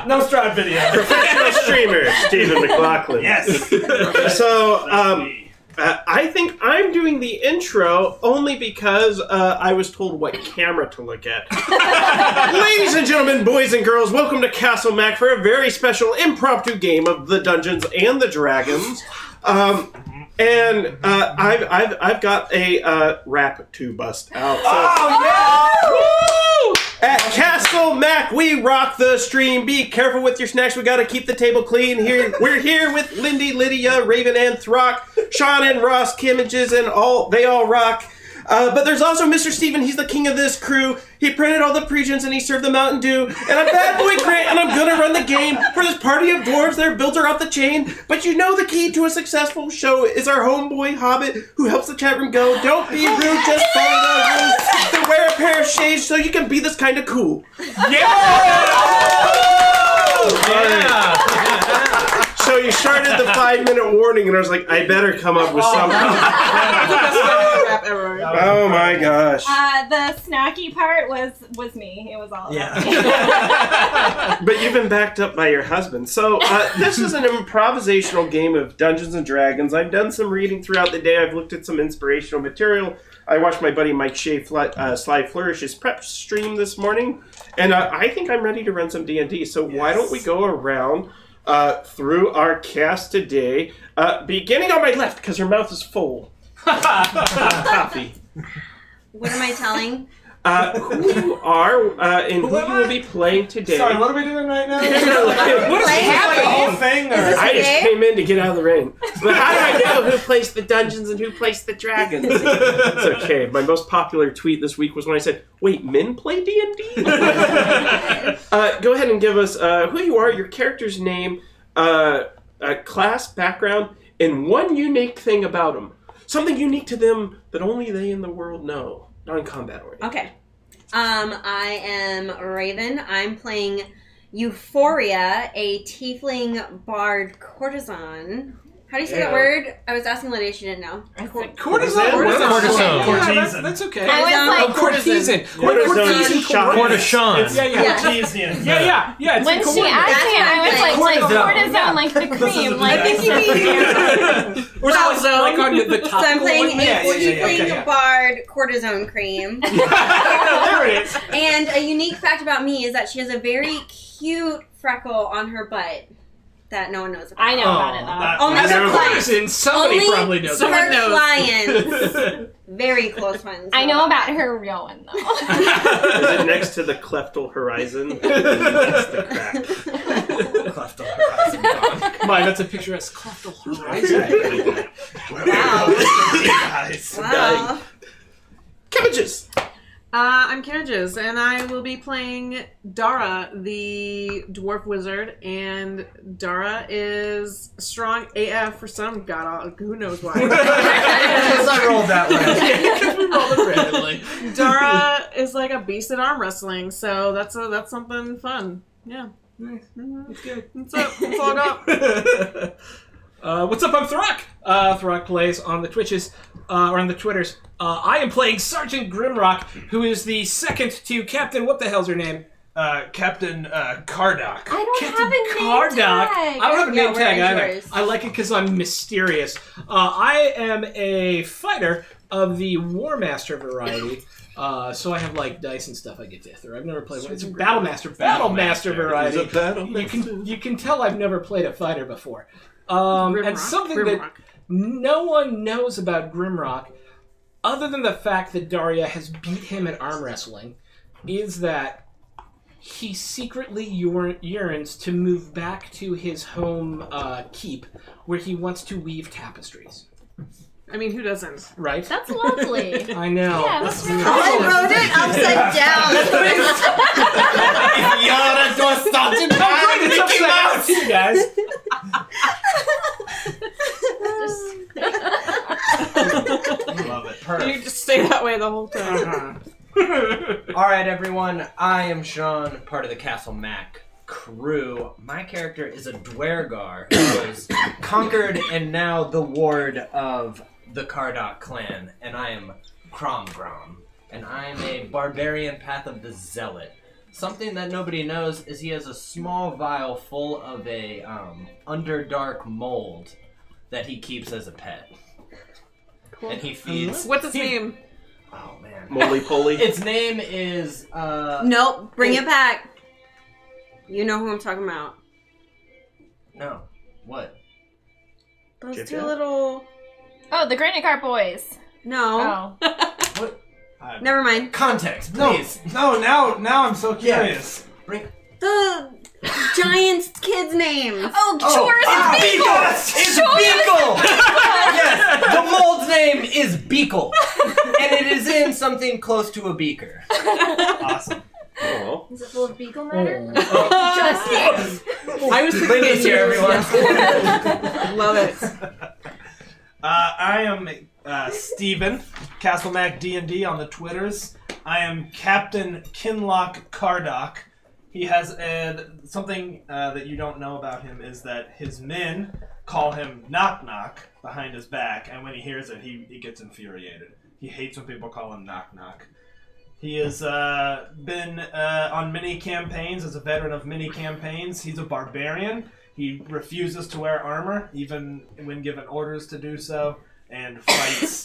No Stripe video. Professional streamer, Stephen McLaughlin. Yes. So, I think I'm doing the intro only because I was told what camera to look at. Ladies and gentlemen, boys and girls, welcome to Castle Mac for a very special impromptu game of the Dungeons and the Dragons. I've got a rap to bust out. So, at Castle Mac, we rock the stream. Be careful with your snacks. We got to keep the table clean. We're here with Lindy, Lydia, Raven, and Throck, Sean and Ross, Kimages, and they all rock. But there's also Mr. Steven. He's the king of this crew. He printed all the pregens and he served the Mountain Dew. And I'm Bad Boy Grant, and I'm gonna run the game for this party of dwarves. Their builds are off the chain. But you know the key to a successful show is our homeboy Hobbit who helps the chat room go. Don't be rude, just follow the rules. To wear a pair of shades so you can be this kind of cool. Yeah! So you started the 5-minute warning, and I was like, I better come up with something. Oh my gosh. The snacky part was me. It was all about me. But you've been backed up by your husband. So this is an improvisational game of Dungeons and Dragons. I've done some reading throughout the day. I've looked at some inspirational material. I watched my buddy Mike Shea Sly Flourish's prep stream this morning, and I think I'm ready to run some D&D. So why don't we go around through our cast today, beginning on my left, because her mouth is full. Coffee. What am I telling? Who you are and who you will be playing today. Sorry, what are we doing right now? What is The whole thing? Or? I just came in to get out of the rain. But how do I know who plays the dungeons and who plays the dragons? It's okay. My most popular tweet this week was when I said, wait, men play D&D? Go ahead and give us who you are, your character's name, class, background, and one unique thing about them. Something unique to them that only they in the world know. Non-combat oriented. Okay. I am Raven. I'm playing Euphoria, a tiefling bard courtesan. How do you say that word? I was asking Lydia, she didn't know. Courtesan. Courtesan. That's okay. I was like, Courtesan. Courtesan. Courtesan. Yeah. when she asked me, I was like cortisone, like the cream. Like, We're like on the top. So I'm playing a tiefling okay. bard cortisone cream. There it is. And a unique fact about me is that she has a very cute freckle on her butt that no one knows about. I know about it though. Only her clients. Somebody probably knows. Her clients. Very close ones. I know about her real one though. Is it next to the cleftal horizon? That's the crack. Cleftal horizon. Come on, that's a picturesque cleftal horizon. Wow. Guys. Wow. Cabbages! I'm Kimages, and I will be playing Dara, the dwarf wizard, and Dara is strong AF for some god, who knows why. Because I rolled that way. We rolled it randomly. Dara is like a beast at arm wrestling, so that's something fun. Yeah. Nice. That's good. That's all I got. What's up? I'm Throck. Throck plays on the Twitches, or on the Twitters. I am playing Sergeant Grimrock, who is the second to Captain, what the hell's her name? Captain Kardock. I don't Captain have a name Kardock. tag. I don't have a name tag where's either. yours? I like it because I'm mysterious. I am a fighter of the War Master variety. So I have like dice and stuff I get to throw. I've never played one. It's a Battle Master variety. It's a battle You can tell I've never played a fighter before. And something that no one knows about Grimrock, other than the fact that Daria has beat him at arm wrestling, is that he secretly yearns to move back to his home keep, where he wants to weave tapestries. I mean, who doesn't? Right? That's lovely. I know. Yeah, that's really I wrote it upside down. It's upside down too, guys. Love it. You Perfect. just stay that way the whole time. Alright, everyone. I am Sean, part of the Castle Mac crew. My character is a Dwergar who was conquered and now the ward of the Kardock clan. And I am Cromgrom. And I am a barbarian path of the Zealot. something that nobody knows is he has a small vial full of a underdark mold that he keeps as a pet. Cool. And he feeds. What's its name? Oh man. Moly Poly. Its name is Nope, bring it back. You know who I'm talking about. No. What? Those Chip two Chap? little... Oh, the Granite Cart Boys. No. Oh. What? Never mind. Context, please. No, now I'm so curious. Bring The giant's kid's name. Oh, Chores and Beagle! It's Beagle! Yes, the mold's name is Beagle. And it is in something close to a beaker. Awesome. Oh. Is it full of beagle matter? Just yes. I was thinking Linda's it here, too. everyone. Love it. I am Steven, Castle Mac D&D on the Twitters. I am Captain Kinlock Kardock. He has something that you don't know about him is that his men call him Knock Knock behind his back, and when he hears it, he gets infuriated. He hates when people call him Knock Knock. He has been on many campaigns, as a veteran of many campaigns. He's a barbarian. He refuses to wear armor, even when given orders to do so, and fights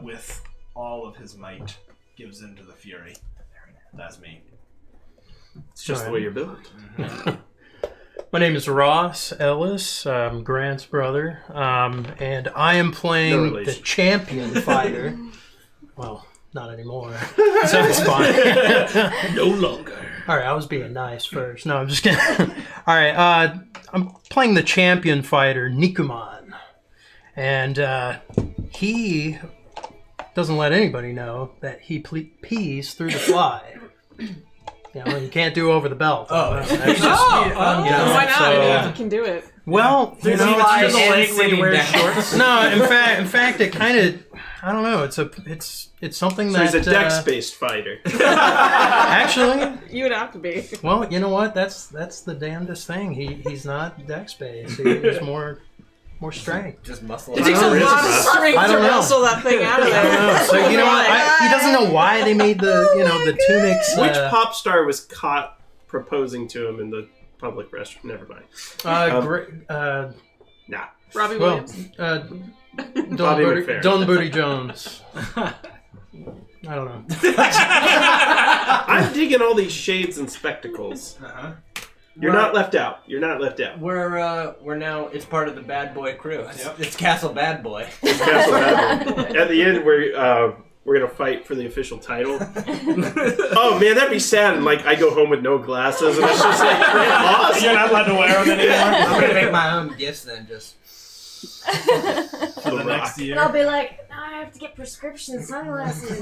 with all of his might. Gives in to the fury. That's me. It's just the way you're built. My name is Ross Ellis, Grant's brother, and I am playing No the relation. champion fighter. Well, not anymore. So it's fine. No longer. All right, I was being nice first. No, I'm just kidding. All right, I'm playing the champion fighter, Nikuman. And he doesn't let anybody know that he pees through the fly. You know, you can't do over the belt. Oh, That's it's just, Why not? so- You can do it. well, you know, fly it's just, and leg when you wear sitting down. shorts. no. In fact, it kind of, I don't know. It's something So that he's a dex-based fighter. actually. You would have to be. Well, you know what? That's the damnedest thing. He's not dex-based. He's more strength. Just muscle. It takes a It is lot of rough. strength I to don't know. wrestle that thing out of I there. don't know. So you know what? He doesn't know why they made the the tunics. Which pop star was caught proposing to him in the public restroom? Never mind. Nah. Robbie Well, Williams. Bobby McFerrin. Don Booty Jones. I don't know. I'm digging all these shades and spectacles. You're not left out. You're not left out. We're now. It's part of the Bad Boy crew. It's Castle Bad Boy. Castle Battle. At the end, we're gonna fight for the official title. Oh man, that'd be sad. And like, I go home with no glasses, and it's just like awesome. You're not allowed to wear them anymore I'm gonna make my own gifts then. Just for the next And year. I'll be like, now I have to get prescription sunglasses.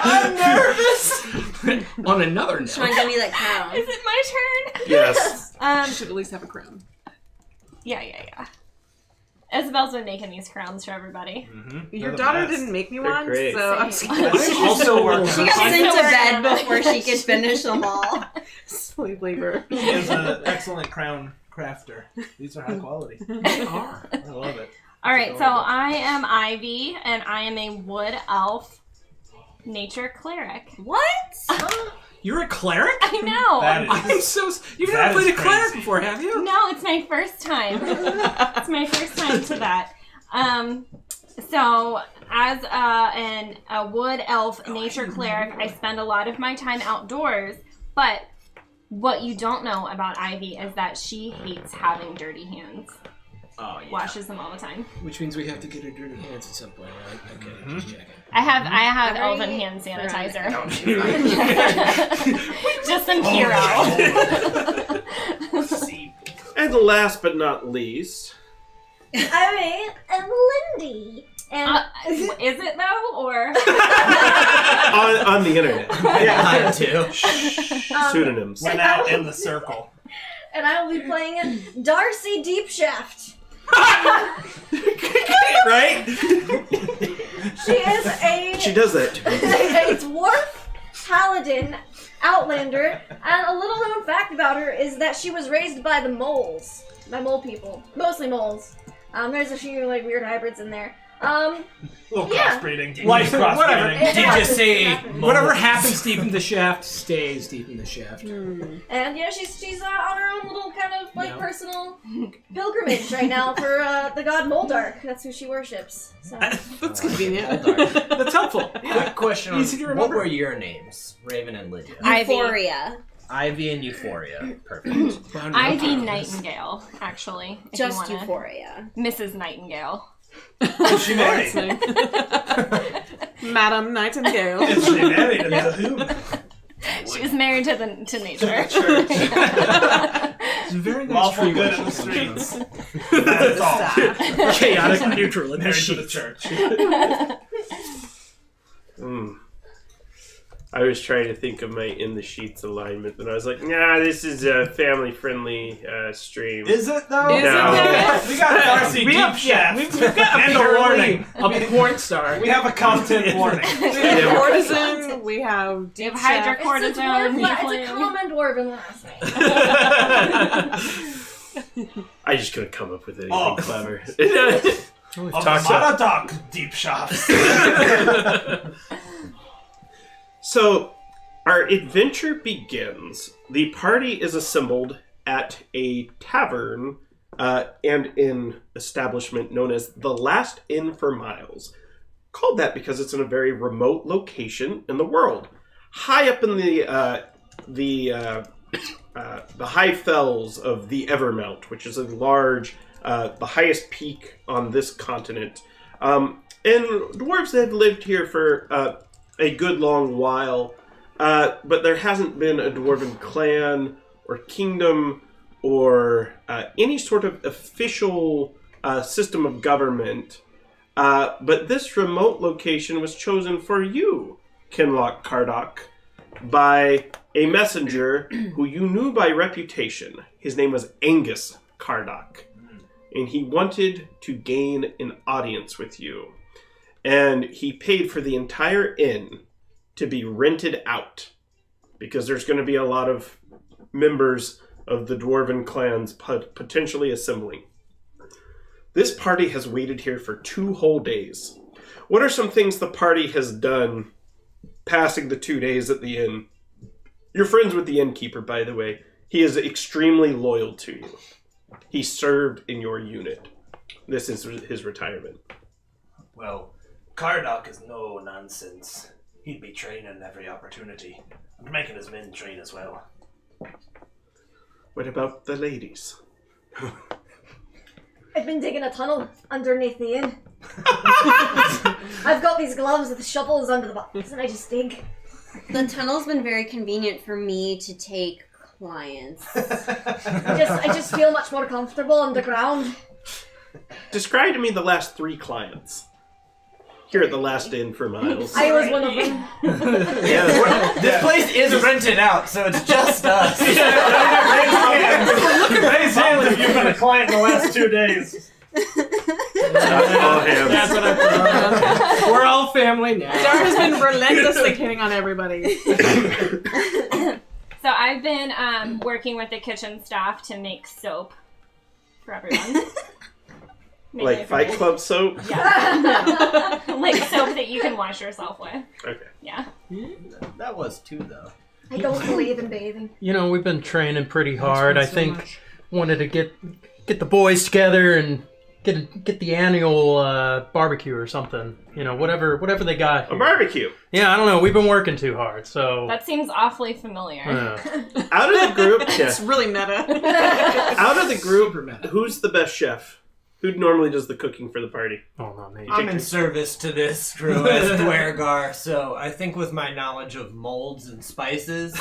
I'm nervous. On another note, Sean, give me that crown. Is it my turn? Yes. You should at least have a crown. Yeah. Isabel's been making these crowns for everybody. Your daughter didn't make me They're one, great. so I'm Same. Also working. She got I'm sent still to bed working on it. before she could finish them all. sleep labor. He is an excellent crown crafter. These are high quality. they are. I love it. All right, so I am Ivy, and I am a wood elf nature cleric. What? You're a cleric? I know. That I'm is. so. You've That never is played a cleric crazy. before, have you? No, it's my first time. It's my first time to that. So as a wood elf nature cleric, I spend a lot of my time outdoors. But what you don't know about Ivy is that she hates having dirty hands. oh yeah. Washes them all the time. Which means we have to get her dirty hands at some point, right? Okay, just checking. I have Very elven hand sanitizer. right. Just some Hero. And last but not least, I'm Lindy. And is it though, or on the internet. Mine too. Pseudonyms. We're now in the circle. and I will be playing Darcy Deepshaft. Right? She is She does that too. a dwarf paladin outlander, and a little known fact about her is that she was raised by the moles, by mole people, mostly moles. There's a few like weird hybrids in there, Little Yeah. crossbreeding. Life crossbreeding. Whatever. It happens. Whatever happens deep in the shaft stays deep in the shaft. And yeah, she's on her own little kind of like Yeah. personal pilgrimage right now for the god Moldark. That's who she worships. So. That's convenient. That's helpful. Quick question on Easy to what remember. were your names? Raven and Lydia. Euphoria. Ivy and Euphoria. Perfect. Ivy Nightingale, actually. If Just you wanna. Euphoria. Mrs. Nightingale. Is she married? Madam Nightingale. Is she married? And to whom? She was married to nature. It's a very nice Lawful tree good in the worship. streets. That's all. Chaotic neutral in the Married to the sheets. church. I was trying to think of my in the sheets alignment, and I was like, nah, this is a family-friendly stream. Is it though? Is it though? We got Darcy We Deep have, Shaft. we've got And a warning. a porn star. We have a content warning. We have Courtesan. We have You Deep have Shaft. It's a hydrocortisone. it's a common dwarven last name. I just couldn't come up with anything Oh. clever. We've Of talked about Maradoc Deep Shafts. So, our adventure begins. The party is assembled at a tavern and an establishment known as the Last Inn for Miles. Called that because it's in a very remote location in the world, high up in the high fells of the Evermount, which is a large, the highest peak on this continent. And dwarves have lived here for a good long while, but there hasn't been a dwarven clan or kingdom or any sort of official system of government. But this remote location was chosen for you, Kinloch Kardock, by a messenger who you knew by reputation. His name was Angus Kardock, and he wanted to gain an audience with you. And he paid for the entire inn to be rented out, because there's going to be a lot of members of the dwarven clans potentially assembling. This party has waited here for 2 whole days. What are some things the party has done passing the 2 days at the inn? You're friends with the innkeeper, by the way. He is extremely loyal to you. He served in your unit. This is his retirement. Well, Kardock is no nonsense. He'd be training every opportunity. And making his men train as well. What about the ladies? I've been digging a tunnel underneath the inn. I've got these gloves with shovels under the box, and I just dig. The tunnel's been very convenient for me to take clients. I just feel much more comfortable underground. Describe to me the last 3 clients. Here at the Last Inn for Miles. I was one of them. This place is rented out, so it's just us. Raise hands if you've been a client in the last 2 days. That's what I thought. We're all family now. Dar has been relentlessly hitting on everybody. So I've been working with the kitchen staff to make soap for everyone. Like Fight Club soap? Yeah. Like soap that you can wash yourself with. Okay. Yeah. That was 2, though. I don't believe in bathing. You know, we've been training pretty hard. I think wanted to get the boys together and get the annual barbecue or something. You know, whatever they got. A barbecue. Yeah, I don't know. We've been working too hard, so. That seems awfully familiar. Out of the group, It's really meta. out of the group, who's the best chef? Who normally does the cooking for the party? Oh, not me. I'm in service to this crew as Dwergar, so I think with my knowledge of molds and spices,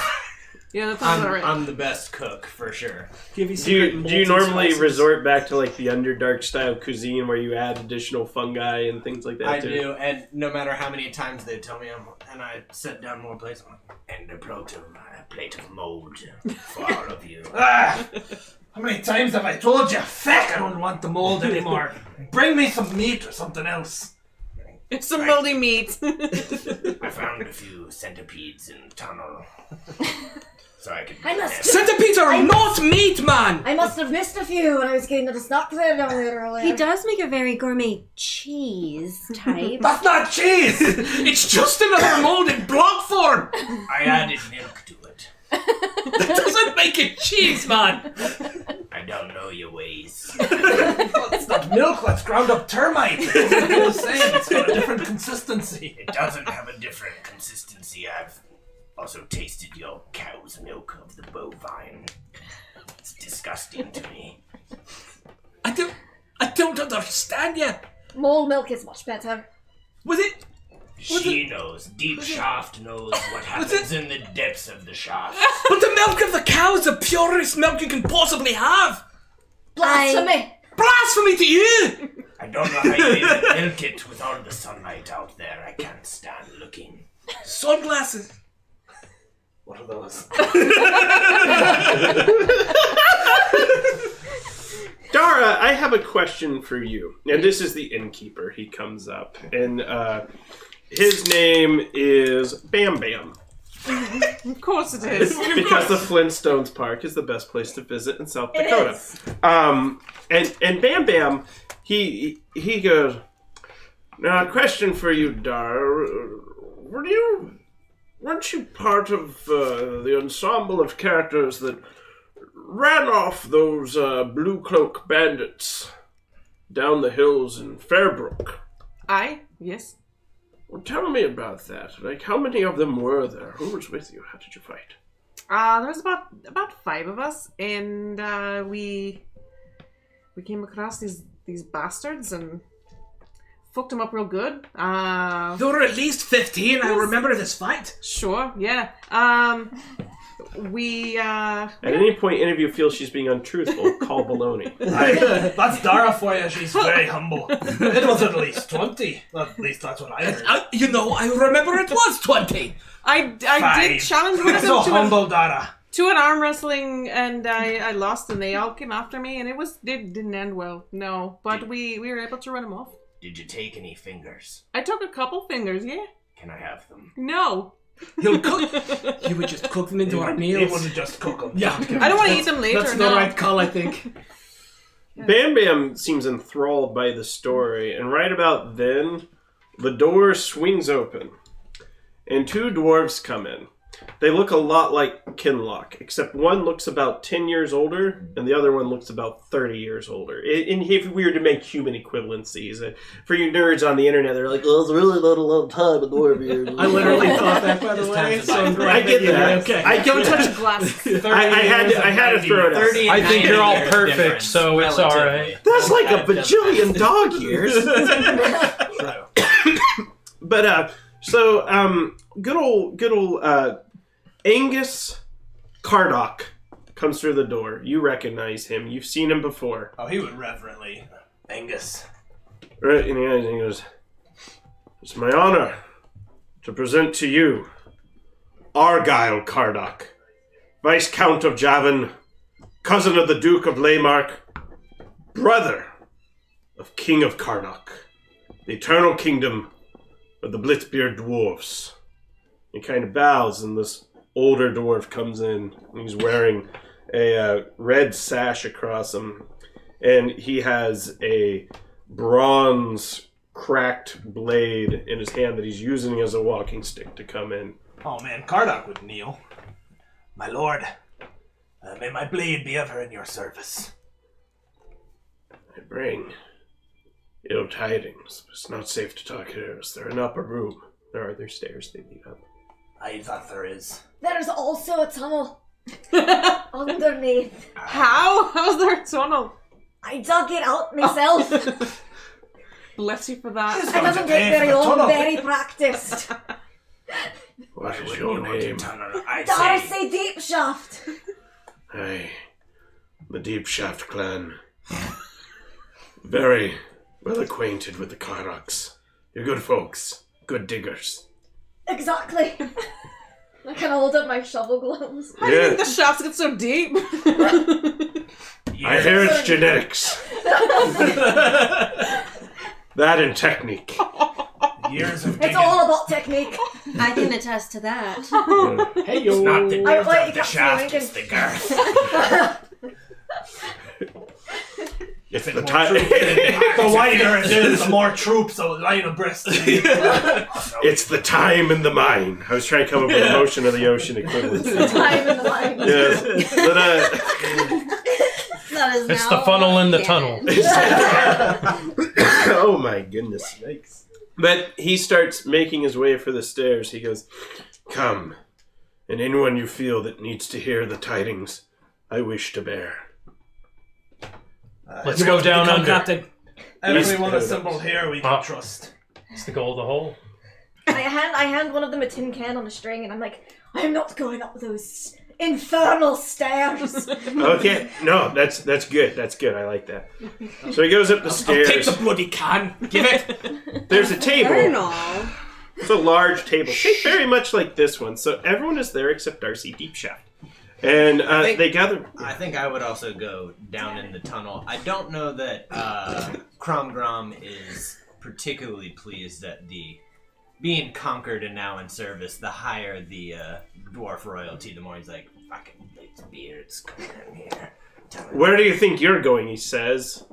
Yeah, that sounds I'm, alright. I'm the best cook for sure. Give you Do you normally resort back to like the Underdark style cuisine where you add additional fungi and things like that I too? do, and no matter how many times they tell me and I set down more plates, I'm like, and a plate of mold for all of you. How many times have I told you? Feck, I don't want the mold anymore. Bring me some meat or something else. It's some moldy meat. I found a few centipedes in the tunnel. so I can. I must. Centipedes are not meat, man! I must have missed a few when I was getting to the snack there down there earlier. He does make a very gourmet cheese type. That's not cheese! It's just another mold in block form! I added milk to it. That doesn't make it cheese, man! I don't know your ways. It's not milk, that's ground up termite. It's the same. It's got a different consistency. It doesn't have a different consistency. I've also tasted your cow's milk of the bovine. It's disgusting to me. I don't understand you. Mole milk is much better. Was it? She knows. Deep Shaft knows what happens in the depths of the shaft. But the milk of the cow is the purest milk you can possibly have. Blasphemy! Blasphemy to you! I don't know how you even milk it with all the sunlight out there. I can't stand looking. Sunglasses. What are those? Dara, I have a question for you. And this is the innkeeper. He comes up. And his name is Bam Bam. Of course it is. Because the Flintstones Park is the best place to visit in South Dakota. It is. And Bam Bam, he goes, now a question for you, Dara. Weren't you part of the ensemble of characters that ran off those Blue Cloak bandits down the hills in Fairbrook? Yes. Well, tell me about that. Like, how many of them were there? Who was with you? How did you fight? There was about 5 of us, and we came across these bastards and fucked them up real good. There were at least 15. I remember this fight. Sure, yeah. At any point any of you feel she's being untruthful, call baloney. That's Dara for you. She's very humble. It was at least 20. At least that's what I heard. I remember it was 20. I did challenge one of So them humble, Dara. to an arm wrestling, and I lost, and they all came after me, and it didn't end well. No, but we were able to run them off. Did you take any fingers? I took a couple fingers, yeah. Can I have them? No. You would just cook them into our He meals. wouldn't just cook them. Yeah. I don't want to eat them later. That's the no. right call, I think. Bam Bam seems enthralled by the story, and right about then, the door swings open, and 2 dwarves come in. They look a lot like Kinlock, except one looks about 10 years older, and the other one looks about 30 years older. And if we were to make human equivalencies, for you nerds on the internet, they're like, "Oh, it's really not a long time in dwarf years." I literally thought that, by the way, so I'm glad I get you did. that. Okay. I Don't get touch that. glasses. I had to throw it out. 30 I think you're all year perfect, difference, so it's all right. That's like a bajillion dog years. But good old Angus Kardock comes through the door. You recognize him. You've seen him before. Oh, he would reverently. Angus. Right in the eyes, and he goes, "It's my honor to present to you Argyle Kardock, Viscount of Javin, cousin of the Duke of Laymark, brother of King of Kardock, the eternal kingdom of the Blitzbeard dwarves." He kind of bows, and this older dwarf comes in, and he's wearing a red sash across him, and he has a bronze cracked blade in his hand that he's using as a walking stick to come in. Oh man, Kardock would kneel. My lord, may my blade be ever in your service. I bring ill tidings. It's not safe to talk here. Is there an upper room? There are other stairs they lead up. I thought there is. There's also a tunnel underneath. How? How's there a tunnel? I dug it out myself. Bless you for that. I doesn't take very long, very practiced. What is your name? Darcy Deep Shaft. Aye, the Deep Shaft clan. Very well acquainted with the Kardocks. You're good folks. Good diggers. Exactly. I kind of hold up my shovel gloves. How do you think the shafts get so deep? I hear it's genetics. That and technique. Years of It's digging. all about technique. I can attest to that. Hey yo. Not the I depth like of the Captain shaft, Lincoln. it's the girth. It's the The time. wider it is, the more troops, the line abreast. It's the time and the mine. I was trying to come up with the motion of the ocean equivalent. Time in the line. Yes. But, That is It's now the funnel in the canon. tunnel. oh my goodness. Yikes. But he starts making his way for the stairs. He goes, "Come, and anyone you feel that needs to hear the tidings, I wish to bear." Let's go down under. Captain. Everyone assembled here we can trust. It's the goal of the hole. I hand one of them a tin can on a string, and I'm like, I'm not going up those infernal stairs. Okay, no, that's good. That's good. I like that. So he goes up the stairs. Take the bloody can. Give it. There's a table. Colonel. It's a large table, shaped very much like this one. So everyone is there except Darcy Deepshaft. And they gather. I think I would also go down in the tunnel. I don't know that Cromgrom is particularly pleased at the being conquered and now in service. The higher the dwarf royalty, the more he's like, fucking big beards, come in here. Where do you think you're going? He says.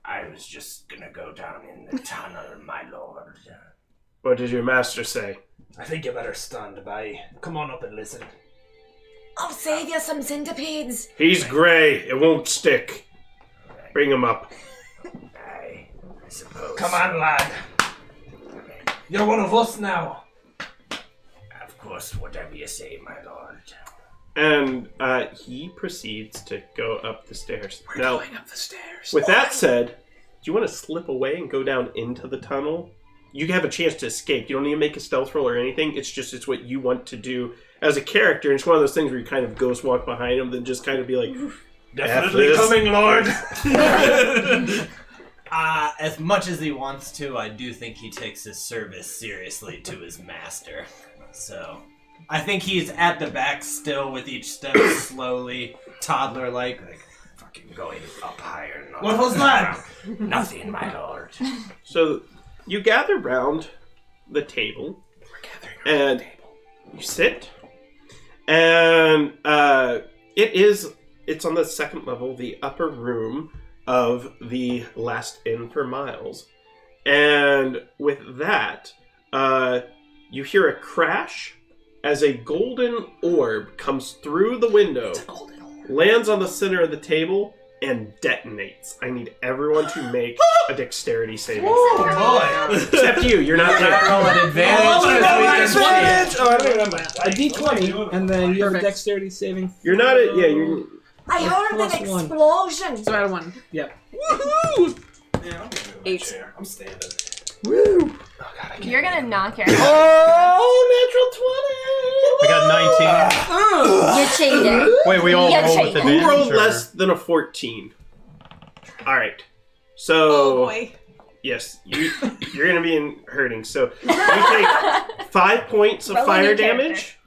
I was just gonna go down in the tunnel, my lord. What did your master say? I think you better stand by. Come on up and listen. I'll save you some centipedes. He's gray. It won't stick. Bring him up. I suppose. Come on, lad. You're one of us now. Of course, whatever you say, my lord. And he proceeds to go up the stairs. Now, Going up the stairs. with that said, do you want to slip away and go down into the tunnel? You have a chance to escape. You don't need to make a stealth roll or anything. It's what you want to do as a character. And it's one of those things where you kind of ghost walk behind him, then just kind of be like, Definitely this. coming, Lord. As much as he wants to, I do think he takes his service seriously to his master. So, I think he's at the back still with each step slowly, toddler-like, fucking going up higher. And What was that? Nothing, my lord. So you gather round the table. We're gathering And you sit. And it's on the second level, the upper room of the Last Inn for Miles. And with that, you hear a crash as a golden orb comes through the window, lands on the center of the table, and detonates. I need everyone to make a dexterity saving. Oh, boy. Except you, you're not there. Roll an advantage. A D20, and then you have a dexterity saving. You're not at, yeah, you're... I heard an Plus one. explosion. So I had one. Yep. Yeah, 8. I'm standing. You're gonna knock your Oh, I got 19. You cheater. Wait, we all Yeah, roll with check. advantage? who rolled or- less than a 14? Alright. So, Oh boy. yes, you're going to be hurting. So, you take 5 points of Roll a fire new character. damage,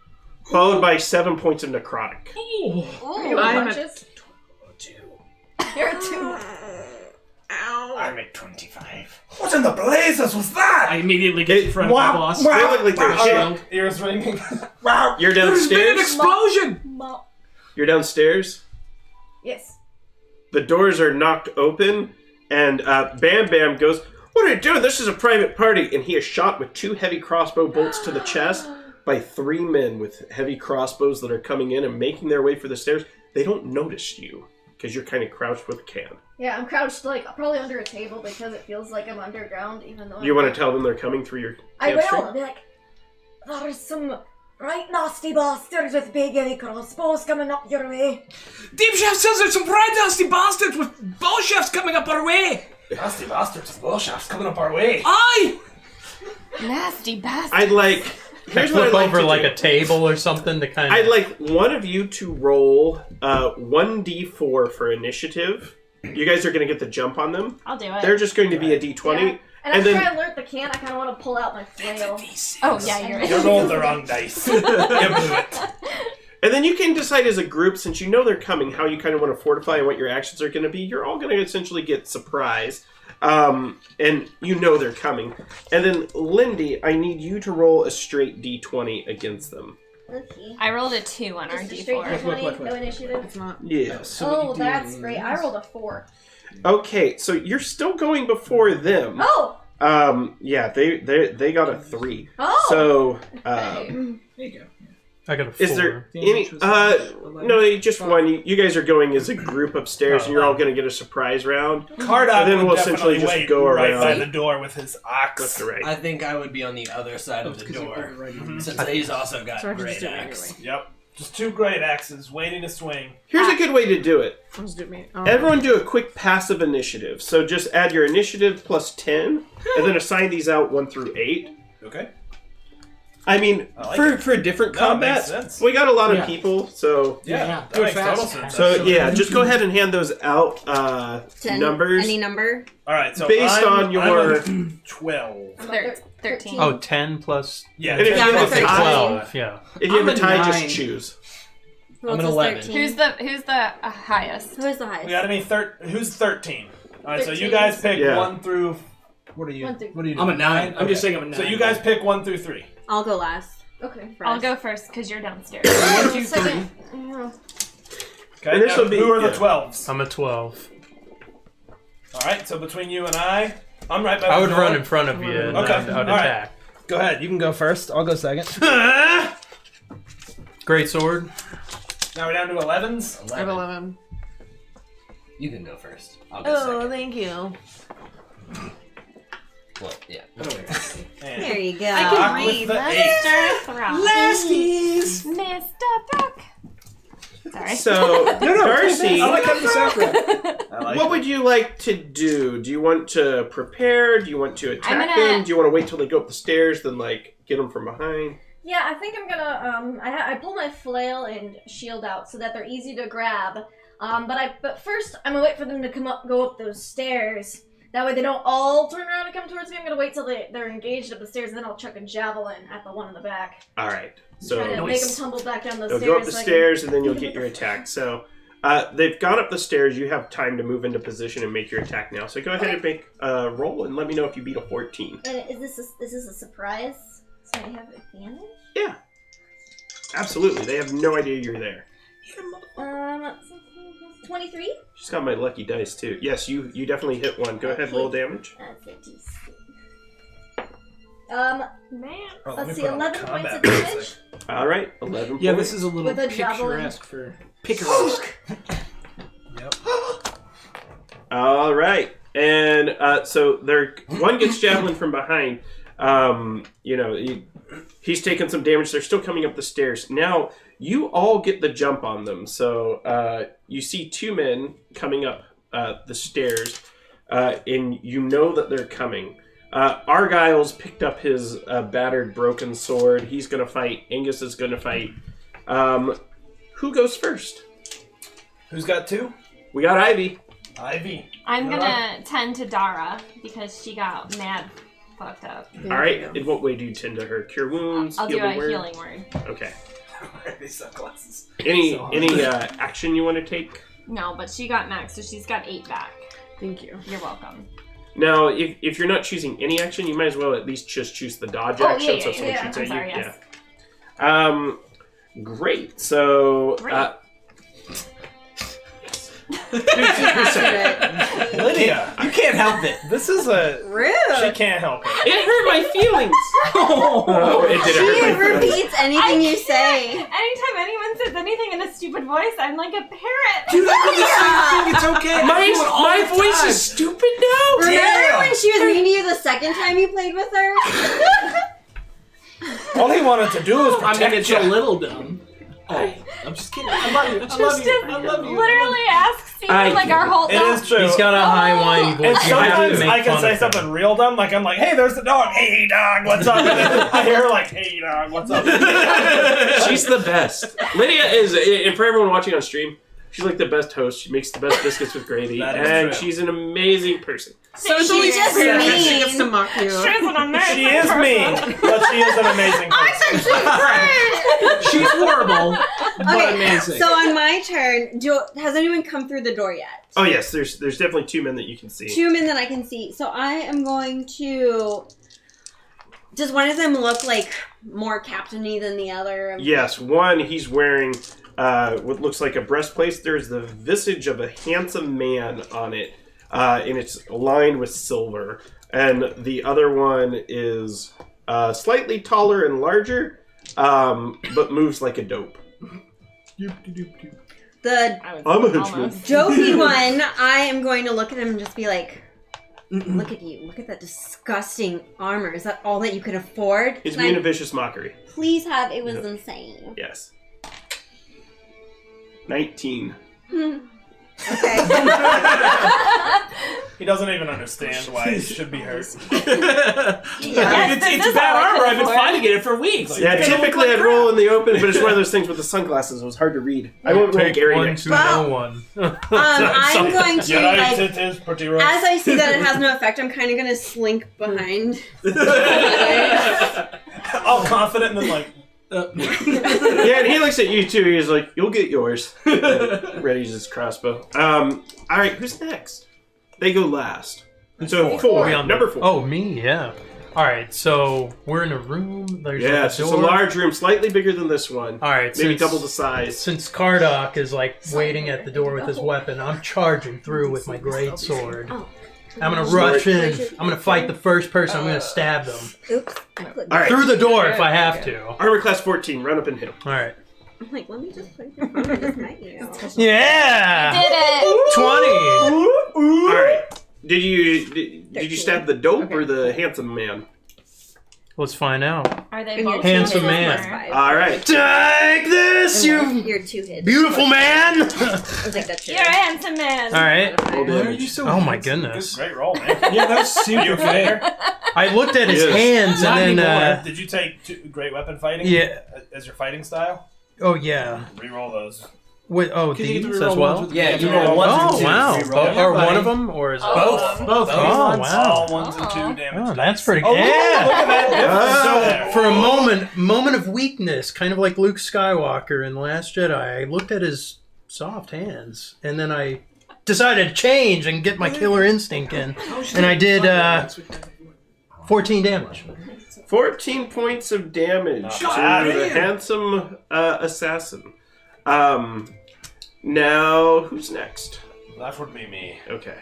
followed by 7 points of necrotic. Are you I'm bunches? You're a 2. Ow. I'm at 25. What in the blazes was that? I immediately get in front of the boss. They look like they're shit. Ears ringing. You're There's been an downstairs. explosion! You're downstairs. Yes. The doors are knocked open, and Bam Bam goes, "What are you doing? This is a private party." And he is shot with 2 heavy crossbow bolts to the chest by 3 men with heavy crossbows that are coming in and making their way for the stairs. They don't notice you because you're kind of crouched with a can. Yeah, I'm crouched like probably under a table because it feels like I'm underground, even though. You want to tell them they're coming through your I camp will. street? I'll be like, there's some right nasty bastards with big heavy crossbows coming up your way. Deep Chef says there's some bright nasty bastards with bow shafts coming up our way! Nasty bastards with bull shafts coming up our way. Aye! nasty bastard. I'd like. Can I Here's what flip I'd like over to like do. a table or something to kind I'd of... like one of you to roll 1d4 for initiative. You guys are going to get the jump on them. I'll do it. They're just going to be a d20. Yeah. And And after then- I alert the can, I kind of want to pull out my flail. Oh yeah, you're You right. rolled the wrong dice. You blew it. And then you can decide as a group, since you know they're coming, how you kind of want to fortify and what your actions are going to be. You're all going to essentially get surprised. And you know they're coming. And then, Lindy, I need you to roll a straight D20 against them. Okay. I rolled a 2 on our Just a straight D4. What? D20, no initiative. It's not. Yes. Oh, that's great. I rolled a 4. Okay, so you're still going before them. Oh! Yeah, they got a 3. Oh! So, There you go. I got a 4. is there Damage any? was 11. No, just one. You guys are going as a group upstairs, and you're all going to get a surprise round. Kardock And then would we'll essentially definitely just wait go right around. by the door with his ox. That's right. I think I would be on the other side of the door. Since he's also got So I can just great do it axe. anyway. Yep. Just 2 great axes waiting to swing. Here's a good way to do it. I'll just do me. Oh. Everyone do a quick passive initiative. So just add your initiative plus 10, and then assign these out 1 through 8. Okay. I mean, I like for different No, it makes combats, sense. we got a lot of Yeah. people, so... Yeah, Yeah, that do it makes total fast. sense. So, yeah, just go ahead and hand those out, 10, numbers. Any number? All right, so Based I'm on your- a 12. 13. Oh, 10 plus Yeah, And if you Yeah, have I'm a a 13. tie, 12. Yeah. if you have I'm a a tie, 9. just choose. Who I'm else an is 11. 13? Who's the highest? Who is the highest? We got any who's 13? All right, so you 13. guys pick Yeah. 1 through. What are you? 1 through- What are you? I'm a doing? 9. I'm just saying I'm a 9. So you guys pick 1 through 3. I'll go last. Okay. for I'll us. go first because you're downstairs. 1, 2, 3. Second. Yeah. Okay. And this now, will be- who are yeah. the 12s? I'm a 12. All right. So between you and I'm right by. I the would door. run in front of you and Okay, I would all right. attack. Go ahead. You can go first. I'll go second. Great sword. Now we're down to 11s. I have 11. You can go first. I'll go second. thank you. Well, yeah. And There you go. I can Rock read. with the 8. Mr. Throck. Lasties! Mr. Throck. Sorry. So, Darcy, I like having the soundtrack. I like what it. would you like to do? Do you want to prepare? Do you want to attack I'm gonna- them? Do you want to wait till they go up the stairs, then, like, get them from behind? Yeah, I think I'm gonna I pull my flail and shield out so that they're easy to grab. But first I'm gonna wait for them to go up those stairs. That way they don't all turn around and come towards me. I'm gonna wait till they're engaged up the stairs, and then I'll chuck a javelin at the one in the back. All right. So Try to make them tumble back down the they'll stairs. go up the so I can- stairs, and then you'll get your attack. So they've gone up the stairs. You have time to move into position and make your attack now. So go ahead and make a roll, and let me know if you beat a 14. And is this a surprise? So I have advantage? Yeah. Absolutely. They have no idea you're there. 23? She's got my lucky dice, too. Yes, you definitely hit one. Go ahead, roll damage. That's a DC. Man. Oh, let me Let's see, put on 11 points combat of damage. All right, 11 Yeah, points. this is a little With a javelin. picturesque for picaresque. All right, and so one gets javelin from behind. He's taken some damage. They're still coming up the stairs. Now you all get the jump on them. So you see 2 men coming up the stairs, and you know that they're coming. Argyle's picked up his battered, broken sword. He's going to fight. Angus is going to fight. Who goes first? Who's got 2? We got Ivy. Ivy. I'm gonna tend to Dara because she got mad fucked up. All right. In what way do you tend to her? Cure wounds? I'll do heal a the word? healing word. Okay. These sunglasses. Any So- action you want to take? No, but she got max, so she's got 8 back. Thank you. You're welcome. Now, if you're not choosing any action, you might as well at least just choose the dodge Oh, action. yeah, so yeah, someone yeah. shoots I'm at sorry, you. yes. Yeah. Great. So. Great. Lydia. You can't help it. This is a. Rude. She can't help it. It hurt my feelings. Oh, it did She hurt my feelings. repeats anything you say. Anytime anyone says anything in a stupid voice, I'm like a parrot. Dude, I do the same thing. It's okay. I do it all My the voice time. is stupid now. Remember when she was mean to you the second time you played with her? All he wanted to do was I protect mean, it's you. a little dumb. Oh, I'm just kidding. I love you. I love you. I love you. Literally ask Steven like our whole. It is true. He's got a high whiny voice. And You have to sometimes make I can fun say of him. something real dumb, like I'm like, "Hey, there's the dog. Hey, dog, what's up?" And then I hear her like, "Hey, dog, what's up?" She's the best. Lydia is, and for everyone watching on stream, She's like the best host. She makes the best biscuits with gravy, That is and true. she's an amazing person. So it's She's only just fair that she mean. gets to mock you. She is mean, but she is an amazing person. She's horrible, but Okay, amazing. so on my turn, has anyone come through the door yet? Oh yes, there's definitely 2 men that you can see. 2 men that I can see. So I am going to... Does one of them look like more captain-y than the other? Yes, one, he's wearing what looks like a breastplate. There's the visage of a handsome man on it, and it's lined with silver. And the other one is slightly taller and larger, but moves like a dope. The I'm a henchman. dopey one, I am going to look at him and just be like, look at you. Look at that disgusting armor. Is that all that you could afford? It's Can mean I a vicious mockery. please have it was Yep. insane. Yes. 19. Okay. He doesn't even understand why it should be hurt. Yes, this it's is bad all I armor. could I've been afford. fighting it for weeks. Yeah, It's gonna typically look I'd like roll in the open, but it's one of those things with the sunglasses. It was hard to read. I won't roll Take Gary one next to time. know one. I'm going to, like, it is pretty rough. as I see that it has no effect, I'm kind of going to slink behind. All confident and then like, Yeah, and he looks at you too. He's like, "You'll get yours." Readies his crossbow. All right, who's next? They go last. So 4. Number 4. Oh, me? Yeah. All right, so we're in a room. There's yes, like it's a a door. large room, slightly bigger than this one. All right, Maybe double the size. Since Kardock is like waiting at the door with his weapon, I'm charging through with my great sword. I'm gonna rush in. I'm gonna fight the first person. I'm gonna stab them Oops. I clicked. All right, through the door if I have to. All armor class 14. Run up and hit him. right. I'm like, let me just put your phone and just met you. Yeah. Did it! 20. All right. Did you stab the dope or the handsome man? Let's find out. Are they And your both Handsome two hits man. plus 5. All right. Take this, you You're 2 hits. beautiful man. I was like, that's You're a handsome man. All right. Why are you so Oh my handsome? goodness. great roll, man. Yeah, that's super fair. I looked at his Yes. hands Not and then. anymore. Did you take great weapon fighting? Yeah. As your fighting style? Oh yeah. Reroll those. Wait. Oh, Can you these reroll as well. ones with- Yeah, you roll roll one ones Oh and twos. wow. Reroll. Or buddy. one of them, or is it Both. Both. Oh wow. All 1s and 2 damage. Oh, that's pretty Oh, good. look at that difference Ah. there. For a moment of weakness, kind of like Luke Skywalker in The Last Jedi, I looked at his soft hands, and then I decided to change and get my killer instinct in, and I did 14 damage. 14 points of damage to God the damn. handsome assassin. Now, who's next? That would be me. Okay.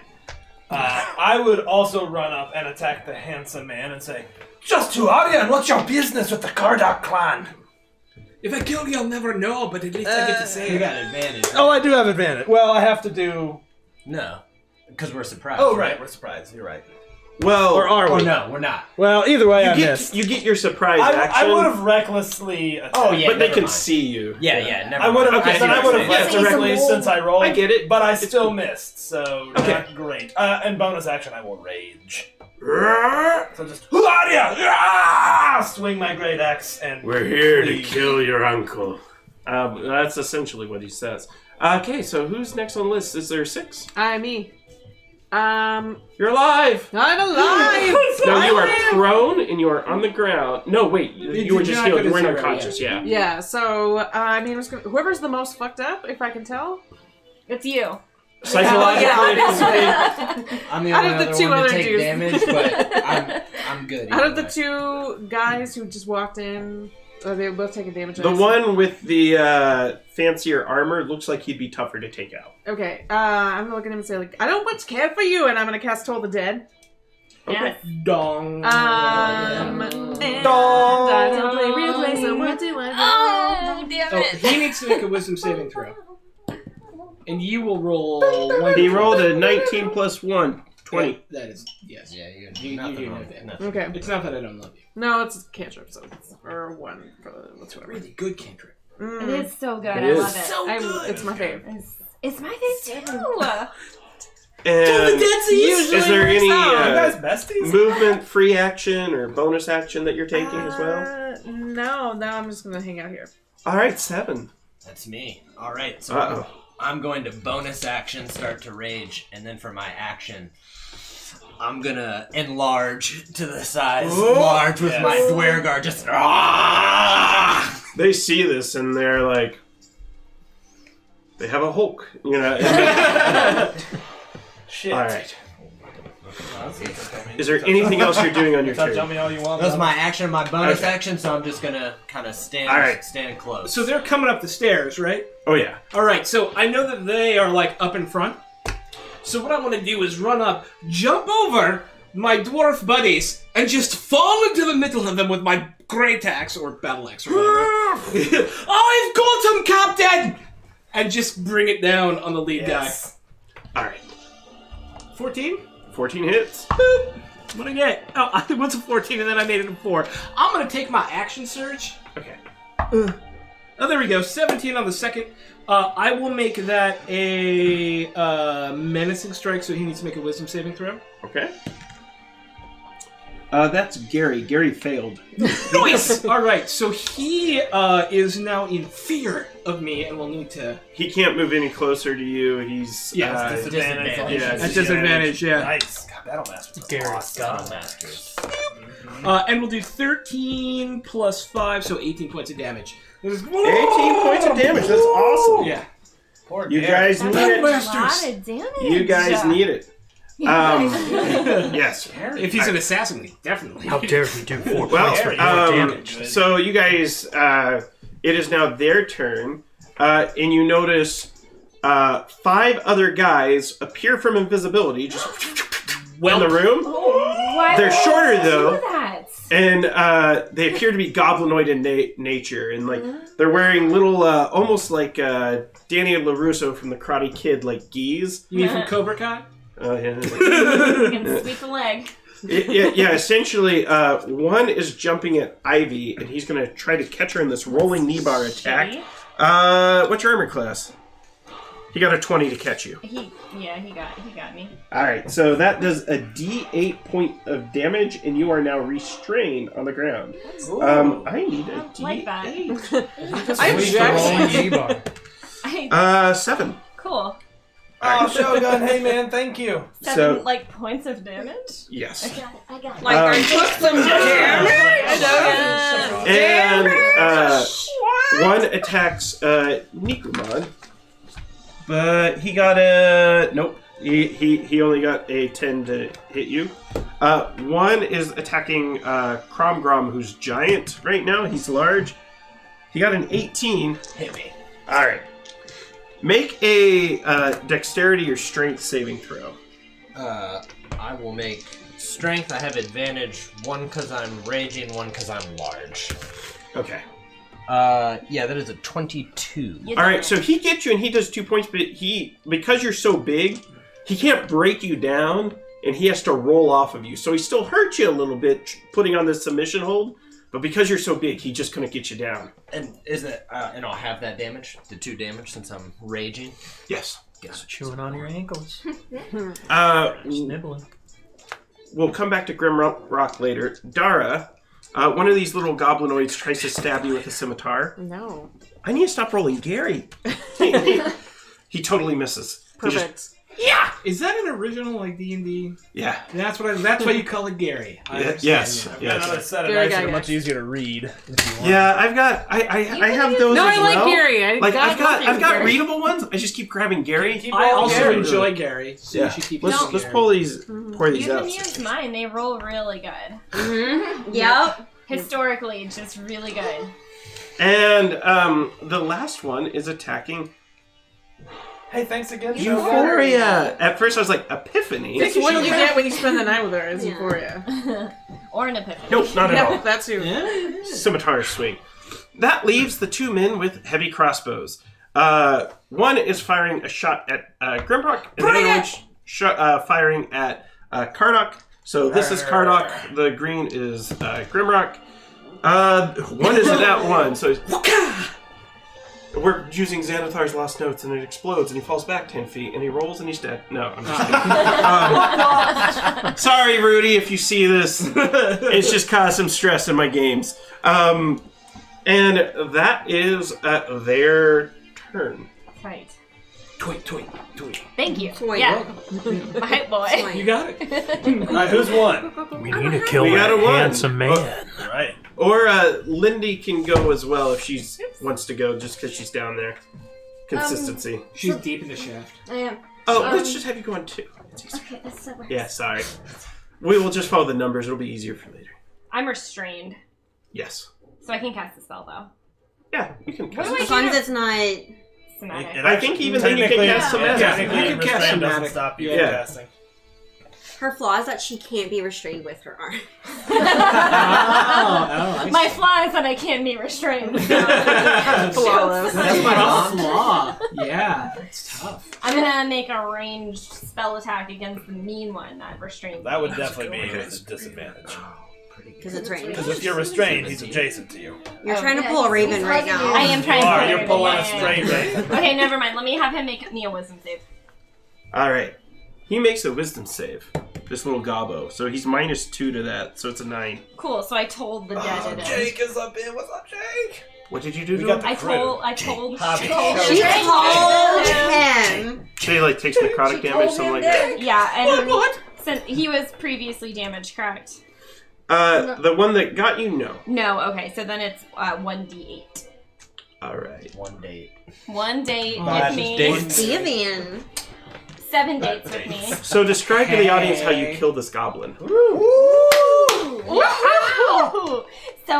I would also run up and attack the handsome man and say, "Just who are you, and what's your business with the Kardock clan?" If I kill you, I'll never know, but at least I get to say You it. got an advantage. Oh, I do have advantage. Well, I have to do. No, because we're surprised. Oh, right, we're surprised. You're right. Well, Or are Oh we? no, we're not. Well, either way, I you missed. get your surprise I action. would have recklessly attacked. Oh, yeah. but they never can mind. see you. Yeah, never I would have. mind. Okay, then I would have yeah, left he's a directly mole. since I rolled. I get it. but I It's still cool. missed. So Okay. not great. And bonus action, I will rage. So just who are you? Ah! Swing my great axe and We're here to flee. kill your uncle. That's essentially what he says. Okay, so who's next on the list? Is there 6? Me. You're alive! I'm alive! No, you are prone and you are on the ground. No, wait, you were just not healed. go You to weren't zero, unconscious, yeah. Yeah, so, whoever's the most fucked up, if I can tell. It's you. Psychologically, I'm the Out only of the other two one other to take dudes. damage, but I'm good. Out of either the way. 2 guys who just walked in, they were both taking damage. the one with the fancier armor looks like he'd be tougher to take out. Okay, I'm gonna look at him and say, like, I don't much care for you, and I'm gonna cast Toll the Dead. Okay. Dong. And I don't play real play, so what do I know? Oh, damn Oh, it. he needs to make a wisdom saving throw. And you will roll 1. He rolled a 19 plus 1, 20. That is, yes. Yeah, you You nothing know wrong that. with Okay. It's not that I don't love you. No, it's a cantrip, so it's, or 1 for whatever. Really good cantrip. It is so good. It I is. love it. It's my fave. It's my face too. And is there any You guys besties? movement, free action, or bonus action that you're taking as well? No, I'm just gonna hang out here. All right, 7. That's me. All right, so Uh-oh. I'm going to bonus action, start to rage, and then for my action, I'm gonna enlarge to the size, large with my Dwergar, just They see this and they're like, they have a Hulk, Shit. All right. Is there anything else you're doing on your Tell turn? me all you want. That was my action, my bonus Okay. action, so I'm just gonna kind of stand close. So they're coming up the stairs, right? Oh yeah. All right, so I know that they are like up in front. So what I want to do is run up, jump over my dwarf buddies, and just fall into the middle of them with my great axe or battle axe or whatever. I've got him, Captain! And just bring it down on the lead Yes. All right. guy. 14? 14 hits. Boop. What'd I get? Oh, I was a 14 and then I made it a 4. I'm going to take my action surge. Okay. Oh, there we go. 17 on the second. I will make that a menacing strike, so he needs to make a wisdom saving throw. Okay. That's Gary. Gary failed. Nice! Alright, so he is now in fear of me and will need to... He can't move any closer to you. He's Disadvantage. Yeah, At disadvantage, yeah. Nice. God, Battle Masters. Gary. Battle Masters. And we'll do 13 plus 5, so 18 points of damage. 18 points of damage. That's awesome. Yeah. Poor You Gary. guys need That's a it. lot of damage. You guys need it. Yes. If he's an assassin, he definitely. How dare he do 4 Well, points for more damage? so you guys, it is now their turn, and you notice 5 other guys appear from invisibility, just in the room. Why They're would shorter, they do though. that? And they appear to be goblinoid in nature, and like they're wearing little, almost like Danny LaRusso from the Karate Kid, like gis. You mean from Cobra Kai? Oh yeah. You can sweep the leg. Yeah. Essentially, one is jumping at Ivy, and he's going to try to catch her in this rolling knee bar attack. Shitty. What's your armor class? He got a 20 to catch you. He got me. All right, so that does a D8 point of damage, and you are now restrained on the ground. I need a D8. Like that. I'm I, 7. cool. Oh, Shogun, hey man, thank you. 7 like points of damage. Yes. I got it. Like, I took some damage. And one attacks Nikumon, but he got a nope. He only got a 10 to hit you. One is attacking Cromgrom, who's giant right now. He's large. He got an 18. Hit me. All right. Make a dexterity or strength saving throw. I will make strength. I have advantage. 1 because I'm raging, 1 because I'm large. Okay. Yeah, that is a 22. You All right. did So he gets you, and he does 2 points, but because you're so big, he can't break you down, and he has to roll off of you. So he still hurts you a little bit, putting on this submission hold. But because you're so big, he just couldn't get you down. And is it? And I'll have that damage, the 2 damage, since I'm raging. Yes. Chewing on your ankles. Nibbling. We'll come back to Grimrock later. Dara, one of these little goblinoids tries to stab you with a scimitar. No. I need to stop rolling Gary. He totally misses. He just- Perfect. Is that an original like D&D? yeah. That's why you call it Gary. I understand Yes. now. Yes. Another set of Gary dice that are Gygax. much easier to read. If you want. Yeah, I've got. I have those. No, as I like well. Gary. I've got Gary. readable ones. I just keep grabbing Gary. Keep I rolling, also Gary. enjoy Gary, so you should keep Let's using let's Gary. pour these You out. can use mine. They roll really good. Mm-hmm. Yep. Historically, just really good. And the last one is attacking Hey, thanks again, Shogun. Euphoria. At first, I was like Epiphany. It's what you get when you spend the night with her, is Euphoria. Or an epiphany. Nope, not at all. No, that's who. Scimitar swing. That leaves the 2 men with heavy crossbows. One is firing a shot at Grimrock, and the other one's firing at Kardock. So this is Kardock. The green is Grimrock. One is that one. So we're using Xanathar's Lost Notes, and it explodes, and he falls back 10 feet, and he rolls, and he's dead. No, I'm just kidding. Sorry, Rudy, if you see this. It's just caused some stress in my games. And that is their turn. Right. Toy. Thank you. Toy. Yeah. My hype boy. You got it. All right, who's won? We need to kill We that got a one. handsome man. All right. Or Lindy can go as well if she wants to go, just because she's down there. Consistency. She's deep in the shaft. I am. let's just have you go on 2. It's easier. Okay, that's so weird. Yeah, sorry. We will just follow the numbers. It'll be easier for later. I'm restrained, Yes. so I can cast the spell though. Yeah, you can cast What do it. As long as it's not. Somatic. I think even then you can cast somatic. Technically, You can cast restraint doesn't somatic. stop you Yeah. from casting. Her flaw is that she can't be restrained with her arm. I My flaw is that I can't be restrained. Flawless. That's my Tough. flaw. Yeah, that's tough. I'm gonna make a ranged spell attack against the mean one that restrains. That would me. definitely be with a disadvantage. Because it's raining. Because if you're restrained, he's adjacent to you. You're trying to Yeah, pull a raven he's right hugging now. you. I am trying You to. are. pull You're it. pulling Yeah, a yeah, straight yeah. raven. Okay, never mind. Let me have him make me a wisdom save. All right. He makes a wisdom save. This little gobbo. So he's -2 to that, so it's a 9. Cool. So I told the dead it is. Jake is up in. What's up, Jake? What did you do We to got him? the I told. Hobby. She told him. She like takes necrotic She damage, told something him like that. Yeah, and since he was previously damaged, correct? The one that got you, no. No. Okay. So then it's 1d8. All right. One date. 1 date Bad with me. dates. Devian. 7 dates with me. So describe to the audience how you kill this goblin. Wow! So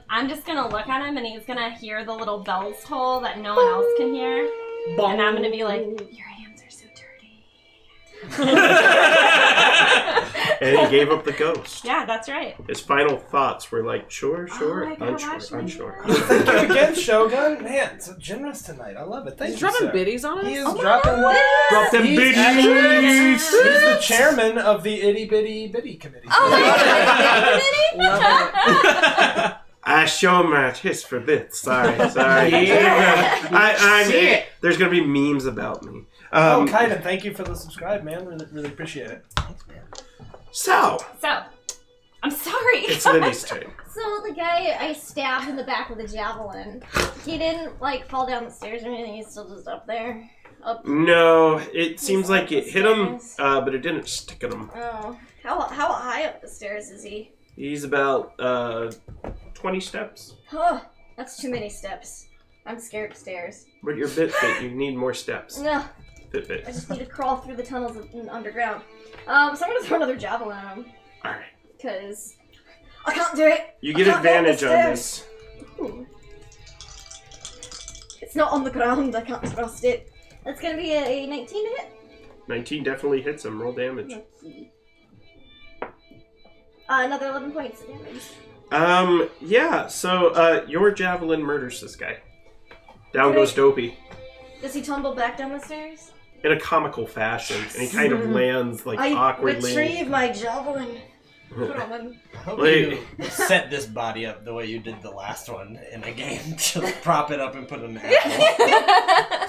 I'm just gonna look at him, and he's gonna hear the little bells toll that no one else can hear, and I'm gonna be like, "Your hands are so dirty." And he gave up the ghost. Yeah, that's right. His final thoughts were like, sure, I gotta watch my unsure. Thank you again, Shogun. Man, so generous tonight. I love it. Thank He's you, dropping sir. biddies on us? He is dropping what? Drop them He's biddies! He's the chairman of the Itty Bitty Bitty Committee. Oh my god! I show my tis for bits. Sorry. There's gonna be memes about me. Oh, Kaiden, thank you for the subscribe, man. Really appreciate it. So, So, I'm sorry. it's Lindy's turn. So the guy I stabbed in the back with a javelin, he didn't like fall down the stairs or anything. He's still just up there. Up. No, it seems like it hit him, Stairs. but it didn't stick at him. Oh, how high up the stairs is he? He's about 20 steps. Huh, that's too many steps. I'm scared of stairs. But you're Bitfit, you need more steps. No, I Fitbit. just need to crawl through the tunnels underground. So I'm gonna throw another javelin at him Alright. because I can't do it. You get I can't go up the advantage on stairs. this. Ooh. It's not on the ground. I can't trust it. That's gonna be a 19 to hit. 19 definitely hits him. Roll damage. Lucky. Another 11 points of damage. Yeah, so, your javelin murders this guy. Down Okay. goes Dopey. Does he tumble back down the stairs? In a comical fashion, and he kind of lands, like, I awkwardly. retrieve my javelin. Put on him. I hope Wait. you set this body up the way you did the last one in a game. Just prop it up and put an apple.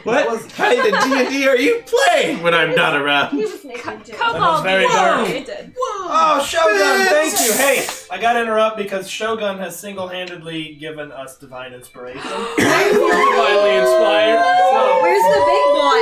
What kind of D&D are you playing when I'm not around? He was naked too. That was very dark. He did. Oh, Shogun, thank you. Hey, I gotta interrupt because Shogun has single-handedly given us divine inspiration. Divinely inspired. So, Where's the big boy?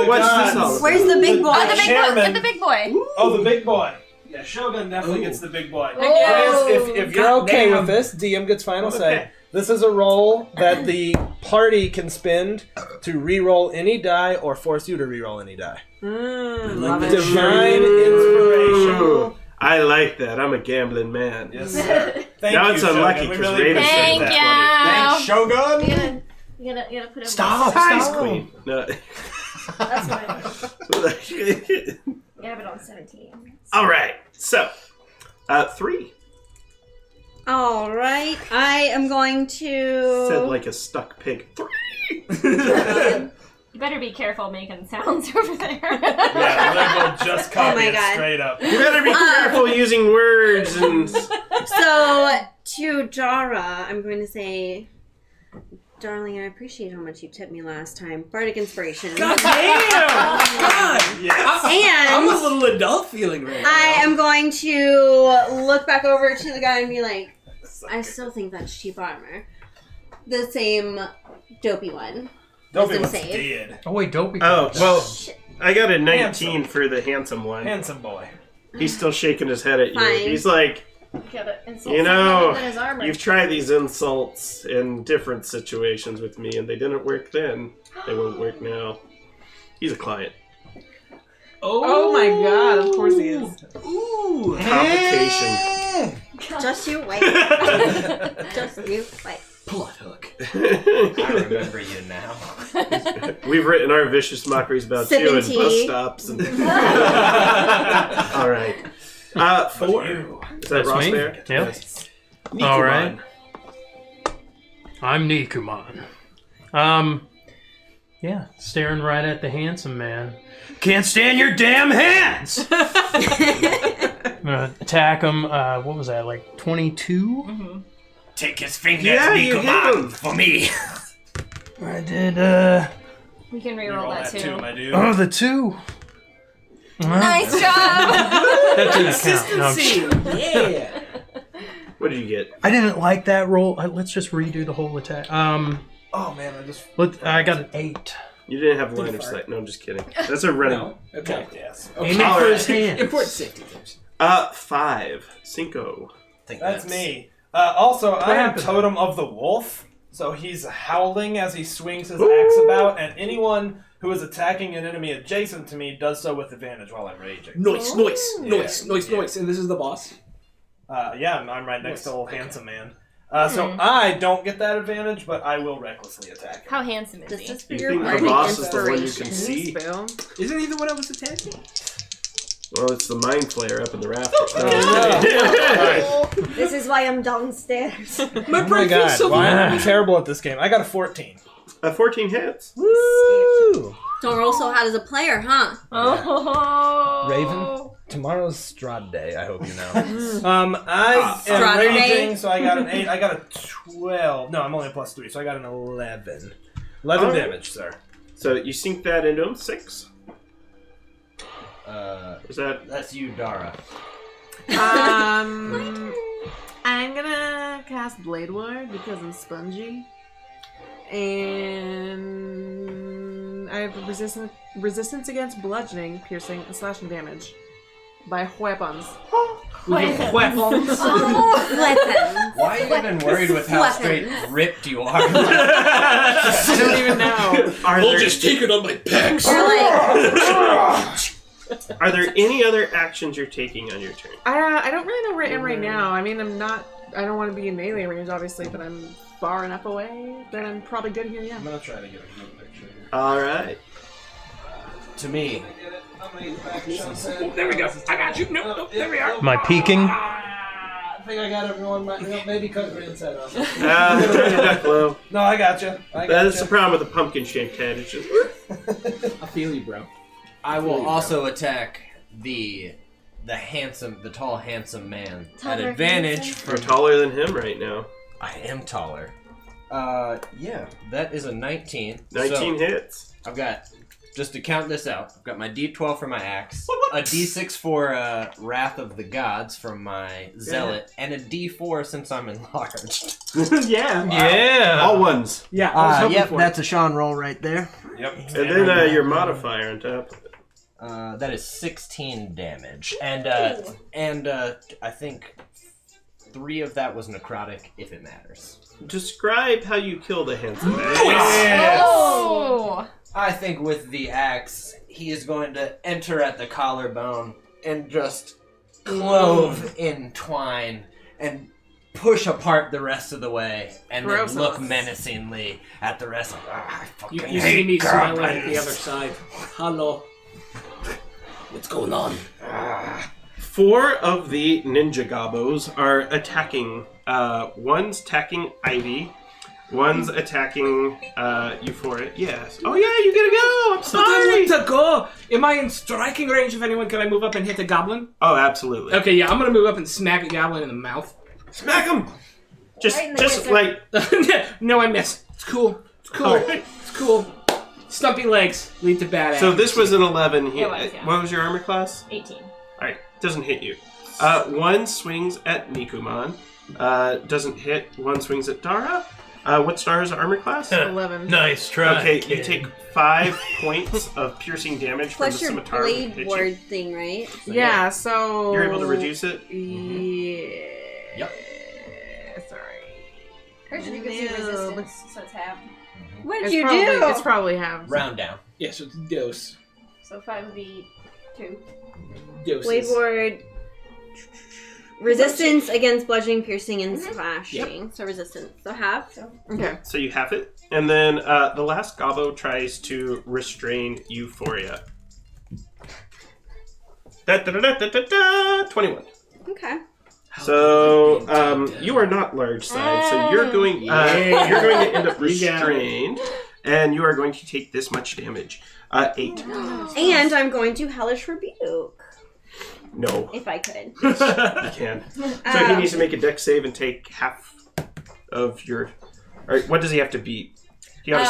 the What's gods- this all about? Where's the big boy? Oh, the big boy. chairman. Get the big boy. Oh, the big boy. Yeah, Shogun definitely gets the big boy. Oh. If you're okay with this, DM gets final say. This is a roll that the party can spend to re-roll any die or force you to re-roll any die. Love it. Divine inspiration. Ooh, I like that. I'm a gambling man. Yes, sir. Thank Now you, it's unlucky Shogun. We 'cause really Raven said appreciate Thank that. you. Thanks, Shogun! You gotta put him. Ice Queen. No. That's fine. You gotta have it on 17. All right. So, 3. All right, I am going to. Said like a stuck pig. 3. You better be careful making sounds over there. Yeah, Lego just copied my it God. straight up. You better be careful using words and. So to Dara, I'm going to say, darling, I appreciate how much you tipped me last time. Bardic inspiration. God damn! God! Yes. I'm a And little adult feeling right now. I am going to look back over to the guy and be like, I still think that's cheap armor. The same dopey one. Dopey Wisdom was save. dead. Oh wait, Dopey. Oh, well, I got a 19 Handsome. for the handsome one. Handsome boy. He's still shaking his head at you. Fine. He's like, Gotta insult you something know, other than his armor. you've tried these insults in different situations with me, and they didn't work then. They won't work now. He's a client. Oh my god, of course he is. Ooh. Complication. Just you wait. Just you wait. Plot hook. I remember you now. We've written our vicious mockeries about Sipping you and tea. bus stops. And... All right. 4. Is that That's Ross me? Bear? Yep. Yes. All right. Nikuman. I'm Nikuman. Yeah, staring right at the handsome man. Can't stand your damn hands! I'm gonna attack him. What was that, like 22? Take his fingers, Yeah, you hit him. for me. I did, We can You reroll roll that that too. too, my dude. oh, the 2. Nice job! That didn't count. No, I'm just- Yeah. What did you get? I didn't like that roll. Let's just redo the whole attack. Oh man, I just. I got an 8. You didn't have line of sight. No, I'm just kidding. That's a random. No. Okay. Yes. Aiming All for right. his hands. Important safety tips. 5. Cinco. That's me. Also, I am happened? Totem of the Wolf, so he's howling as he swings his axe about, and anyone who is attacking an enemy adjacent to me does so with advantage while I'm raging. Noise, noise, noise, Yeah. noise, Yeah. noise. And this is the boss. Yeah, I'm right next to old handsome man. So I don't get that advantage, but I will recklessly attack him. How handsome is This he? is for You your think the bardic boss is the one you can inspiration. see? Spell. Isn't he the one I was attacking? Well, it's the mind flayer up in the rafters. This is why I'm downstairs. My Oh brain my feels god, so why am I good. terrible at this game? I got a 14. 14 hits. Woo! Don't roll so hot as a player, huh? Oh. Raven? Tomorrow's Strahd Day, I hope you know. I am Strahd raging, Day? so I got an 8. I got a 12. No, I'm only a +3, so I got an 11. 11 Alright. damage, sir. So you sink that into him. 6. Is that? That's you, Dara. I'm gonna cast Blade Ward because I'm spongy. And I have resistance against bludgeoning, piercing, and slashing damage by weapons. With your weapons. Weapons. Why are you even worried with how Weapons. straight ripped you are? I don't even know. Are there, take it on my pecs. You're like, are there any other actions you're taking on your turn? I don't really know where I am right now. I mean, I don't want to be in melee range, obviously, but I'm far enough away that I'm probably good here, yeah. I'm gonna try to get a good picture here. All right. To me, There we go. I got you. No, there we are. Am I peeking? I think I got everyone. Maybe cut your head off. Turn your duck low. No, I got you. That is the problem with a pumpkin-shaped head. It's just. I feel you, bro. I will also attack the tall, handsome man at Taller, advantage handsome. You're from. taller than him right now. I am taller. Yeah, that is a 19. 19 So hits. I've got, just to count this out, I've got my D12 for my axe, a D6 for Wrath of the Gods from my Zealot, and a D4 since I'm enlarged. Yeah. Yeah. All ones. Yeah, I was hoping Yep, for that's a Sean roll right there. Yep. And then your modifier on top. That is 16 damage, and I think 3 of that was necrotic, if it matters. Describe how you kill the handsome man. Oh. I think with the axe, he is going to enter at the collarbone and just clove in twine and push apart the rest of the way, and Gross. then look menacingly at the rest. I fucking You see hate me smiling at goblins. the other side. Hello. What's going on? 4 of the ninja gobos are attacking. One's attacking Ivy. One's attacking Euphoria. Yes. Oh yeah, you gotta go. I'm But I sorry. want to go. Am I in striking range of anyone? Can I move up and hit the goblin? Oh, absolutely. Okay, yeah, I'm gonna move up and smack a goblin in the mouth. Smack him. Just, Right in the just wizard. like. No, I miss. It's cool. It's cool. Alright. It's cool. Stumpy legs lead to bad So this was an 11. It was, yeah. What was your armor class? 18. All right, doesn't hit you. One swings at Nikuman. Doesn't hit. One swings at Dara. What star is armor class? 11. Nice try. Okay, you kid. take 5 points of piercing damage from the Plus your scimitar. blade hit you. ward thing, right? Yeah, so... You're able to reduce it? Yeah. Yep. Sorry. Actually, you can see No. resistance, so it's half. What did It's you probably, do? It's probably half. Round down. Yeah, so it's dose. So 5 would be 2. Doses. Blade ward. Resistance against bludgeoning, piercing, and slashing. So resistance. So half. Okay. So you have it. And then the last gobbo tries to restrain Euphoria. 21. Okay. So you are not large size, so you're going to end up restrained, and you are going to take this much damage. 8. And I'm going to Hellish Rebuke. No, If I could. you can. So he needs to make a dex save and take half of your. All right, what does he have to beat? He got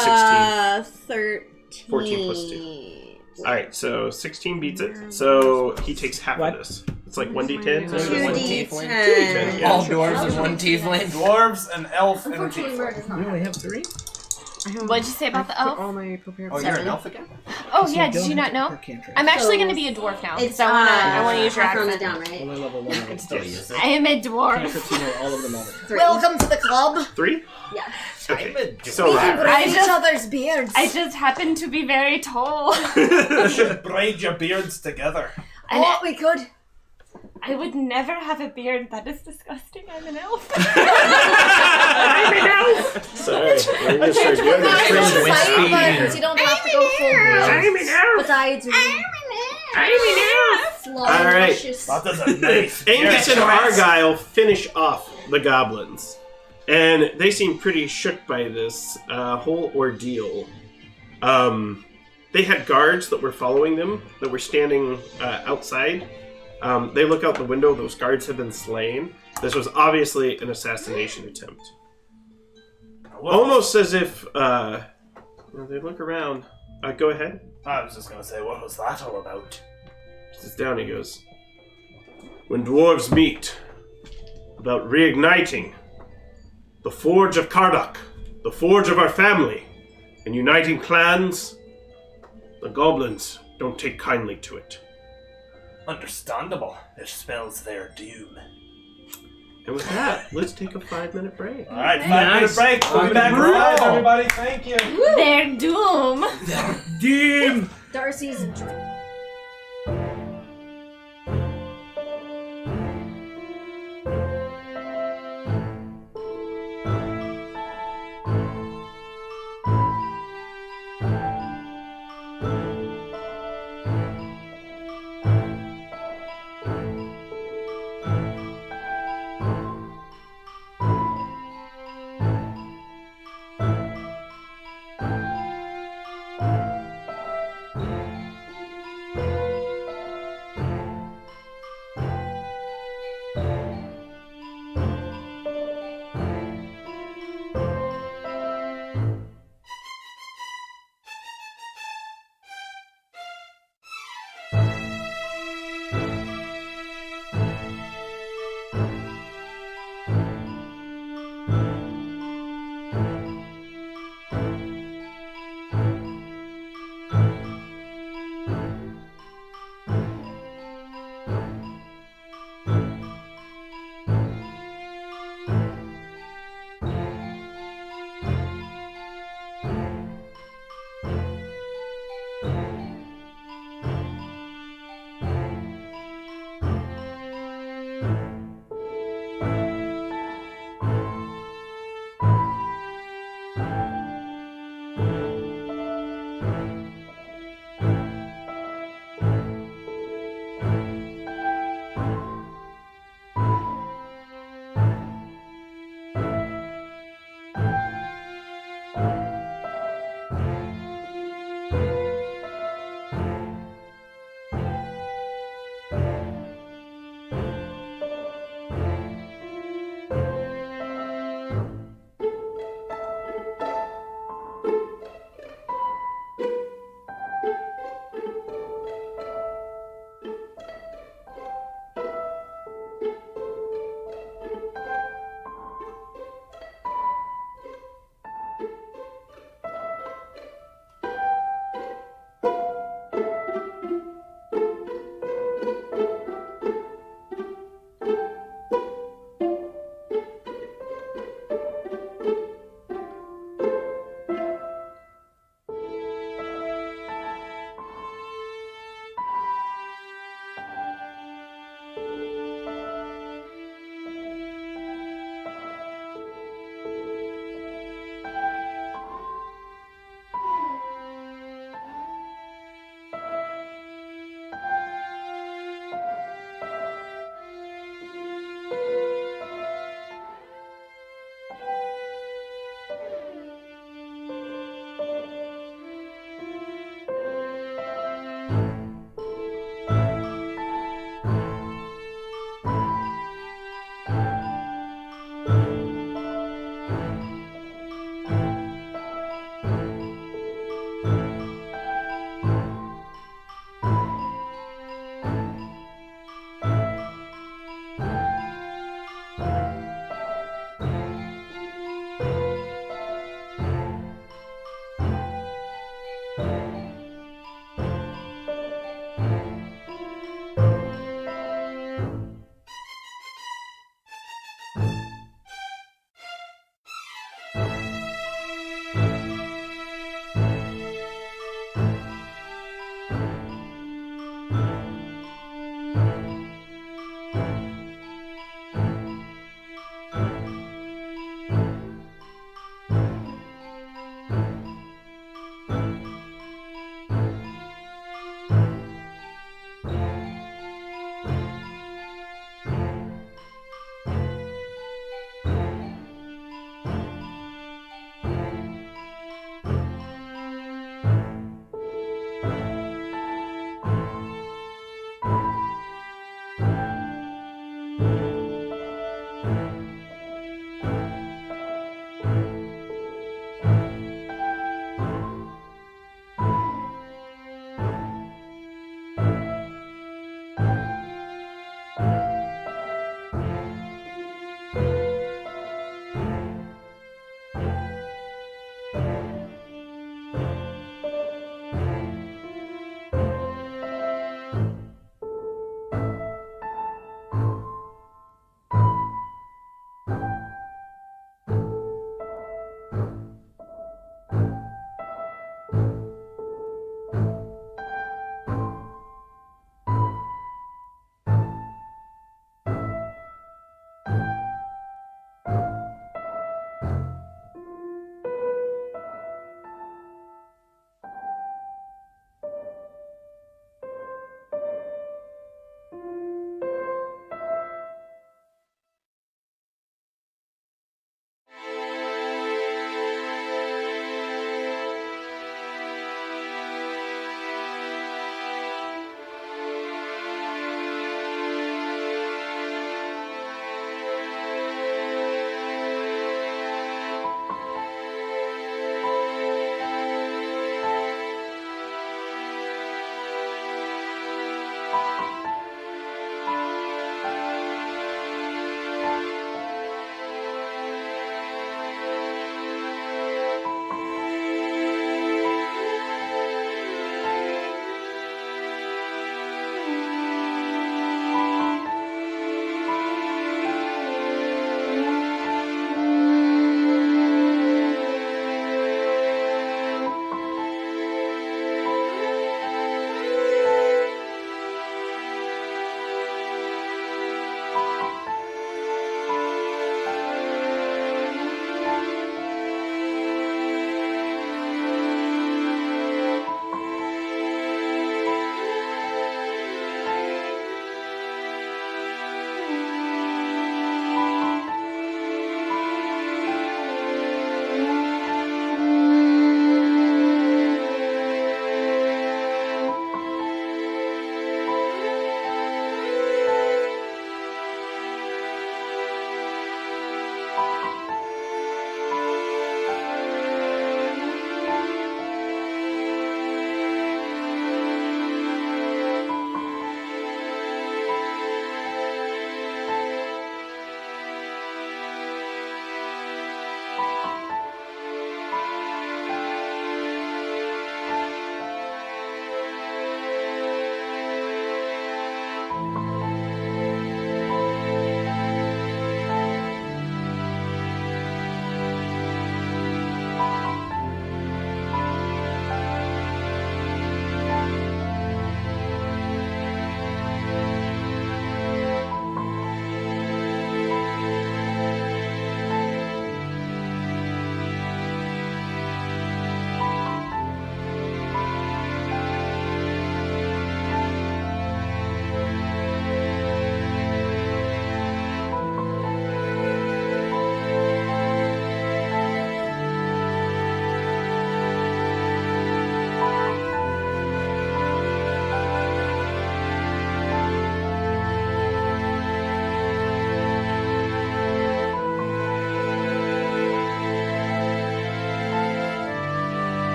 a 16. 13. 14 plus 2. All right, so 16 beats it. So he takes half of this. It's like 1d10. So 2d10. 2d10, yeah. All dwarves and one tiefling. Dwarves, an elf, and a Unfortunately, tiefling. Murd is not. We only have 3? What'd you say about the elf? All my prepared Oh, you're an elf again? Oh yeah, did you not know? I'm actually going to be a dwarf now. It's so I want to use your I found it accent. down, right? Only level 1. I can still use it. I am a dwarf. Cantrips, you know all of them all. 3. Welcome to the club. 3? Yeah. Okay. I'm a So We can braid I each just- other's beards. I just happen to be very tall. You should braid your beards together. And Oh, we could. I would never have a beard. That is disgusting. I'm an elf. Sorry. We're gonna start doing Not this. just wispy. fight, but you don't have to go full beard. But I do. All right. That is a nice Angus and beard. Argyle finish off the goblins, and they seem pretty shook by this whole ordeal. They had guards that were following them, that were standing outside. They look out the window, those guards have been slain. This was obviously an assassination attempt. Almost as if they look around. Go ahead. I was just gonna say, what was that all about? Sits down, he goes, when dwarves meet about reigniting the Forge of Kardock, the Forge of our family, and uniting clans, the goblins don't take kindly to it. Understandable. It spells their doom. And with that, let's take a 5-minute break. All right, 5-minute break. We'll be back live, everybody. Thank you. Their doom. Doom. Darcy's.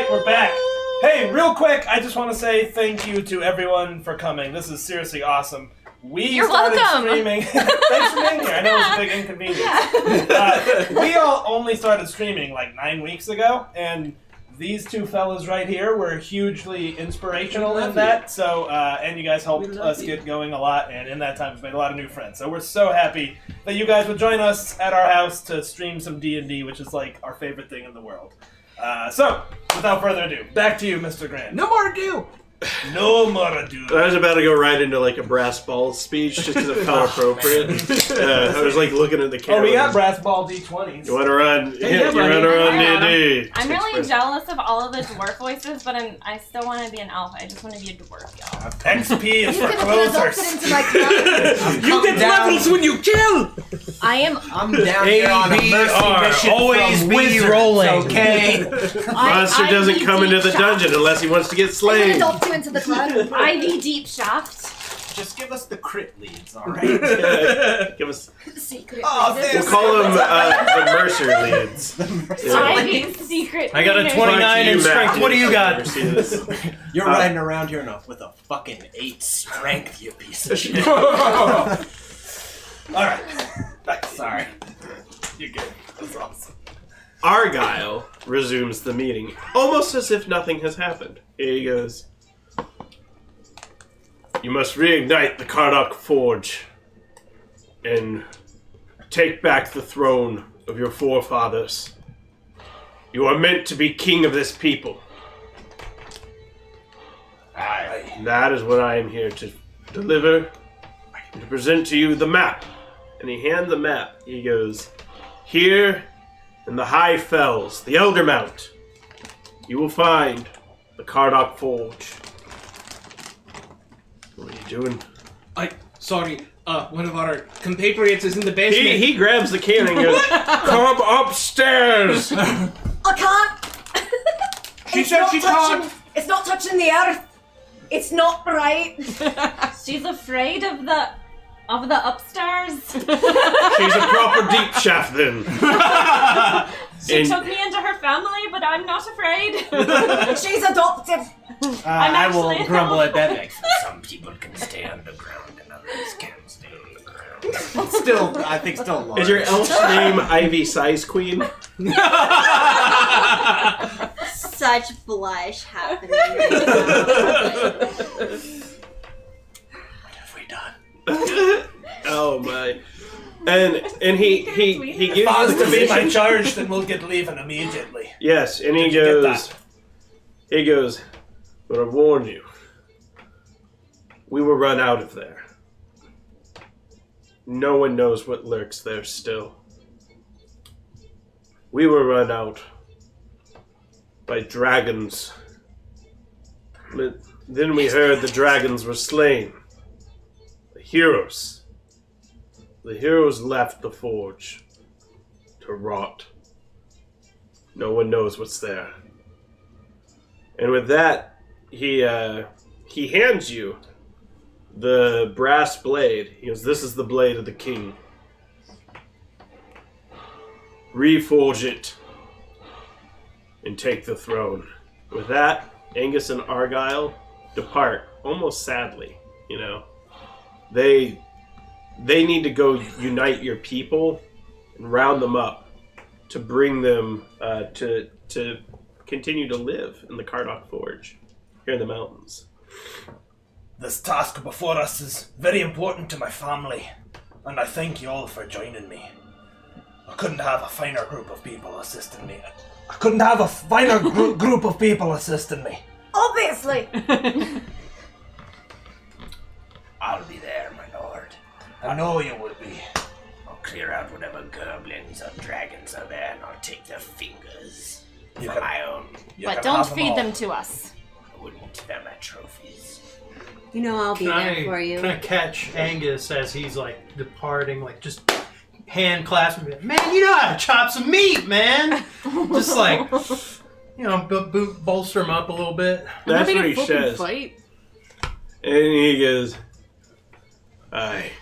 right, we're back. Hey, real quick, I just want to say thank you to everyone for coming. This is seriously awesome. You're started welcome. streaming. Thanks for being here. I know it was a big inconvenience. We all only started streaming like 9 weeks ago, and these two fellas right here were hugely inspirational in that. So, and you guys helped us get going a lot, and in that time, we've made a lot of new friends. So we're so happy that you guys would join us at our house to stream some D&D, which is like our favorite thing in the world. So, without further ado, back to you, Mr. Grant. No more ado. No more ado. I was about to go right into like a brass balls speech just because it felt appropriate. I was like looking at the camera. Oh, we got brass ball D20s. You want to run? Hey, You want to run D&D? I'm really jealous of all of the dwarf voices, but I still want to be an elf. I just want to be a dwarf, y'all. XP is You for could have adopted closers. into my club. You get levels when you kill. I am. I'm down here on a mercy ABR, mission always from be wizards, rolling. okay? Monster doesn't come into the dungeon unless he wants to get I could slain. adopt you into the club. Ivy Deep Shaft. Just give us the crit leads, alright? Give us. Secret. Oh, reason. We'll call them the Mercer leads. Yeah. Ivy's secret. I got a leader. 29 in Matt. strength. What do you got? Ever see this? You're riding around here enough with a fucking 8 strength, you piece of shit. Alright. Sorry. You're good. That's awesome. Argyle resumes the meeting, almost as if nothing has happened. Here he goes. You must reignite the Kardock Forge and take back the throne of your forefathers. You are meant to be king of this people. Aye. That is what I am here to deliver and to present to you the map. And he hands the map. He goes, here in the High Fells, the Elder Mount, you will find the Kardock Forge. What are you doing? Sorry, one of our compatriots is in the basement. He grabs the can and goes, come upstairs! I can't. She said she can't. It's not touching the earth. It's not right. She's afraid of the upstairs. She's a proper deep shaft then. She And- took me into her family, but I'm not afraid. She's adopted. I'm I will actually- grumble at that. Like, some people can stay underground and others can't stay underground. Still, I think still large. Is your elf's name Ivy Size Queen? Such blush happening. What have we done? Oh my. And he gives you Pause the to be my mission. charge, then we'll get leaving immediately. Yes, and he Did you get goes, but I warn you, we will run out of there. No one knows what lurks there still. We were run out by dragons. But then we heard the dragons were slain. The heroes. The heroes left the forge to rot. No one knows what's there. And with that, he hands you the brass blade. He goes, this is the blade of the king. Reforge it and take the throne. With that, Angus and Argyle depart, almost sadly, you know. They need to go unite your people and round them up to bring them to continue to live in the Kardock Forge here in the mountains. This task before us is very important to my family, and I thank you all for joining me. I couldn't have a finer group of people assisting me. Group of people assisting me. Obviously. I'll be there, my lord. I know you would be. I'll clear out whatever goblins or dragons are there, and I'll take their fingers You for can- my own. You But can don't have feed all. them to us. I wouldn't. They're my trophies. You know I'll be there for you. Can I catch Angus as he's like departing, like just hand clasping me? Man, you know how to chop some meat, man. Just like, you know, bolster him up a little bit. That's Having what a he fucking says. fight. And he goes, aye.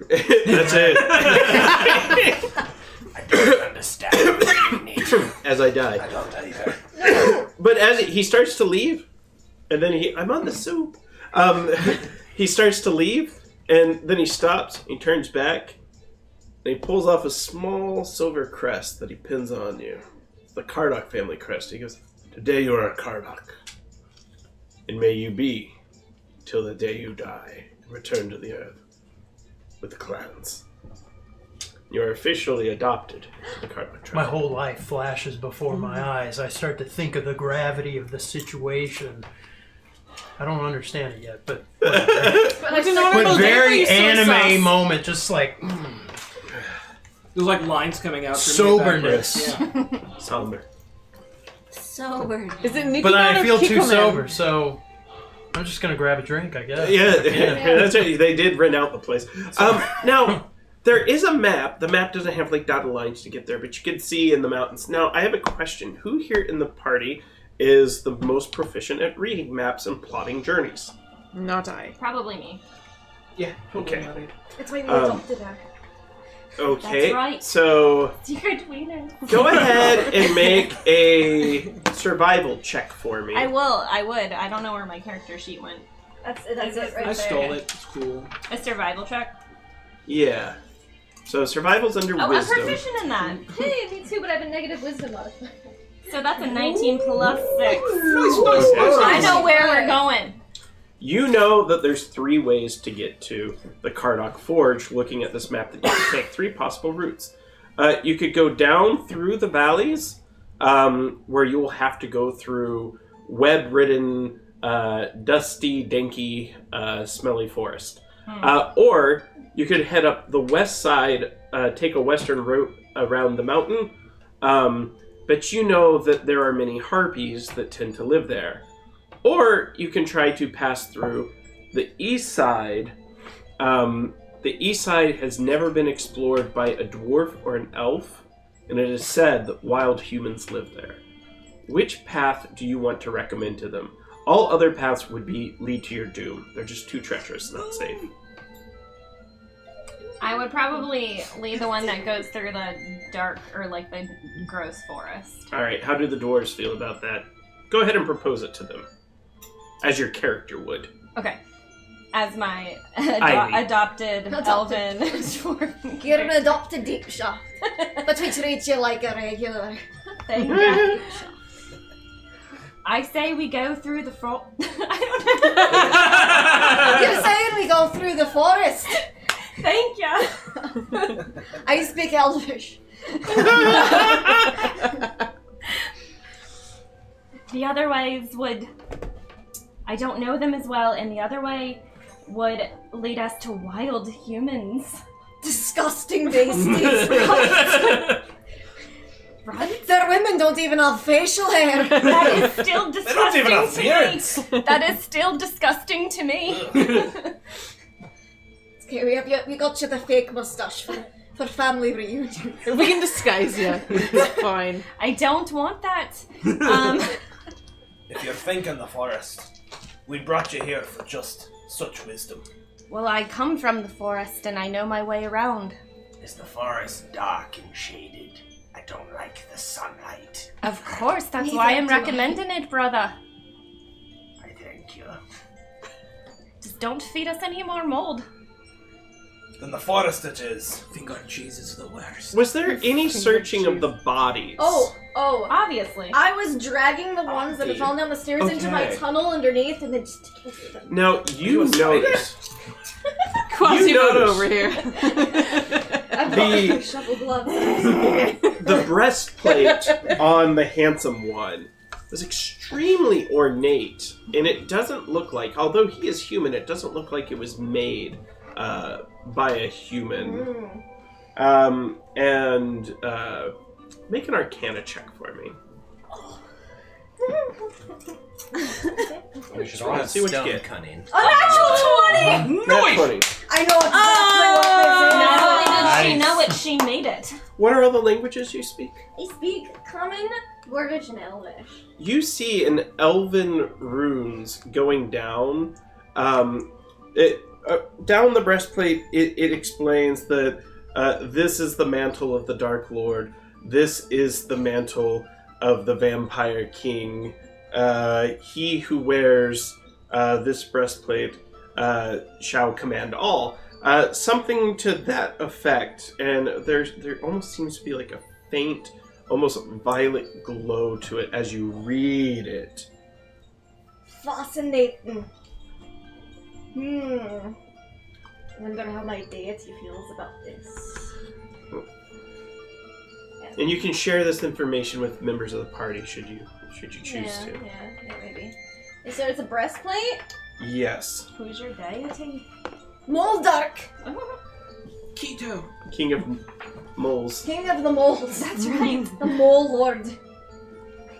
That's it. I don't understand what you need. As I die. I don't either. as he starts to leave, and then I'm on the soup. He starts to leave, and then he stops. He turns back, and he pulls off a small silver crest that he pins on you. It's the Kardock family crest. He goes, "Today you are a Kardock, and may you be till the day you die and return to the earth with the clans. You are officially adopted to the Kardock tribe." My whole life flashes before my eyes. I start to think of the gravity of the situation. I don't understand it yet, but very anime moment, just like There's like lines coming out. From soberness. Yeah. Somber. Sober. Is it Nicky But Man I or feel too Kikoman? sober, so I'm just gonna grab a drink, I guess. Yeah, that's right. They did rent out the place. Now, there is a map. The map doesn't have like dotted lines to get there, but you can see in the mountains. Now, I have a question. Who here in the party is the most proficient at reading maps and plotting journeys? Not I. Probably me. Yeah. Okay. It's why we adopted her. Okay. That's right. So Secret tweener. go ahead and make a survival check for me. I will. I would. I don't know where my character sheet went. That's it right there. I stole it. It's cool. A survival check. Yeah. So survival's under Oh, wisdom. I'm proficient in that. Hey, me too, but I have a negative wisdom modifier. So that's a 19 plus 6. Okay. I know where we're going. You know that there's 3 ways to get to the Kardock Forge. Looking at this map, that you can take 3 possible routes. You could go down through the valleys, where you will have to go through web-ridden, dusty, danky, smelly forest. Or you could head up the west side, take a western route around the mountain. But you know that there are many harpies that tend to live there. Or you can try to pass through the east side. The east side has never been explored by a dwarf or an elf, and it is said that wild humans live there. Which path do you want to recommend to them? All other paths would lead to your doom. They're just too treacherous, not safe. I would probably lead the one that goes through the dark or like the gross forest. All right, how do the dwarves feel about that? Go ahead and propose it to them, as your character would. Okay. As my Ivy. adopted elven dwarf. You're an adopted deep shot, but we treat you like a regular. Thank you. I say we go through the I You're saying we go through the forest? don't know. Thank you. I speak Elvish. The other ways would... I don't know them as well, and the other way would lead us to wild humans. Disgusting beasties. Right? Their women don't even have facial hair. That is still disgusting even have to beards. me. That is still disgusting to me. Okay, we got you the fake mustache for family reunion. We can disguise you. It's fine. I don't want that. If you're thinking the forest, we brought you here for just such wisdom. Well, I come from the forest and I know my way around. Is the forest dark and shaded? I don't like the sunlight. Of course, that's Neither why I'm do I. recommending it, brother. I thank you. Just don't feed us any more mold. Then the forest it is. Finger cheese is the worst. Was there any searching of the bodies? Oh, Obviously. I was dragging the ones that had fallen down the stairs into my Okay. tunnel underneath and then just taking through them. Now, you notice Quasimodo notice- over here. I've got my shovel gloves. the breastplate on the handsome one was extremely ornate, and it doesn't look like, although he is human, it doesn't look like it was made by a human. Make an Arcana check for me. We should all all have see what you stone get. cunning. A natural 20! Nat 20. I know exactly what this is. Not only did she Nice. know it, she made it. What are all the languages you speak? I speak Common, Dwarvish, and Elvish. You see in elven runes going down, down the breastplate, it explains that this is the mantle of the Dark Lord, this is the mantle of the Vampire King, he who wears this breastplate shall command all. Something to that effect, and there almost seems to be like a faint, almost violet glow to it as you read it. Fascinating. Wonder how my deity feels about this. And you can share this information with members of the party should you choose to. Yeah, maybe. So it's a breastplate? Yes. Who's your deity? Moldark! Keto. King of moles. King of the moles. That's right. The mole lord.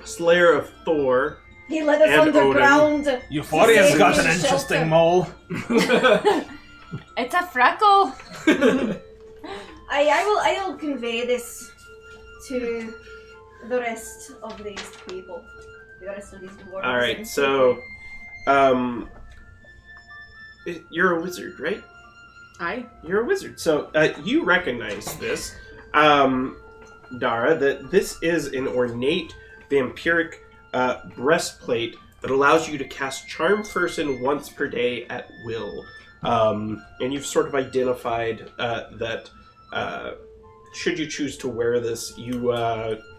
Slayer of Thor. He led us And underground. Euphoria's got an Shelter. interesting mole. It's a freckle. I will convey this to the rest of these people. The rest of these dwarves. Alright, so you're a wizard, right? You're a wizard. So you recognize this, Dara, that this is an ornate vampiric breastplate that allows you to cast Charm Person once per day at will. And you've sort of identified that should you choose to wear this, you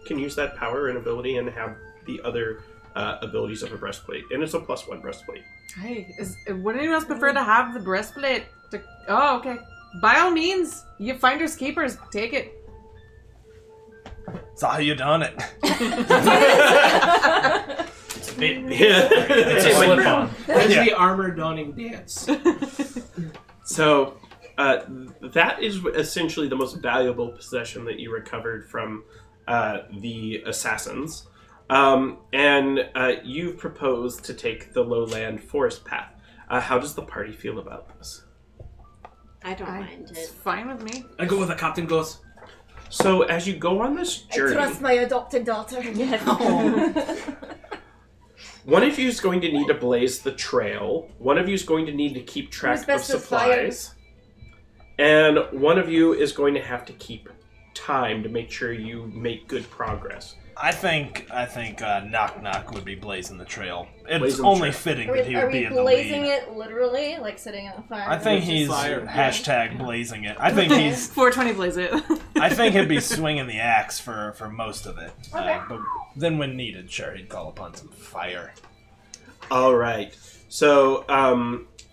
can use that power and ability and have the other abilities of a breastplate. And it's a +1 breastplate. Hey, would anyone else prefer to have the breastplate? Oh, okay. By all means, you finders keepers, take it. Saw how you done it. It's a bit big. It's a slip-on. That's the armor donning dance. So that is essentially the most valuable possession that you recovered from the assassins. And you've proposed to take the lowland forest path. How does the party feel about this? I don't mind It's it. fine with me. I go where the captain goes. So as you go on this I journey, trust my adopted daughter. one of you is going to need to blaze the trail. One of you is going to need to keep track Who's of best with supplies. And one of you is going to have to keep time to make sure you make good progress. I think Knock Knock would be blazing the trail. It's Blazing the only trail. fitting Are that he we would be in the blazing lead. it literally, like sitting on a fire? I think Which is he's fire. hashtag blazing it. I think he's. 420 blaze it. I think he'd be swinging the axe for most of it. Okay. But then when needed, sure, he'd call upon some fire. All right. So,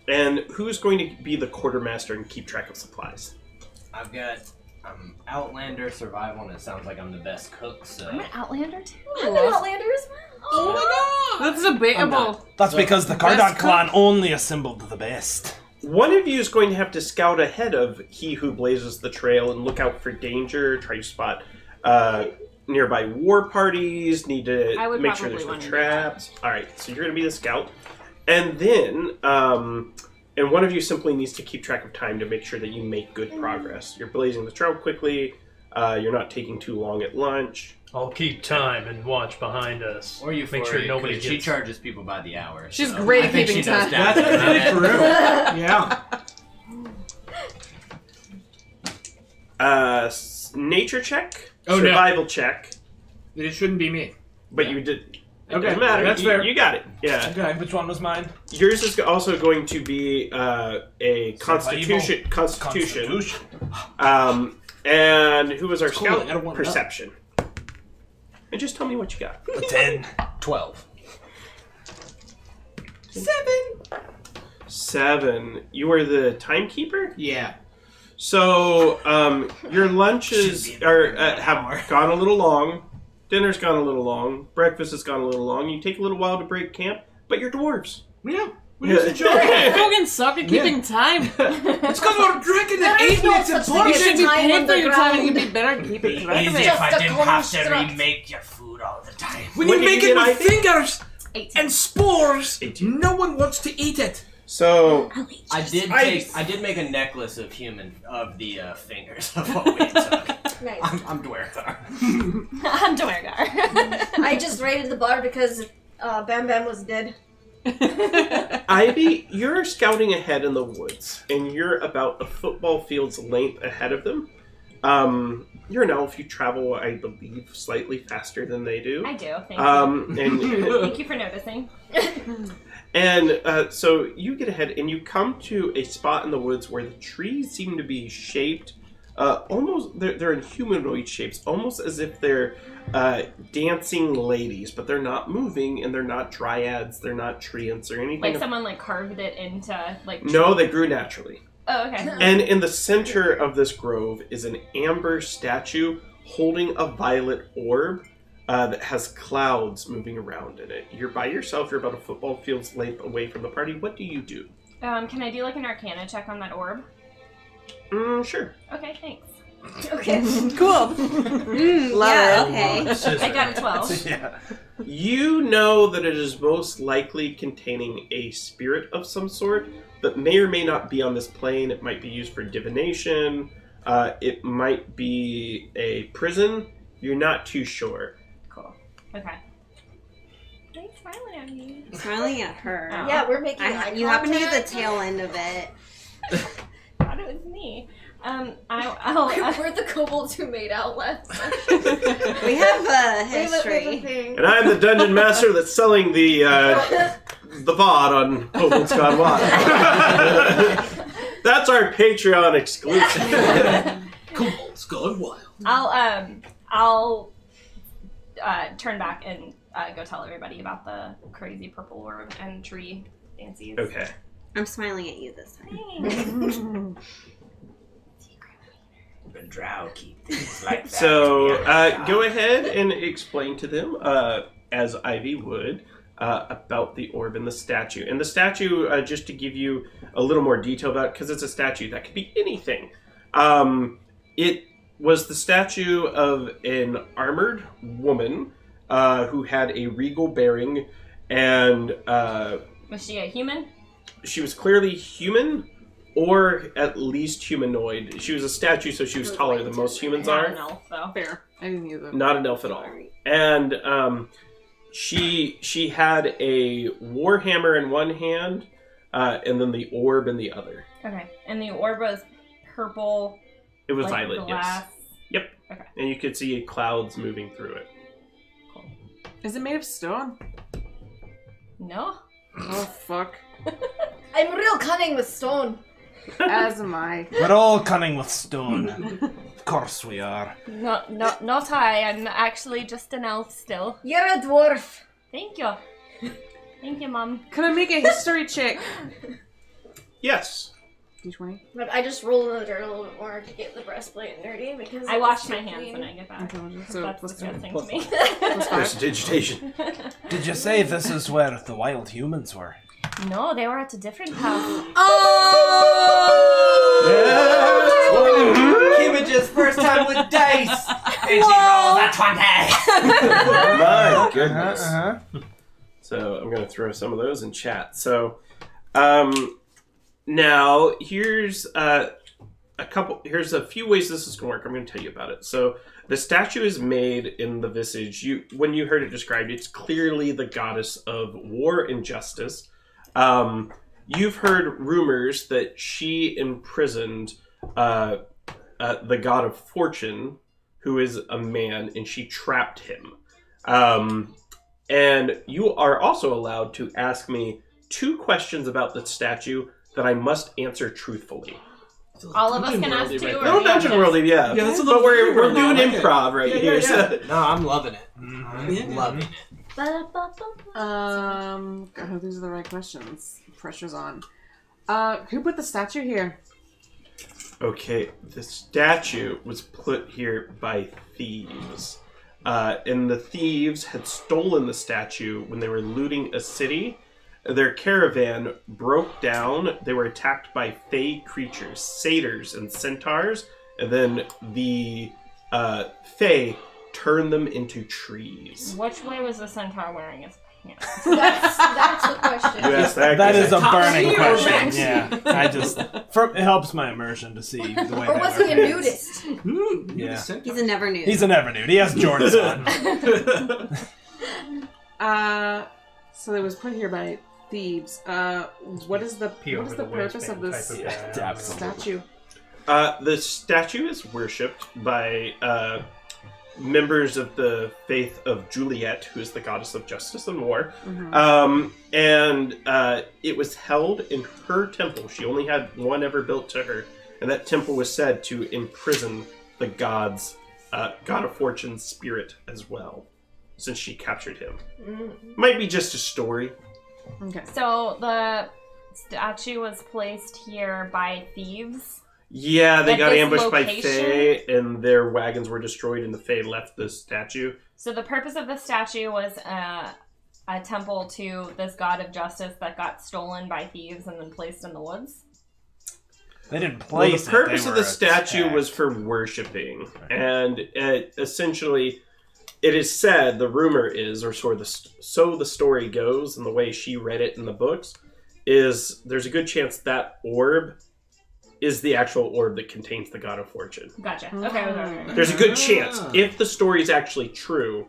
and who's going to be the quartermaster and keep track of supplies? I've got Outlander survival, and it sounds like I'm the best cook. So I'm an Outlander too. I'm an Outlander as well. Oh my god! That's debatable. That's So, because the best Kardock cook- clan only assembled the best. One of you is going to have to scout ahead of he who blazes the trail and look out for danger, try to spot nearby war parties, need to I would make sure probably there's no wanna do traps. All right, so you're going to be the scout. And then, and one of you simply needs to keep track of time to make sure that you make good progress. You're blazing the trail quickly, you're not taking too long at lunch. I'll keep time and watch behind us. or you make sure nobody gets. She charges people by the hour. She's so great I at think keeping she knows time. that. That's true. Yeah. Nature check, Oh, no. survival check, It shouldn't be me. but you did. It Okay, doesn't matter. that's you, fair. You got it. Yeah. Okay. Which one was mine? Yours is also going to be a constitution. Constitution. And who was our Cool, scout? I gotta warm it up. Perception. And just tell me what you got. A 10. 12. 7. You are the timekeeper. Yeah. So your lunches have gone a little long. Dinner's gone a little long. Breakfast has gone a little long. You take a little while to break camp, but you're dwarves. Yeah. Yeah. Fucking suck at keeping time. It's because we're drinking and There is eating. no It's such thing important. You should be Time paid on for the your time. ground. You'd be better at keeping track of Easy it. if I Just a didn't have to construct. remake your food all the time. When What you did make you it get, with Ivy? fingers 18. and spores, 18. no one wants to eat it. So I did make a necklace of the fingers of what we took. Nice. I'm Dwergar. I'm Dwergar. I just raided the bar because Bam Bam was dead. Ivy, you're scouting ahead in the woods, and you're about a football field's length ahead of them. you're an elf. You travel, I believe, slightly faster than they do. I do. Thank you. And Thank you for noticing. And so you get ahead and you come to a spot in the woods where the trees seem to be shaped almost, they're in humanoid shapes, almost as if they're dancing ladies, but they're not moving and they're not dryads, they're not treants or anything. Like someone like carved it into like. No, they grew naturally. Oh, okay. And in the center of this grove is an amber statue holding a violet orb. That has clouds moving around in it. You're by yourself. You're about a football field's length away from the party. What do you do? Can I do like an Arcana check on that orb? Sure. Okay, thanks. Okay. Cool. Yeah, okay. I got a 12. Yeah. You know that it is most likely containing a spirit of some sort that may or may not be on this plane. It might be used for divination. It might be a prison. You're not too sure. Cool. Okay. Why are you smiling at me? Smiling at her. Oh. Yeah, we're making eye You happen to get the contact. tail end of it. Thought it was me. We're the kobolds who made out last session. We have a We have a history. thing. And I'm the dungeon master that's selling the VOD on Kobolds Gone Wild. That's our Patreon exclusive. Kobolds Gone Wild. I'll turn back and go tell everybody about the crazy purple orb and tree dances. Okay. I'm smiling at you this time. The drow keep things like that. So, go ahead and explain to them, as Ivy would, about the orb and the statue. And the statue, just to give you a little more detail about it, because it's a statue, that could be anything. It was the statue of an armored woman who had a regal bearing, and Was she a human? she was clearly human, or at least humanoid. She was a statue, so she was taller than most humans Not are. an elf, though. Fair. I didn't use it. Not an elf at all. And she had a warhammer in one hand, and then the orb in the other. Okay. And the orb was purple. It was like violet, glass. yes. Yep. Okay. And you could see clouds moving through it. Is it made of stone? No. Oh, fuck. I'm real cunning with stone. As am I. We're all cunning with stone. Of course we are. Not I. I'm actually just an elf still. You're a dwarf. Thank you. Thank you, Mom. Could I make a history check? Yes. D20? But I just roll in the dirt a little bit more to get the breastplate dirty because I it's wash my clean. hands when I get back. Intelligence. So That's plus disgusting plus to me. plus 5. Prestidigitation. Did you say this is where the wild humans were? No, they were at a different house. Kimmage's first time with dice. And she rolls a 20. My goodness. Uh-huh. So I'm going to throw some of those in chat. So now here's here's a few ways this is going to work. I'm going to tell you about it. So the statue is made in the visage. When you heard it described, it's clearly the goddess of war and justice. You've heard rumors that she imprisoned the god of fortune, who is a man, and she trapped him. And you are also allowed to ask me 2 questions about the statue that I must answer truthfully. All of us can ask too. Or No, we Dungeon just- Worldy, yeah. Yeah, that's a But little we're weird. doing I like it. improv right Yeah, here. yeah, So. No, I'm loving it. Yeah. Loving it. God, I hope these are the right questions. Pressure's on. Who put the statue here? Okay, the statue was put here by thieves. And the thieves had stolen the statue when they were looting a city. Their caravan broke down. They were attacked by fey creatures, satyrs and centaurs. And then the fey turned them into trees. Which way was the centaur wearing his pants? That's the question. You asked that That is a Top burning tier, question. Max. Yeah, it helps my immersion to see the way. Or they was wear he a pants. nudist? Yeah. He's a never nude. He's a never nude. He has Jordans on. So it was put here by thieves. What is the Pee what is over the the purpose of waistband this type of guy. statue? The statue is worshipped by members of the faith of Juliet, who is the goddess of justice and war. And it was held in her temple. She only had one ever built to her. And that temple was said to imprison the god of fortune's spirit as well, since she captured him. Might be just a story. Okay. So the statue was placed here by thieves. Yeah, they At got this ambushed by location? Fae, and their wagons were destroyed, and the Fae left the statue. So the purpose of the statue was a temple to this god of justice that got stolen by thieves and then placed in the woods. They didn't Well, place the it, they purpose of were the statue attacked. was for worshipping, and essentially, it is said, the rumor is, or so the story goes, and the way she read it in the books, is there's a good chance that orb is the actual orb that contains the god of fortune. Gotcha. Okay. There's a good chance, if the story is actually true,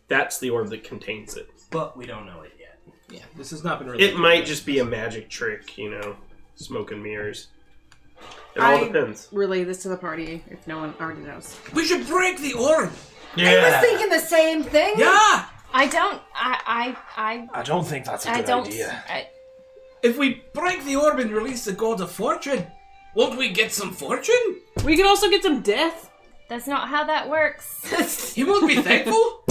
that's the orb that contains it. But we don't know it yet. Yeah, this has not been really. It might just be a magic trick, smoke and mirrors. It all depends. Relay this to the party if no one already knows. We should break the orb. I was thinking the same thing. Yeah. I don't think that's a I good don't. idea. If we break the orb and release the god of fortune, won't we get some fortune? We can also get some death. That's not how that works. He won't be thankful.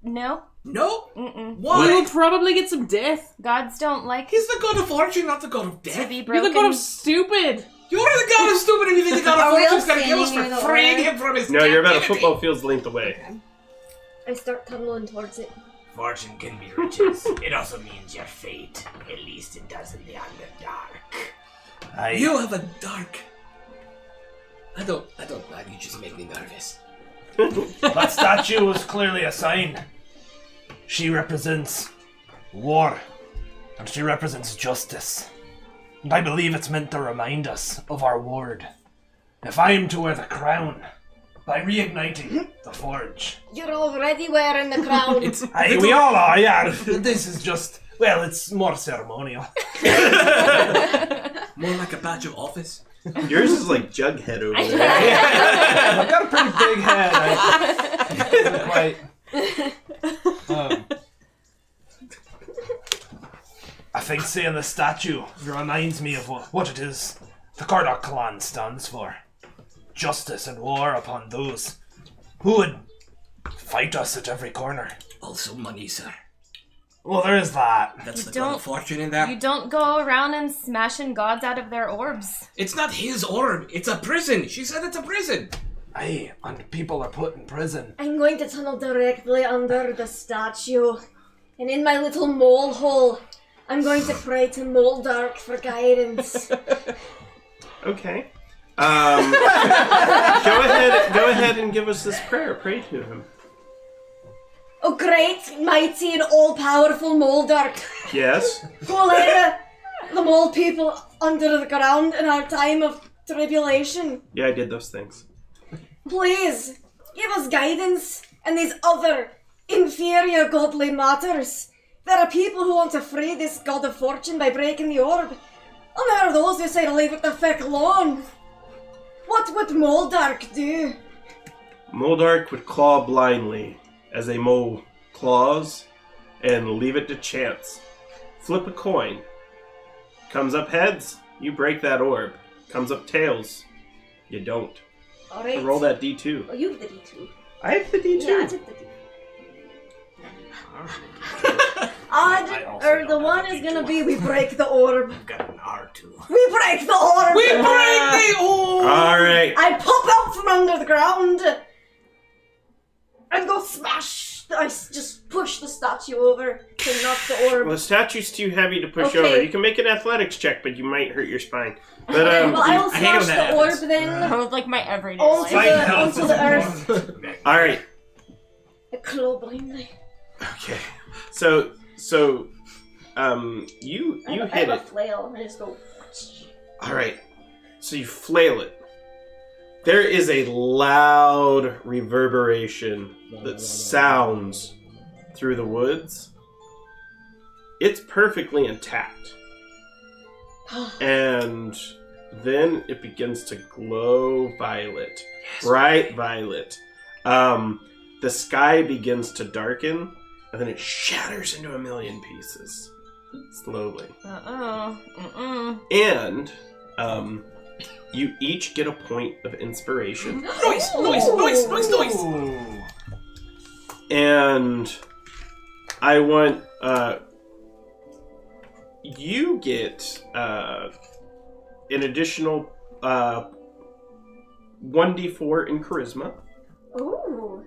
No. No. Mm-mm. Why? We will probably get some death. Gods don't like He's the god of fortune, not the god of to death. be You're broken. the god of stupid. You're the god of stupid, and you think the god of Are we all fortune's gonna kill us standing near for the freeing orb? him from his No, you're about a captivity? football field's length away. I start tunneling towards it. Fortune can be riches. It also means your fate. At least it does in the Underdark. You have a dark. I don't like you. Just make me nervous. That statue was clearly a sign. She represents war, and she represents justice. And I believe it's meant to remind us of our ward. If I am to wear the crown, by reigniting the forge. You're already wearing the crown. We all are, yeah. This is just, well, it's more ceremonial. More like a badge of office. Yours is like Jughead over there. I've got a pretty big head. I think seeing the statue reminds me of what it is the Kardock clan stands for. Justice and war upon those who would fight us at every corner. Also money, sir. Well, there is that. That's You the god don't- of fortune in there. You don't go around and smashing gods out of their orbs. It's not his orb. It's a prison. She said it's a prison. Aye, and people are put in prison. I'm going to tunnel directly under the statue. And in my little mole hole, I'm going to pray to Moldark for guidance. Okay. Go ahead and give us this prayer. Pray to him. Oh, great, mighty, and all-powerful Moldark, Yes. who will lead the mole people under the ground in our time of tribulation. Yeah, I did those things. Please, give us guidance in these other inferior godly matters. There are people who want to free this god of fortune by breaking the orb. And there are those who say to leave it the feck alone. What would Moldark do? Moldark would claw blindly, as a mole claws, and leave it to chance. Flip a coin. Comes up heads, you break that orb. Comes up tails, you don't. Alright. Roll that D2. Oh, you have the D2. I have the D2. Yeah, I took the D2. Odd, or the one is gonna be we break the orb. I've got an R2. We break the orb! We break the orb! Alright. I pop out from under the ground and go smash. I just push the statue over to knock the orb. Well, the statue's too heavy to push Okay. over. You can make an athletics check, but you might hurt your spine. But Well, I will I hate when smash that the orb happens. then That was like my everyday onto life. the earth. alright. I claw blindly. Okay. So you I hit have a it. flail. I just go. Alright. So you flail it. There is a loud reverberation that sounds through the woods. It's perfectly intact. And then it begins to glow violet. Bright violet. The sky begins to darken, and then it shatters into a million pieces. Slowly. And, you each get a point of inspiration. Noise! And I want, you get, an additional, 1d4 in charisma. Ooh.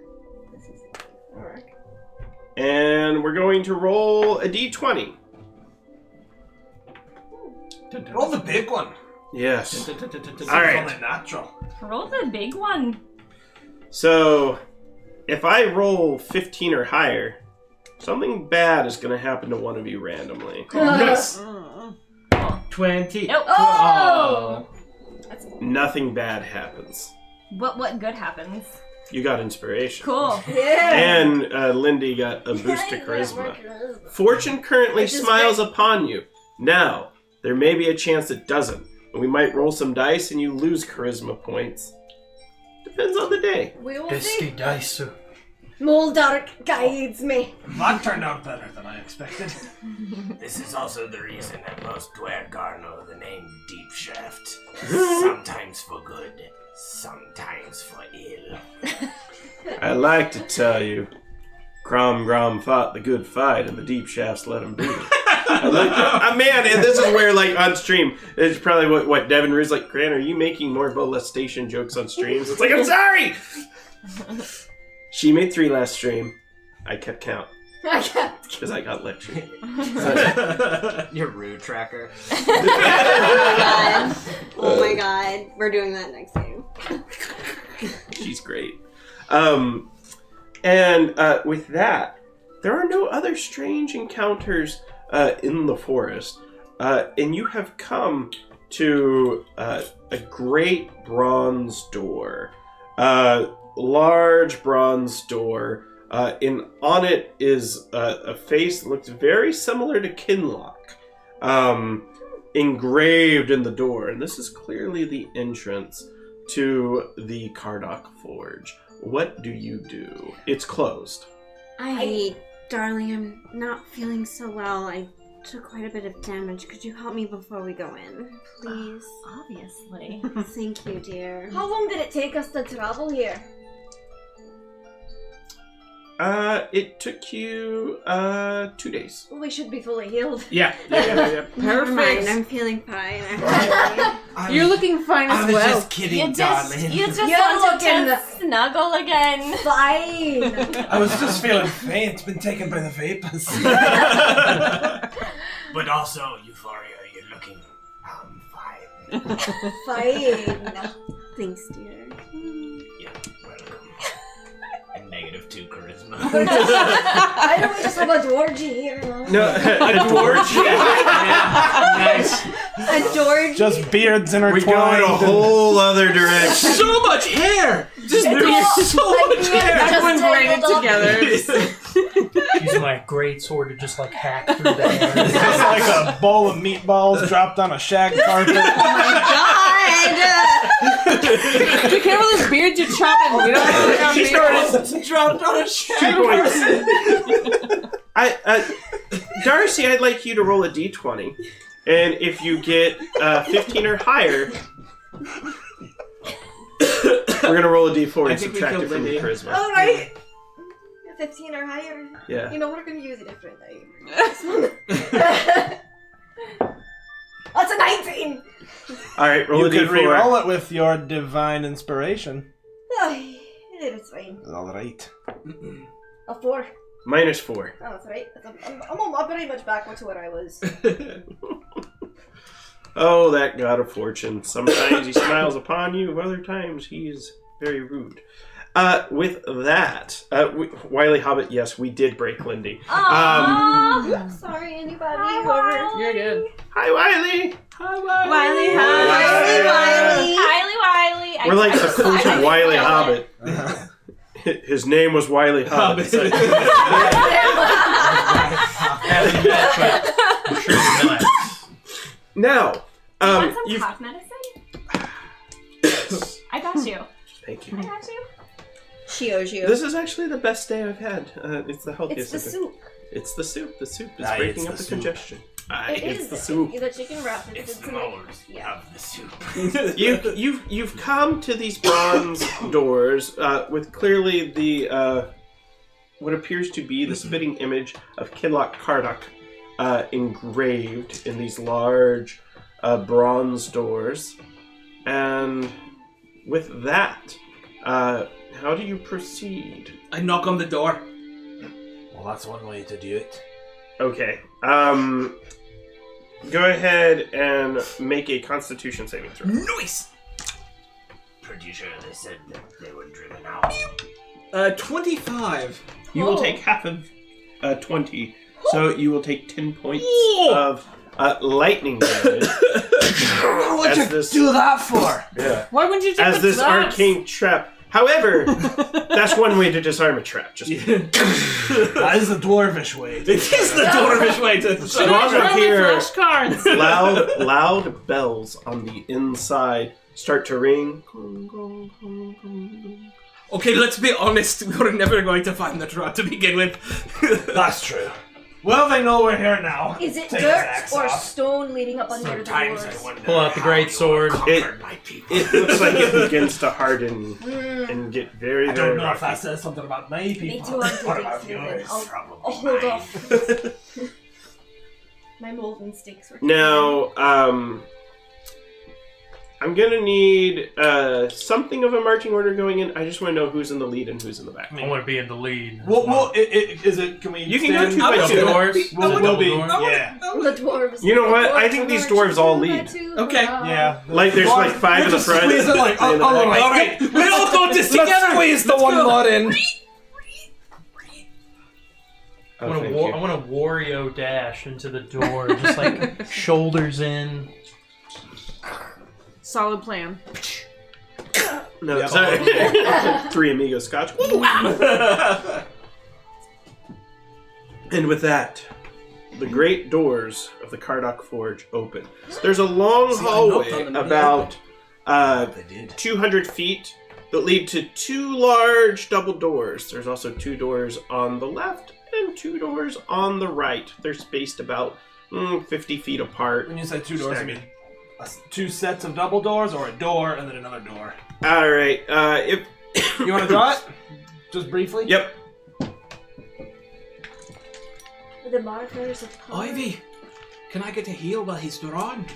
Alright. And we're going to roll a d20. Roll the big one. Yes. All right. Only natural. Roll the big one. So, if I roll 15 or higher, something bad is going to happen to one of you randomly. Nice. 20. Oh! Nothing bad happens. What good happens? You got inspiration. Cool. Yeah. And Lindy got a boost to charisma. Fortune currently Which is smiles upon you. Now, there may be a chance it doesn't. And we might roll some dice and you lose charisma points. Depends on the day. We will Pesky see. dice. Moldark guides me. That turned out better than I expected. This is also the reason that most Dwergar know the name Deep Shaft. Sometimes for good, sometimes for ill. I like to tell you, Grom fought the good fight and the deep shafts let him do it. Man, and this is where, like, on stream, it's probably what Devin Rue's like, Grant, are you making more molestation jokes on streams? It's like, I'm sorry! She made 3 last stream. I kept count. Because I got lectured. Your rude tracker. Oh my god. We're doing that next game. She's great. And with that, there are no other strange encounters in the forest. And you have come to a great bronze door. Large bronze door. And on it is a face that looks very similar to Kinlock. Engraved in the door. And this is clearly the entrance to the Kardock Forge. What do you do? It's closed. Darling, I'm not feeling so well. I took quite a bit of damage. Could you help me before we go in, please? Obviously. Thank you, dear. How long did it take us to travel here? It took you 2 days. We should be fully healed. Yeah. Never mind, Perfect. I'm feeling fine. Actually. You're looking fine as I was well. just kidding, darling. You just You're wanted looking to snuggle again. Fine. I was just feeling faint. Been taken by the vapors. But also, Euphoria, you're looking fine. Fine. Thanks, dear. Yeah, welcome. And -2 charisma. I don't just have a Georgie here. No, a George. Nice. A Georgie. Just beards intertwined. We go in a whole other direction. So much hair! Just It's all- so much hair! Everyone Just braided tangled up. together. Use my great sword to just like hack through the hair. It's just like a bowl of meatballs dropped on a shag carpet. God! Be careful this beard you're chopping. You don't have to She started dropped on a 2 shag. points. Darcy, I'd like you to roll a d20. And if you get 15 or higher, we're going to roll a d4 and subtract it from your charisma. Alright. 15 or higher. Yeah. You know, we're gonna use a different day. That's a 19! Alright, roll You a could d4. re-roll it with your divine inspiration. It's fine. All right. A 4. -4. Oh, that's right. I'm pretty much back to what I was. Oh, that god of fortune. Sometimes he smiles upon you, other times he is very rude. With that, Wily Hobbit, yes, we did break Lindy. I'm sorry, anybody. Whoever. You're good. Hi, Wily! Wiley, hi. Wiley. We're like the coach of Wily Hobbit. His name was Wily Hobbit. So- Now, Want some you've cough medicine? got you. Thank you. I got you. She owes you. This is actually the best day I've had. It's the healthiest. It's the soup. It's the soup. The soup is Aye, breaking it's up the the soup. congestion. Aye, It it's is the soup. the chicken wrap. It's the like- molars yeah. of the soup. You've come to these bronze doors with clearly the what appears to be the spitting image of Kinloch Kardock engraved in these large bronze doors, and with that, how do you proceed? I knock on the door. Well, that's one way to do it. Okay. Go ahead and make a Constitution saving throw. Nice. Pretty sure they said that they were driven out. 25. You will take half of 20, so you will take 10 points of lightning damage. What'd you this, do that for? Yeah. Why wouldn't you take As the this traps? arcane trap. However, that's one way to disarm a trap. Just That is the dwarvish way. It is the dwarvish way to. so you also Throw my hear flashcards. loud bells on the inside start to ring. Okay, let's be honest. We were never going to find the trap to begin with. That's true. Well, they know we're here now. Is it Take his dirt axe or off. stone leading up under the Sometimes I doors? wonder Pull out the how great you sword. conquered my people. It looks like it begins to harden and get very, I very don't know if that rocky. says something about my Me people. too, I'm What dig about through them. yours? Probably I'll hold mine. off. My mold instincts were. Now, I'm gonna need something of a marching order going in. I just want to know who's in the lead and who's in the back. I want to be in the lead. Well, is it? Can we? You can go stand- two by two. Doors. We'll be. Door? Yeah. The dwarves. You know what? The I think these dwarves all lead. Okay. Yeah. Like there's like five in the front. Squeeze it like, three in the all back. right. All right, we all go this Let's together. squeeze the Let's one go. lot in. Oh, I thank you. want to Wario dash into the door, just like shoulders in. Solid plan. No, Yeah. sorry. Three Amigos Scotch. And with that, the great doors of the Kardock Forge open. There's a long See, I knocked on hallway them and they about They did. 200 feet that lead to two large double doors. There's also two doors on the left and two doors on the right. They're spaced about 50 feet apart. When you say two doors, I mean two sets of double doors or a door and then another door. All right. If You want to draw it? Just briefly? Yep. The modifiers of power. Ivy, can I get a heal while he's drawn?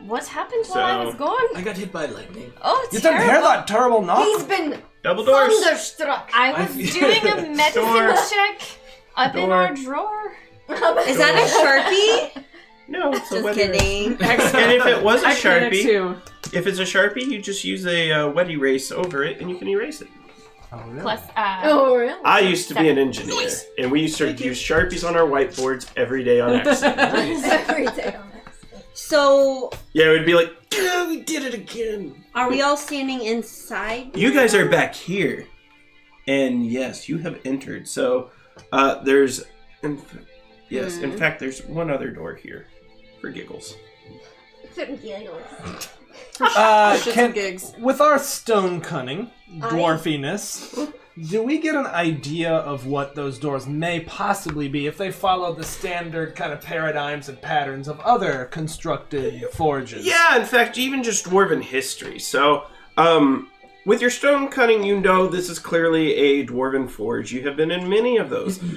What happened while I was gone? I got hit by lightning. Oh, You didn't hear terrible. that terrible knock? He's been Double doors. thunderstruck. I was doing a medicine Door. check up in Door. our drawer. Is that a Sharpie? No, it's a Just weather erase. kidding. And if it was a I can Sharpie, too. if it's a Sharpie, you just use a wet erase over it and you can erase it. Plus, Oh, really? I used to be an engineer, and we used to use Sharpies on our whiteboards every day on accident. Every day on this. So, Yeah, it would be like, "Ah, we did it again. are we all standing inside? You guys are back here, and yes, you have entered. So there's, in fact, there's one other door here for giggles. Shits and gigs. With our stone cunning, dwarfiness, do we get an idea of what those doors may possibly be if they follow the standard kind of paradigms and patterns of other constructed forges? Yeah, in fact, even just dwarven history. So, with your stone cutting, you know this is clearly a dwarven forge. You have been in many of those. They're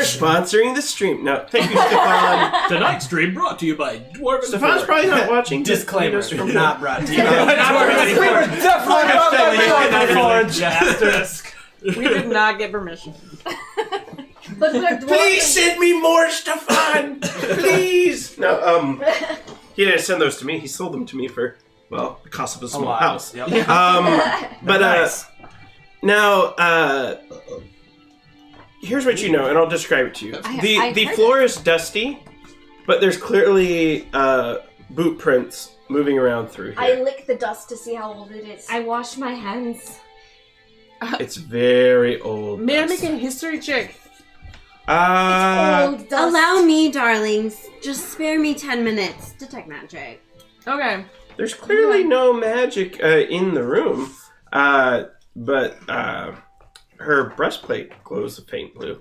sponsoring the stream. No, thank you, Stefan. Tonight's stream brought to you by Dwarven Stefan's Forge. probably not watching. Disclaimer, From not brought to you. We We were definitely not by the forge. Asterisk. We did not get permission. But we're dwarves. Please send me more, Stefan. Please. No, he didn't send those to me. He sold them to me for, well, the cost of a small lot. house. Yep. But Nice. now, here's what you know, and I'll describe it to you. I The heard floor is dusty, but there's clearly boot prints moving around through here. I lick the dust to see how old it is. I wash my hands. It's very old. May I dust. make a history check? Old dust. Allow me, darlings. Just spare me 10 minutes. Detect magic. Okay. There's clearly no magic in the room, but her breastplate glows a faint blue.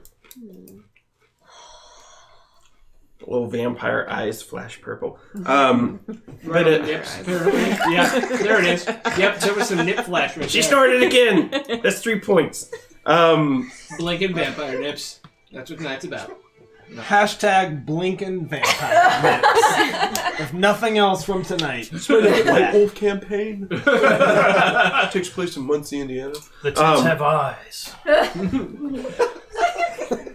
Little vampire eyes flash purple. But Nips, apparently. Yeah, there it is. Yep, there was some nip flash right she there. started again. That's 3 points. Blinking vampire nips. That's what tonight's about. Hashtag blinking vampire nips. If nothing else from tonight. White Wolf campaign takes place in Muncie, Indiana. The tits have eyes.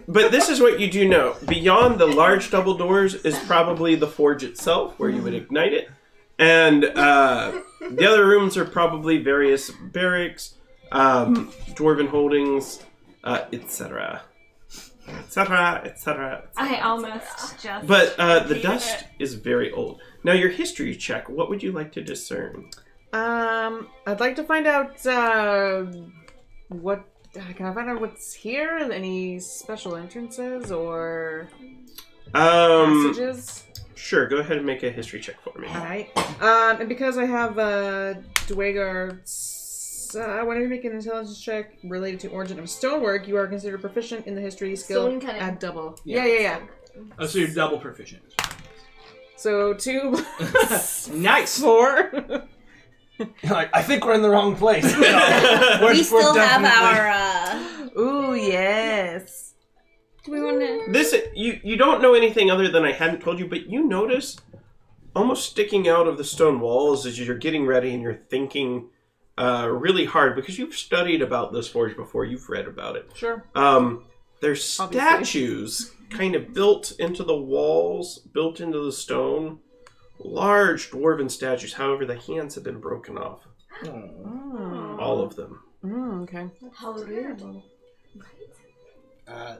But this is what you do know. Beyond the large double doors is probably the forge itself, where you would ignite it. And the other rooms are probably various barracks, dwarven holdings, etc. Etc., etc. I almost just. But the dust is very old. Now, your history check, what would you like to discern? I'd like to find out what. Can I find out what's here and any special entrances or passages? Sure, go ahead and make a history check for me. Alright. And because I have Dwagar, whenever you make an intelligence check related to origin of stonework, you are considered proficient in the history skill Stone cutting. at double. Yeah. Yeah. Oh, so you're double proficient. So 2 Nice! 4. You're like, I think we're in the wrong place. We still have definitely- our. Ooh, yes. Do we want to? This you don't know anything other than I hadn't told you, but you notice almost sticking out of the stone walls as you're getting ready and you're thinking really hard because you've studied about this forge before, you've read about it. Sure. There's Obviously. statues kind of built into the walls, built into the stone. Large dwarven statues, however, the hands have been broken off. All of them. Okay. How rude.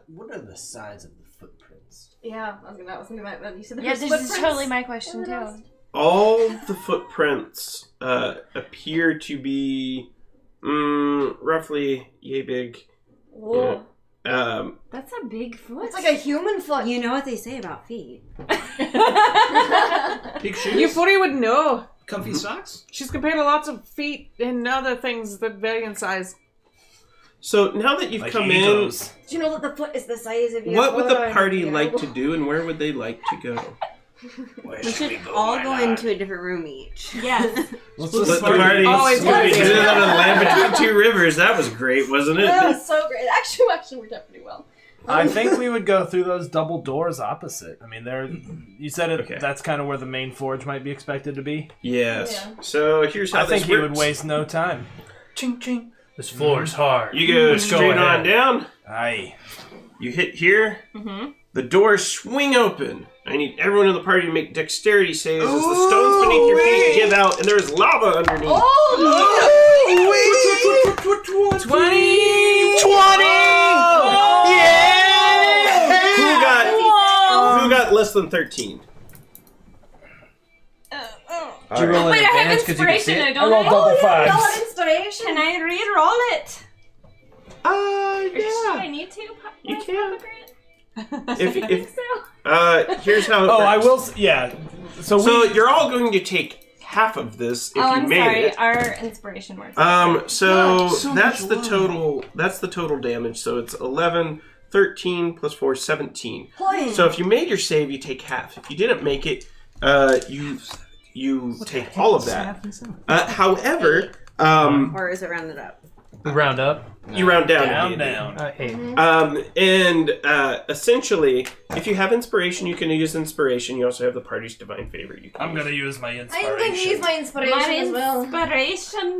What are the size of the footprints? Yeah, I was gonna you said Yeah, this is totally my question too. All the footprints appear to be roughly yay big. Whoa. That's a big foot. It's like a human foot. You know what they say about feet. Big shoes? Euphoria would know. Comfy socks? She's compared to lots of feet and other things that vary in size. So now that you've Like come egos. Do you know that the foot is the size of your in, what would the foot? party Yeah. like to do, and where would they like to go? Where We should go, all my go lord? into a different room each. Yes. Let's Let just the party Always do party. that on Land Between Two Rivers. That was great, wasn't it? That was so great. Actually worked out pretty well. I think we would go through those double doors opposite. I mean, there. You said it. Okay. That's kind of where the main forge might be expected to be. Yes. Yeah. So here's how I think this he works. would waste no time. Ching ching. This floor is hard. You go Let's go straight on ahead. down. Aye. You hit here. Mm-hmm. The doors swing open. I need everyone in the party to make dexterity saves as the stones beneath your feet give out, and there's lava underneath. Oh, 20! Who got less than 13? Do you roll in Wait, I have advance 'cause you can see inspiration. I it? don't rolled know. double no fives. inspiration. Can I re-roll it? Or should Yeah. I need to? You Miss can. Pomegranate? If I think so. here's how. It Oh, works. I will. Yeah. So You're all going to take half of this if Oh, you I'm made sorry. it. Our inspiration works. So so that's much the love. total. That's the total damage. So it's 11, 13 plus 4, 17. Point. So if you made your save, you take half. If you didn't make it, you take all of that. However, Or is it rounded up? We round up. you round down. down, to D&D. down. 8. And essentially, if you have inspiration, you can use inspiration. You also have the party's divine favor. You can I'm use. gonna use my I'm inspiration. going to use my inspiration My as well. inspiration.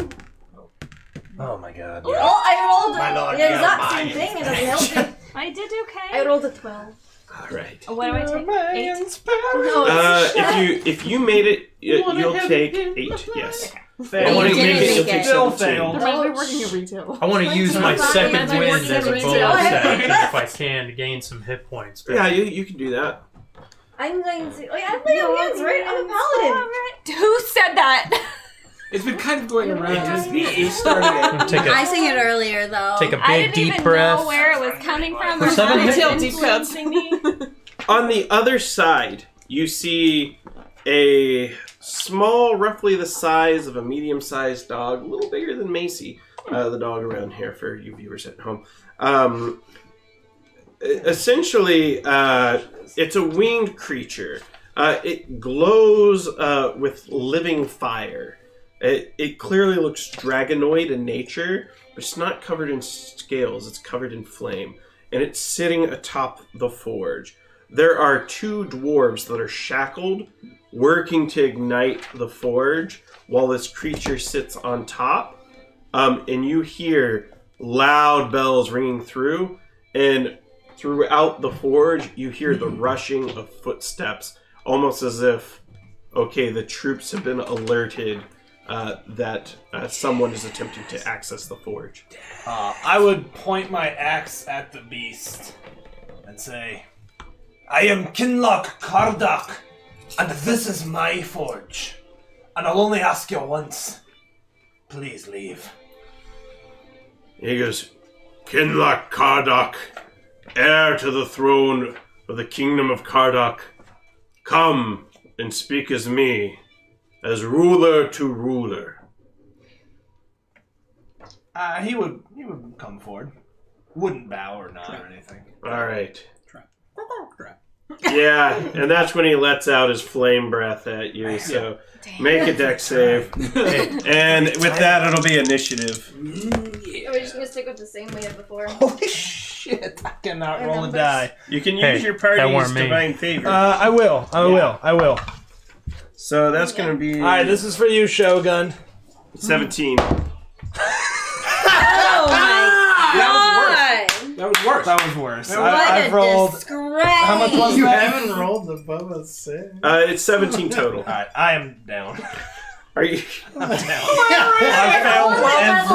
Oh my god. Oh, I rolled My lord, the exact yeah, same mine. thing. It doesn't help you. I did okay. I rolled a 12. All right. What do I take? 8? No, If you made it, you'll take 8. Yes. I Fail. want to didn't make it. You'll make take it. Still 17. failed. They're working in retail. I want to use my second Yeah, wind working as a in bonus retail. action if I can to gain some hit points. But Yeah, you can do that. I'm going to. Oh, yeah, I'm playing hands, right? I'm a paladin. Who said that? It's been kind of going around. Just me. You started it. take I a sang it earlier though. take a I big didn't deep even breath. know where it was coming from. Or Seven how it was detailed deep cuts. influencing me. On the other side, you see a small, roughly the size of a medium-sized dog, a little bigger than Macy, the dog around here for you viewers at home. Essentially, it's a winged creature. It glows with living fire. It clearly looks dragonoid in nature, but it's not covered in scales. It's covered in flame. And it's sitting atop the forge. There are 2 dwarves that are shackled, working to ignite the forge, while this creature sits on top. And you hear loud bells ringing through, and throughout the forge, you hear the rushing of footsteps, almost as if, okay, the troops have been alerted that someone is attempting to access the forge. I would point my axe at the beast and say, I am Kinlock Kardock, and this is my forge. And I'll only ask you once. Please leave. He goes, Kinlock Kardock, heir to the throne of the kingdom of Kardock, come and speak as me, as ruler to ruler. He would come forward. Wouldn't bow or nod or anything. All right. Yeah, and that's when he lets out his flame breath at you, so make a dex save. And with that, it'll be initiative. Are we just gonna stick with the same way as before? Holy shit, I cannot roll a die. You can use your party's divine favor. I will. So that's going to be... Alright, this is for you, Shogun. 17. Oh my god! That was worse. That was worse. What I've a rolled... disgrace! How much was You that? haven't rolled the Bubba 6. It's 17 total. Alright, I am down. Are you... I'm down. I failed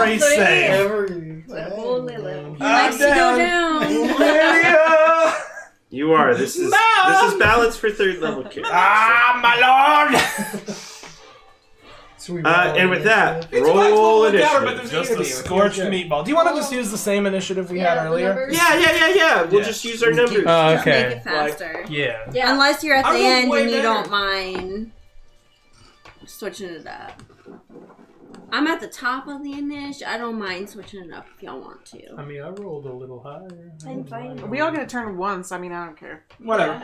every save. Only live. He likes to go down. You are. This is balance for 3rd level characters. My lord! And with that, roll initiative. Just a scorched meatball. Do you want to just use the same initiative we had earlier? Yeah. We'll just use our numbers. Just make Okay. it faster. Yeah. Unless you're at the I'm end way and you better. don't mind switching it up. I'm at the top of the initiative. I don't mind switching it up if y'all want to. I mean, I rolled a little higher. I'm fine. We all get a turn once. I mean, I don't care. Whatever.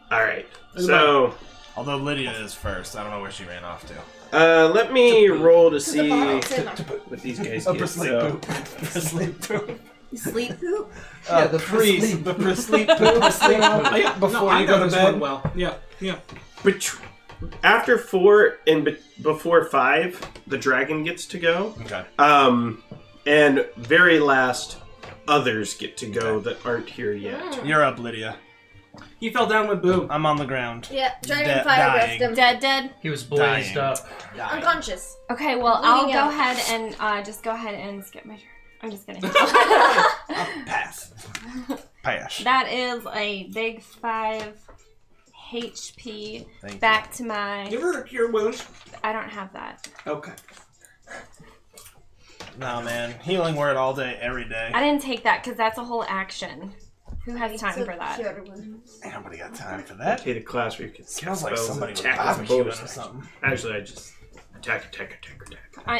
All right. So, Although Lydia is first. I don't know where she ran off to. let me roll to see what these guys get. Sleep poop. Sleep poop? The pre-sleep poop. Before you go to bed. Well, yeah. After 4 and before 5, the dragon gets to go. Okay. And very last, others get to go that aren't here yet. You're up, Lydia. He fell down with Boo. I'm on the ground. Yeah, dragon Dead- fire dying. rest him. Dead. He was blazed Dying. up. Unconscious. Okay, well, I'll Bleeding go out. ahead and just go ahead and skip my turn. I'm just kidding. Pass. Pass. That is a big 5 HP. Thank you. Back to my... Give her a cure wounds. I don't have that. Okay. No, man. Healing word all day, every day. I didn't take that because that's a whole action. Who has time for that? Ain't nobody got time for that. Take a class where you can Smells like spells somebody and was attack as a barbecuing bonus or action. something. Actually, I just attack.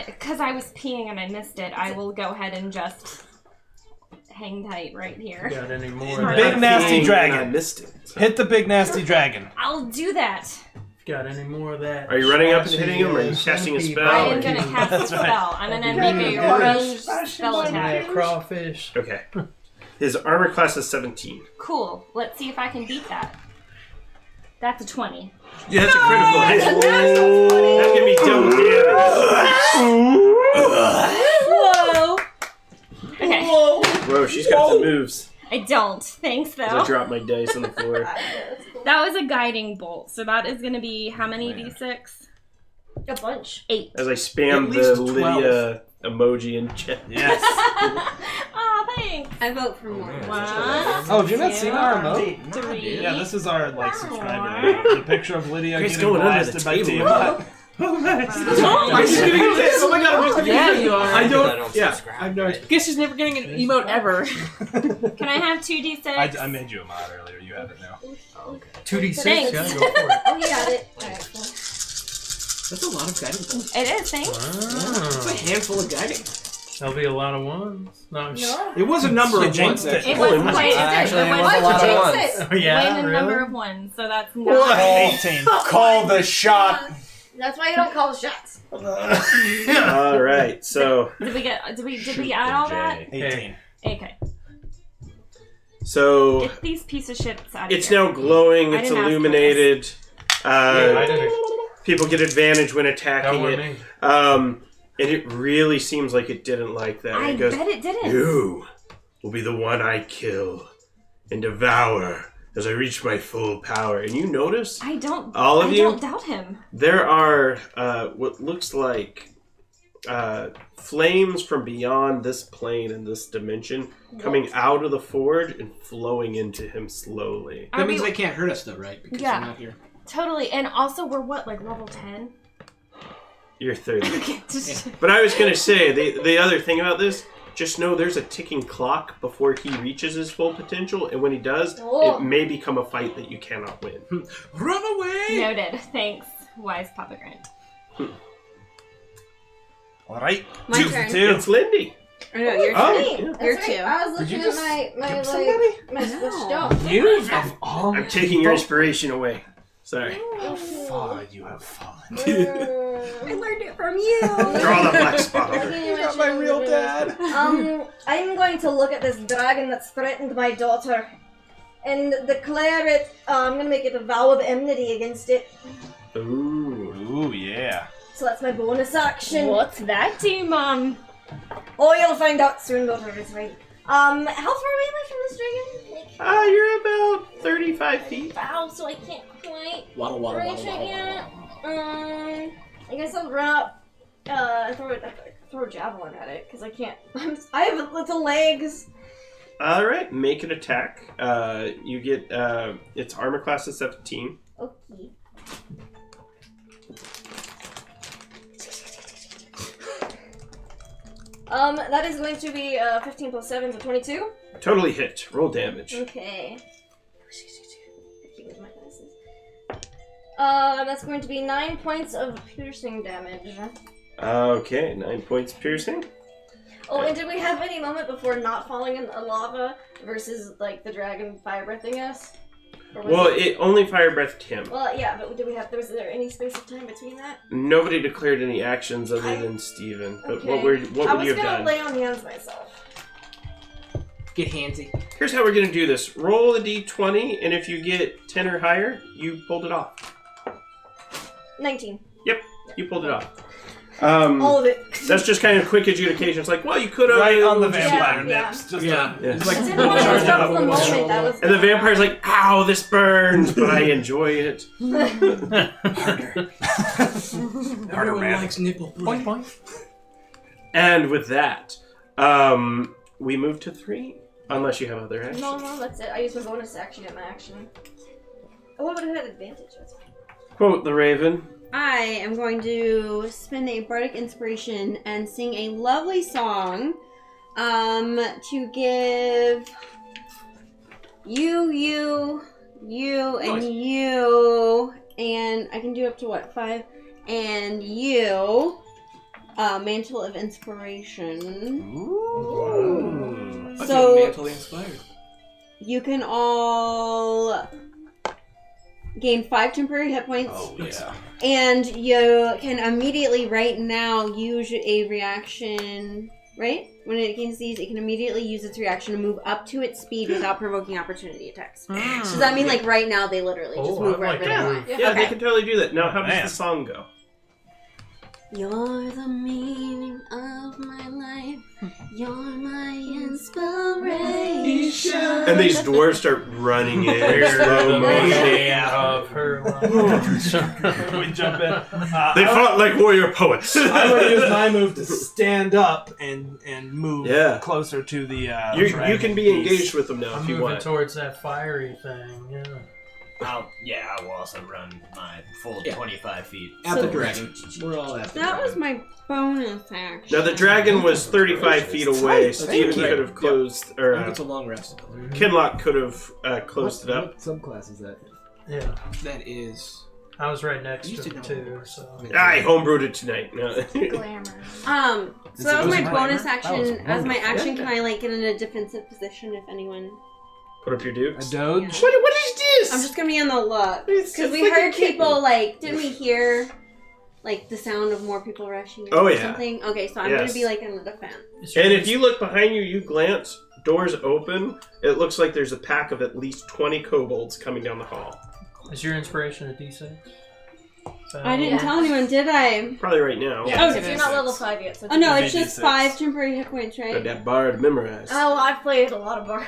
Because I was peeing and I missed it, I will go ahead and just hang tight right here. Got any more? Big of Big that? nasty And I dragon. missed it. So. Hit the big nasty dragon. I'll do that. Got any more of that? Are you running up and Sassy, hitting him, or are you casting a centipede spell? I or am going to you- cast a That's right. spell. I'm going to You make a got it. ranged spell attack. Yeah, crawfish. Okay. His armor class is 17. Cool. Let's see if I can beat that. That's a 20. Yeah, that's a critical hit. That can be double damage. Whoa! Okay. Bro, she's got some moves. I don't. Thanks, As I though. drop my dice on the floor. That was a guiding bolt. So that is going to be how many d6? A bunch. 8. As I spam At the least 12. Lydia emoji in chat. Yes. Oh, thanks. I vote for more. One. Oh, did you not see our Two, emote? 3. Yeah, this is our subscribe. The picture of Lydia Chris getting going under blasted the by table. Tiamat. I'm just giving you this. Oh my god, I'm just giving Yeah, you this. you are. I don't. Yeah, subscribe. I've no. Guess she's never getting an emote ever. Can I have 2d6? I made you a mod earlier. You have it now. 2d6. Thanks. Yeah, go for it. Oh, he got it. Alright, cool. That's a lot of guiding bolts. It is, thanks. It's a handful of guiding. That'll be a lot of ones. No, I'm just... It was a number You of ones. jinxed it. It was quite Actually, it it was was a lot of quite ones. Oh, yeah, a really? number of ones, so that's not. 18. Call the shot. That's why you don't call shots. All right, so Did we add all that? 18. Okay. so Get these piece of shits out of it's here. now glowing. I It's didn't ask for illuminated. I didn't. People get advantage when That attacking were it. me. And it really seems like it didn't like that. I It goes, bet it didn't. "You will be the one I kill and devour as I reach my full power." And you notice I don't. All of I you? don't doubt him. there are what looks like flames from beyond this plane and this dimension coming out of the forge and flowing into him slowly. That Are means we- they can't hurt us, though, right? Because Yeah. they're not here. Totally, and also we're what, like level 10? You're 30. Okay, just But I was going to say, the other thing about this, just know there's a ticking clock before he reaches his full potential, and when he does, Oh. it may become a fight that you cannot win. Run away! noted. Thanks, wise Papa Grant. All right. My Two turn. for two. It's Lindy. Or no, you're Oh. two. Hey, You're that's two. right. I was looking you at just my somebody? my No. switched off. You of all I'm taking your inspiration away. Sorry. how far you have fallen. I learned it from you. Draw the black spot over. Got my real dad. I'm going to look at this dragon that's threatened my daughter and declare it. I'm going to make it a vow of enmity against it. Ooh. Ooh, yeah. So that's my bonus action. What's that do, Mom? Oh, you'll find out soon, daughter. It's fine. How far away am I from this dragon? Like, You're about 35 feet. wow, so I can't quite Waddle, waddle, reach waddle, it waddle, yet. waddle. I guess I'll run up, throw a javelin at it, because I can't. I have little legs. All right, make an attack. You get its armor class is 17. Okay. That is going to be 15 plus 7, so 22. Totally hit. Roll damage. Okay. That's going to be 9 points of piercing damage. Okay, 9 points piercing. Oh, and did we have any moment before not falling in the lava versus like the dragon fire breathing us? Or was Well, it only fire breathed him. Well, yeah, but did we have? Was there any space of time between that? Nobody declared any actions other than Steven. But Okay. what would I you was have gonna done? lay on hands myself. Get handsy. Here's how we're gonna do this. Roll a d20, and if you get 10 or higher, you pulled it off. 19. Yep, you pulled it off. All of it. That's just kind of quick adjudication. It's like, well, you could have. Right on the Yeah, vampire yeah. nips. Just Yeah. Yeah. It's like I didn't want to charge stop up for the with a moment. That was. And the vampire's like, ow, this burns, but I enjoy it. Everyone likes nipple play. And with that, we move to 3. Unless you have other actions. No, that's it. I used my bonus action at my action. Oh, I would have had advantage. That's fine. Quote the Raven. I am going to spend a bardic inspiration and sing a lovely song to give you, Nice. and you, and I can do up to what, 5? And you, Mantle of Inspiration. Ooh. So- Mantly inspired. You can all gain 5 temporary hit points. Oh, yeah. And you can immediately, right now, use a reaction, right? When it gains these, it can immediately use its reaction to move up to its speed without provoking opportunity attacks. So does that mean, like, right now, they literally just move right like now? that. Yeah, Okay. they can totally do that. Now, how Man. does the song go? You're the meaning of my life. You're my inspiration. And these dwarves start running in slow motion. Of her We jump in. They fought like warrior poets. I would use my move to stand up and move Yeah. closer to the You dragon can be beast. engaged with them now I'm if you moving want. towards that fiery thing. Yeah. I will also run my full Yeah. 25 feet. At So- the dragon. We're all at the That dragon. was my bonus action. Now the dragon was 35 feet away. Thank Steven you. could have closed, or I think it's a long rest. Kinlock could have closed it up. What subclass is that? Yeah. That is I was right next to him too, so. I homebrewed it tonight. No. Glamour. So that was my It was bonus glamour. That action. was As my wonderful. action, can I like get in a defensive position if anyone? Put up your dukes. Doge. What is this? I'm just gonna be on the look It's because we like a heard kitten. people like. Didn't we hear like the sound of more people rushing? Oh, or yeah. something. Okay, so I'm Yes. gonna be like in the defense. And if you look behind you, you glance. Doors open. It looks like there's a pack of at least 20 kobolds coming down the hall. Is your inspiration a D6? I didn't tell anyone, did I? Probably right now. Yeah. Oh, you're not level 5 yet. So Oh no, Maybe it's just 6. 5 temporary hit points, Got right? that bard memorized. Oh, I've played a lot of Bard.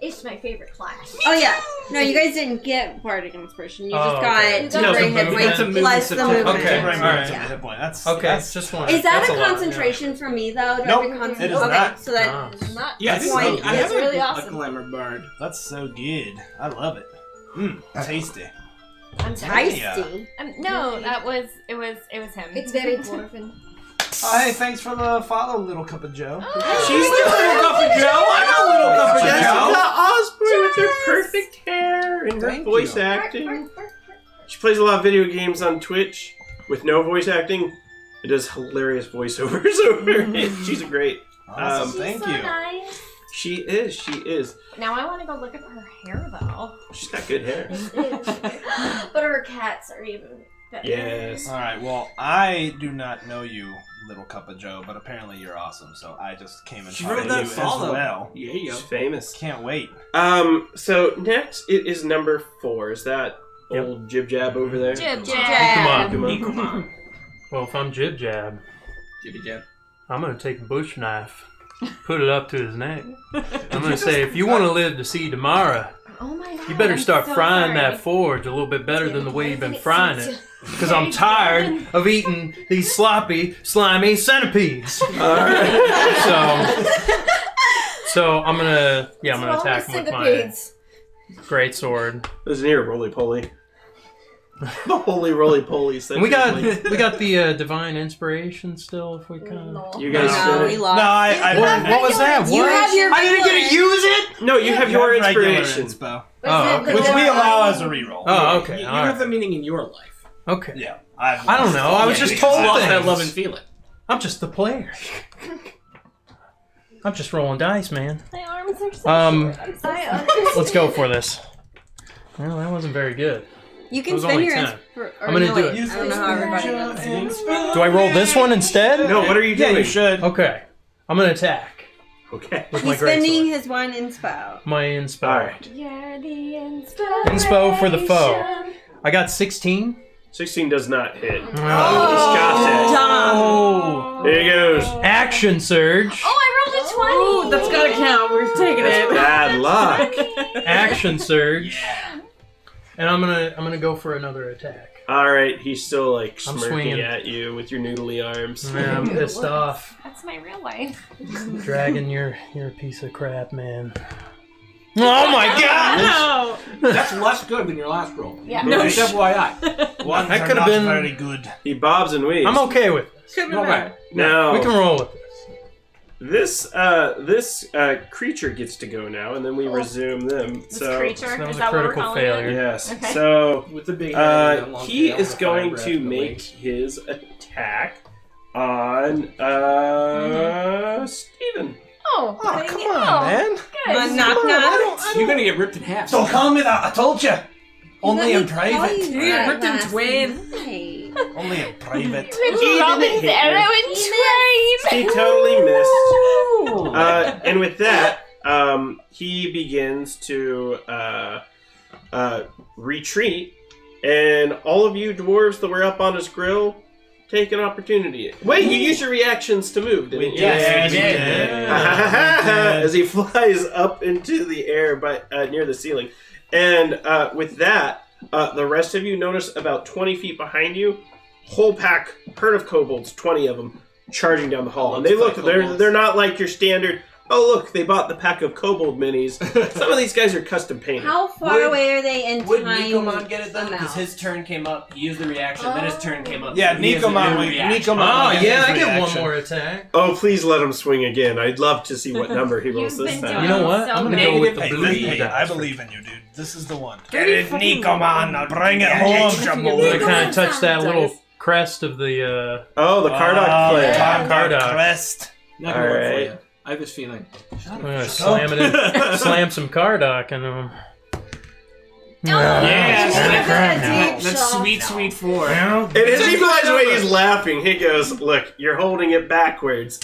It's my favorite class. Oh yeah. No, you guys didn't get bardic inspiration. You just okay. got temporary No, hit the points movement. plus the movement. Okay, Temporary alright. movement, Yeah. hit point. That's Okay, that's- just one. Is that that's a lot, yeah. concentration for me though? Do I Nope, have to concentrate? it is Okay, not. so that Ah. It's not. Yeah, That's this why is it's It's really a awesome. glamour bird. That's so good. I love it. Tasty. I'm sorry. tasty. No, it was him. It's very dwarven. Oh, hey, thanks for the follow, Little Cup of Joe. She's the little cup of Joe. I know little cup of Jessica Joe. Osborne with her perfect hair and her Thank voice you. acting. She plays a lot of video games on Twitch with no voice acting. It does hilarious voiceovers over it. She's a great. Awesome, Um, thank so you. nice. She is. Now I want to go look at her hair though. She's got good hair. But her cats are even better. Yes. All right, well, I do not know you, Little Cup of Joe, but apparently you're awesome, so I just came and She talked wrote to that you follow. as well. Yeah, yo. She's famous. Can't wait. So next it is number 4. Is that Yep. old Jib Jab over there? Jib Jab. Come on. Come on. Well, if I'm Jib Jab, Jibby jab. I'm gonna take a bush knife, put it up to his neck. I'm gonna say, if you want to live to see tomorrow, Oh my god. you better I'm start so frying sorry. that forge a little bit better than the way you've been It frying seems it. Because I'm tired of eating these sloppy, slimy centipedes. So I'm gonna attack him with my great sword. There's near roly poly. The holy roly poly. And we got the divine inspiration still. If we kind of You guys No, did we it. lost. No, I what was that? You What? have your I didn't get regular- to use it. No, you have your regular inspiration. inspo, Oh, okay. which we allow as a reroll. Oh, okay. You all have right. the meaning in your life. Okay. Yeah, I don't know. I was just told Lost things. that love and feel it. I'm just the player. I'm just rolling dice, man. My arms are so Um, short. I'm so Let's go for this. Well, that wasn't very good. You It can was spend only your 10. I'm gonna do it. I don't know how everybody does it. Do I roll this one instead? No, what are you Yeah, doing? you should. Okay. I'm gonna attack Okay. with my He's great spending sword. his one inspo. My inspo. All right. You're the inspiration. Inspo for the foe. I got 16. 16 does not hit. Oh. There he goes. Action surge. Oh, I rolled a 20. Ooh, that's gotta count. We're taking it. Bad luck. Action surge. And I'm gonna go for another attack. All right, he's still like I'm smirking swinging. at you with your noodly arms. Man, I'm pissed off. That's my real life. Dragon, you're a piece of crap, man. Oh my god! No. That's less good than your last roll. Yeah. No, just FYI. Ones That are could've not been- very good. He bobs and weaves. I'm okay with this. Could've been Okay. better. Now We can roll with this. this creature gets to go now, and then we resume them. This So creature, that was is a that what we're critical calling failure. it? yes. Okay. So With the big head and the long he tail is and the going fire breath to and the make wings. his attack on Steven. Oh, Oh, come on, man. Good. Knock knock. You're gonna get ripped in half. Don't call me that. I told you. Only in private. Yeah, ripped in twain. Only in private. He Robin's didn't hit arrow you. in twain. He totally missed. And with that, he begins to retreat, and all of you dwarves that were up on his grill take an opportunity. Wait, you used your reactions to move, didn't you? Yes, we did. As he flies up into the air near the ceiling. And with that, the rest of you notice about 20 feet behind you, whole pack, herd of kobolds, 20 of them, charging down the hall. And they look, they're not like your standard Oh, look, they bought the pack of Kobold minis. Some of these guys are custom painted. How far away are they in Would time? Nikomon get it though? Because amount? his turn came up, he used the reaction, then his turn came up. Yeah, he has a new Nikomon. reaction. Oh, Nikomon. yeah, I get one more attack. Oh, please let him swing again. I'd love to see what number he rolls You've this been time. You know what? So I'm gonna good. go with the Hey, blue hey, dice. I believe in you, dude. This is the one. Get it, Nikomon. Bring it home, Jumbo. I kind of touch that little crest of the Oh, the Kardock player. Kardock. Crest. Not gonna work for Alright. you. I have this feeling. I'm gonna slam it in, slam some Kardock and Yes, Yeah, that's deep shot. sweet, sweet 4. And as he flies away, he's laughing. He goes, "Look, you're holding it backwards."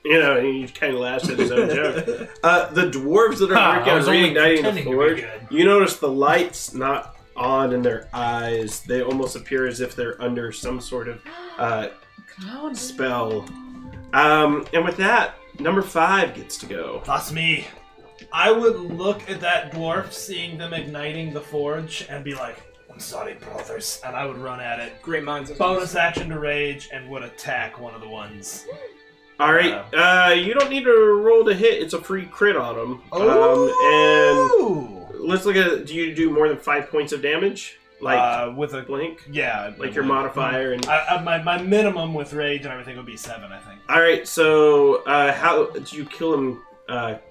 You know, and he kind of laughs at his own joke. The dwarves that are working I on was only reigniting the pretending to be forge, good. you notice the light's not on in their eyes. They almost appear as if they're under some sort of spell. And with that, number 5 gets to go. That's me. I would look at that dwarf, seeing them igniting the forge, and be like, "I'm sorry, brothers," and I would run at it. Great minds. Bonus action to rage, and would attack one of the ones. All right, you don't need to roll to hit. It's a free crit on them. Oh. And let's look at it. Do you do more than 5 points of damage? Like With a blink? yeah, Like your modifier and... my minimum with rage and everything would be 7, I think. All right, so how do you kill him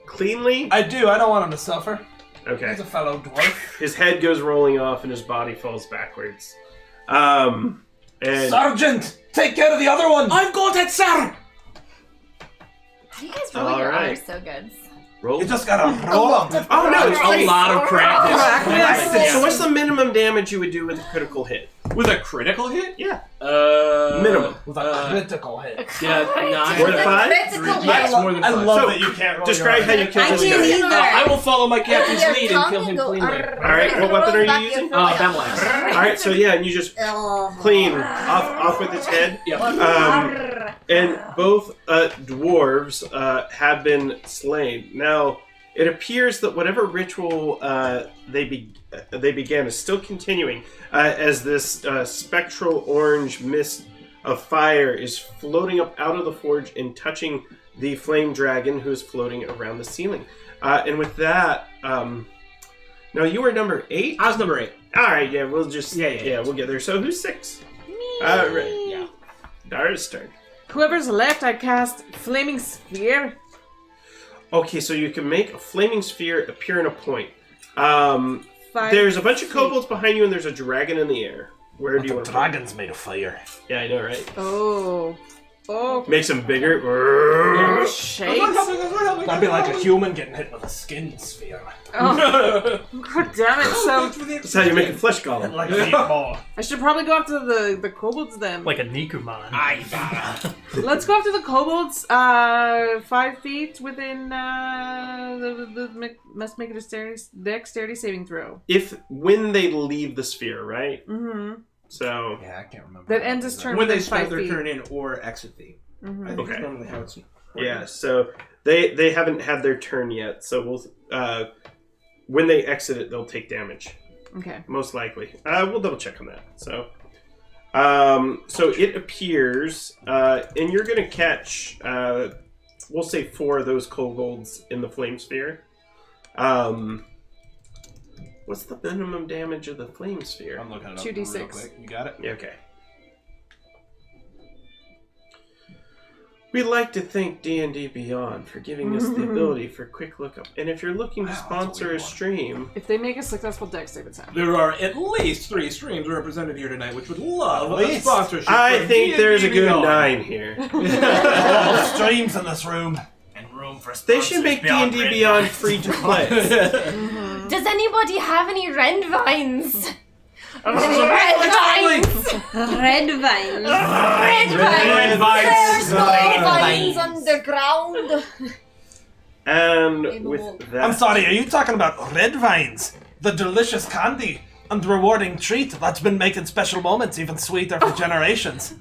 cleanly? I do. I don't want him to suffer. Okay. He's a fellow dwarf. His head goes rolling off and his body falls backwards. And Sergeant, take care of the other one. I've got it, sir! How do you guys roll All your right. other so good? roll. You just gotta roll him. Oh no, it's A free. lot of practice. So what's the minimum damage you would do with a critical hit? With a critical hit? Yeah. Minimum. With a critical hit. Yeah, 9. More than 5? Yes, more than 5. I love So, that you can't roll Describe your how you kill I this can't guy. either. I will follow my captain's Your lead and kill tongue him go, cleanly. Alright, what weapon are you using? Battle-axe. Alright, so yeah, and you just clean off with its head. Yep. And both dwarves have been slain. Now, it appears that whatever ritual they began is still continuing, as this spectral orange mist of fire is floating up out of the forge and touching the flame dragon who is floating around the ceiling. And with that, now you were number 8? I was number 8. Alright, yeah, we'll just... Yeah, we'll get there. So who's 6? Me. Right. Yeah. Dara's turn. Whoever's left, I cast Flaming Sphere. Okay, so you can make a flaming sphere appear in a point. 5 There's a bunch of kobolds behind you, and there's a dragon in the air. Where do you want to put it? dragon's made of fire. Yeah, I know, right? Oh. Oh. Makes them bigger. Shades. That'd be like a human getting hit with a skin sphere. Oh. God damn it. So That's how you make a flesh golem. Like a meatball. I should probably go after the kobolds then. Like a Nikumon. Let's go after the kobolds. 5 feet within. Must make a dexterity saving throw. When they leave the sphere, right? Mm-hmm. So Yeah, I can't remember. That ends his turn When they within 5 start their feet. turn in or exit the. Mhm. I think Okay. that's normally how it's. yeah, so they haven't had their turn yet. So we'll when they exit it, they'll take damage. Okay. Most likely. We'll double check on that. So, so it appears, and you're gonna catch, we'll say 4 of those kobolds in the flame sphere. What's the minimum damage of the flame sphere? I'm looking it up 2d6. real quick. You got it? Yeah, okay. We'd like to thank D&D Beyond for giving us the ability for quick lookup. And if you're looking to Wow, that's a sponsor weird a one. stream, If they make a successful dex save attempt. There are at least 3 streams represented here tonight, which would love At a least. sponsorship. I from think D&D there's a good Beyond. 9 here. All the streams in this room. And room for They should make sponsors D&D Red Beyond Vines. free to play. Does anybody have any red vines? Red vines! Red vine. Red Red vines! vines. There's no Red vines vines. underground. And with that... I'm sorry, are you talking about red vines? The delicious candy and rewarding treat that's been making special moments even sweeter for generations.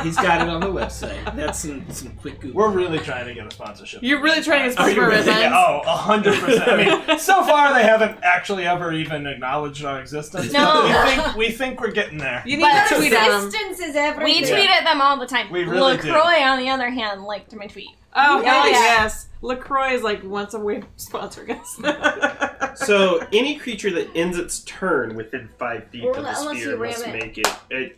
He's got it on the website. That's some quick Google. We're really trying to get a sponsorship. You're really trying to Are get you customer really? ribbons. Yeah, 100%. I mean, so far they haven't actually ever even acknowledged our existence. No. But we think we're getting there. You need But to tweet at them. Persistence is everything. We tweet at them all the time. We really do. LaCroix, on the other hand, liked my tweet. Oh, Yeah. yes. LaCroix is like once a week sponsoring us. So any creature that ends its turn within 5 feet Or of the unless sphere you ram must it. make it.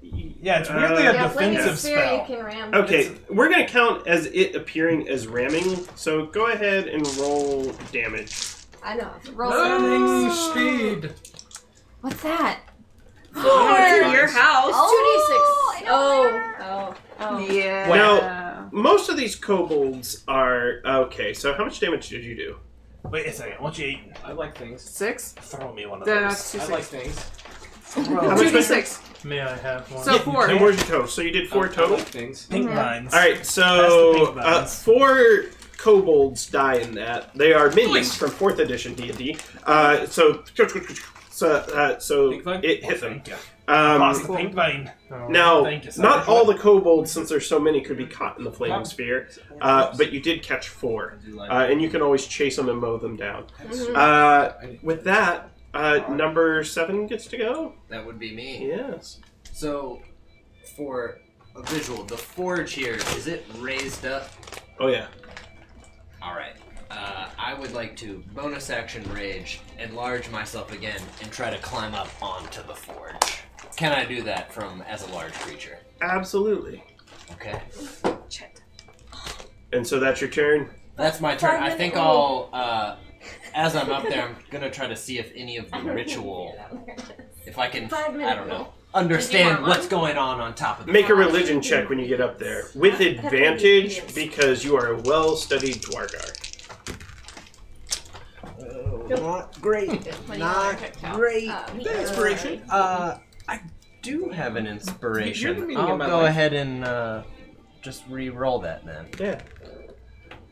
Yeah, it's weirdly a Yeah, flaming defensive sphere you spell. can ram. Okay, we're gonna count as it appearing as ramming. So go ahead and roll damage. I know. Roll Running some. speed. What's that? To your house. Oh, 2d6. Oh. Yeah. Now, most of these kobolds are okay. So how much damage did you do? Wait a second. Once you eat, I like things. 6? throw me one of That's those. I like things. How much was it? 2d6. May I have one? So 4. And where's your total? So you did 4 I total. like things. Pink vines. All right, That's so the pink vines. 4 kobolds die in that. They are minions from 4th edition D&D. So Pink vine? it hit them. Thank you. Lost the pink vine. Oh. Now, Thank you, sir. not all the kobolds, since there's so many, could be caught in the flaming sphere, but you did catch 4, and you can always chase them and mow them down. With that, number 7 gets to go. That would be me. Yes. So, for a visual, the forge here, is it raised up? Oh yeah. Alright. I would like to bonus action rage, enlarge myself again, and try to climb up onto the forge. Can I do that as a large creature? Absolutely. Okay. And so that's your turn. That's my turn. I think I'll, as I'm up there, I'm gonna try to see if any of the ritual, if I can, I don't know, understand what's going on top of the Make a religion check when you get up there. With advantage, because you are a well-studied Dwargar. Not great. Not great. Inspiration. I do have an You're inspiration. meaning I'll about go life. ahead and just re-roll that then. Yeah.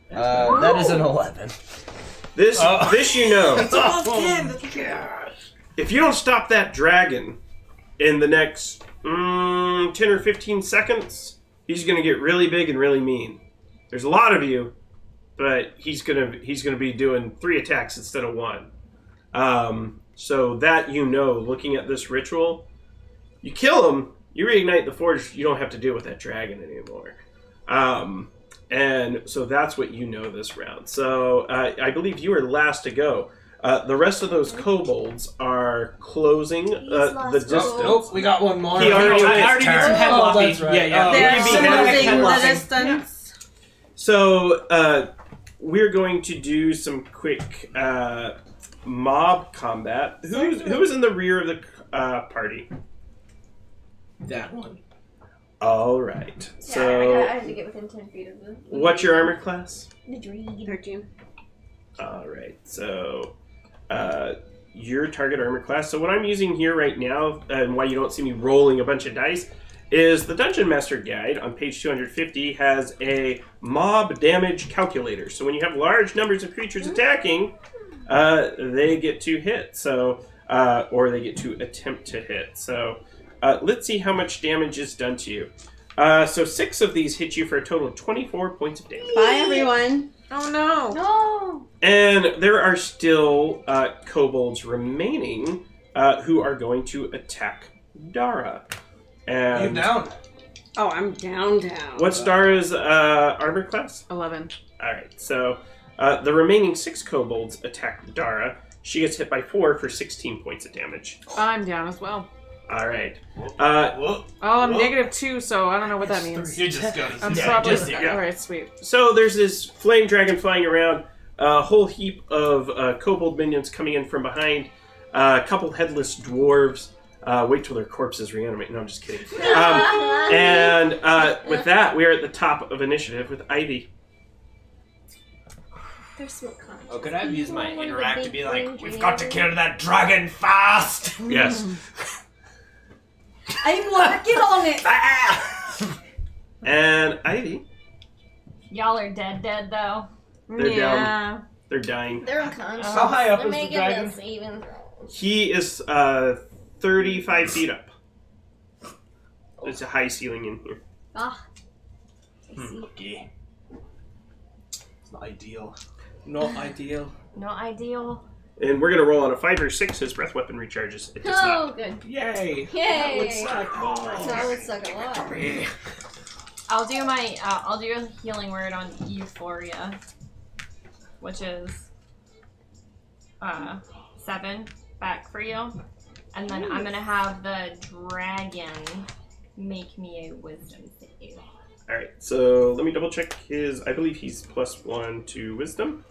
That is an 11. This you know. Oh, If you don't stop that dragon in the next 10 or 15 seconds, he's gonna get really big and really mean. There's a lot of you, but he's gonna be doing 3 attacks instead of 1. So that looking at this ritual, you kill him, you reignite the forge, you don't have to deal with that dragon anymore. And so that's what you know this round. So I believe you are last to go. The rest of those kobolds are closing the distance. Oh, we got one more. He already I went. already did some head Oh, lopping. that's right. Yeah, yeah. Oh, They're you can be closing head the lopping. distance. So we're going to do some quick mob combat. Who is in the rear of the party? That one. All right. I So had to get within 10 feet of them. what's your armor class? The dream. 13. All right. So your target armor class. So what I'm using here right now, and why you don't see me rolling a bunch of dice, is the Dungeon Master Guide on page 250 has a mob damage calculator. So when you have large numbers of creatures attacking, they get to hit. So or they get to attempt to hit. So let's see how much damage is done to you. So 6 of these hit you for a total of 24 points of damage. Bye, everyone. Oh no. No! And there are still kobolds remaining who are going to attack Dara. You And down? Oh, I'm down. what's Dara's armor class? 11. All right, so the remaining 6 kobolds attack Dara. She gets hit by 4 for 16 points of damage. I'm down as well. All right. Oh, I'm -2, so I don't know what that means. You just go. I'm Yeah, probably just- alright. Sweet. So there's this flame dragon flying around, a whole heap of kobold minions coming in from behind, a couple headless dwarves. Wait till their corpses reanimate. No, I'm just kidding. And with that, we are at the top of initiative with Ivy. There's smoke coming. Oh, could I have used my interact to be like, we've got to kill that dragon fast? Yes. I'm working on it. And Ivy, Y'all are dead though. They're yeah. down. They're dying. They're unconscious. How high up They're is the making dragon? this even. He is 35 feet up. There's a high ceiling in here. Ah. I see. Okay. It's not ideal. Not ideal. Not ideal. And we're gonna roll on a 5 or 6. His breath weapon recharges. It does Oh, not. good. Yay! Yay! That would suck. That would suck a lot. I'll do I'll do a healing word on Euphoria, which is 7 back for you, and then I'm gonna have the dragon make me a wisdom save. All right. So let me double check his. I believe he's +1 to wisdom.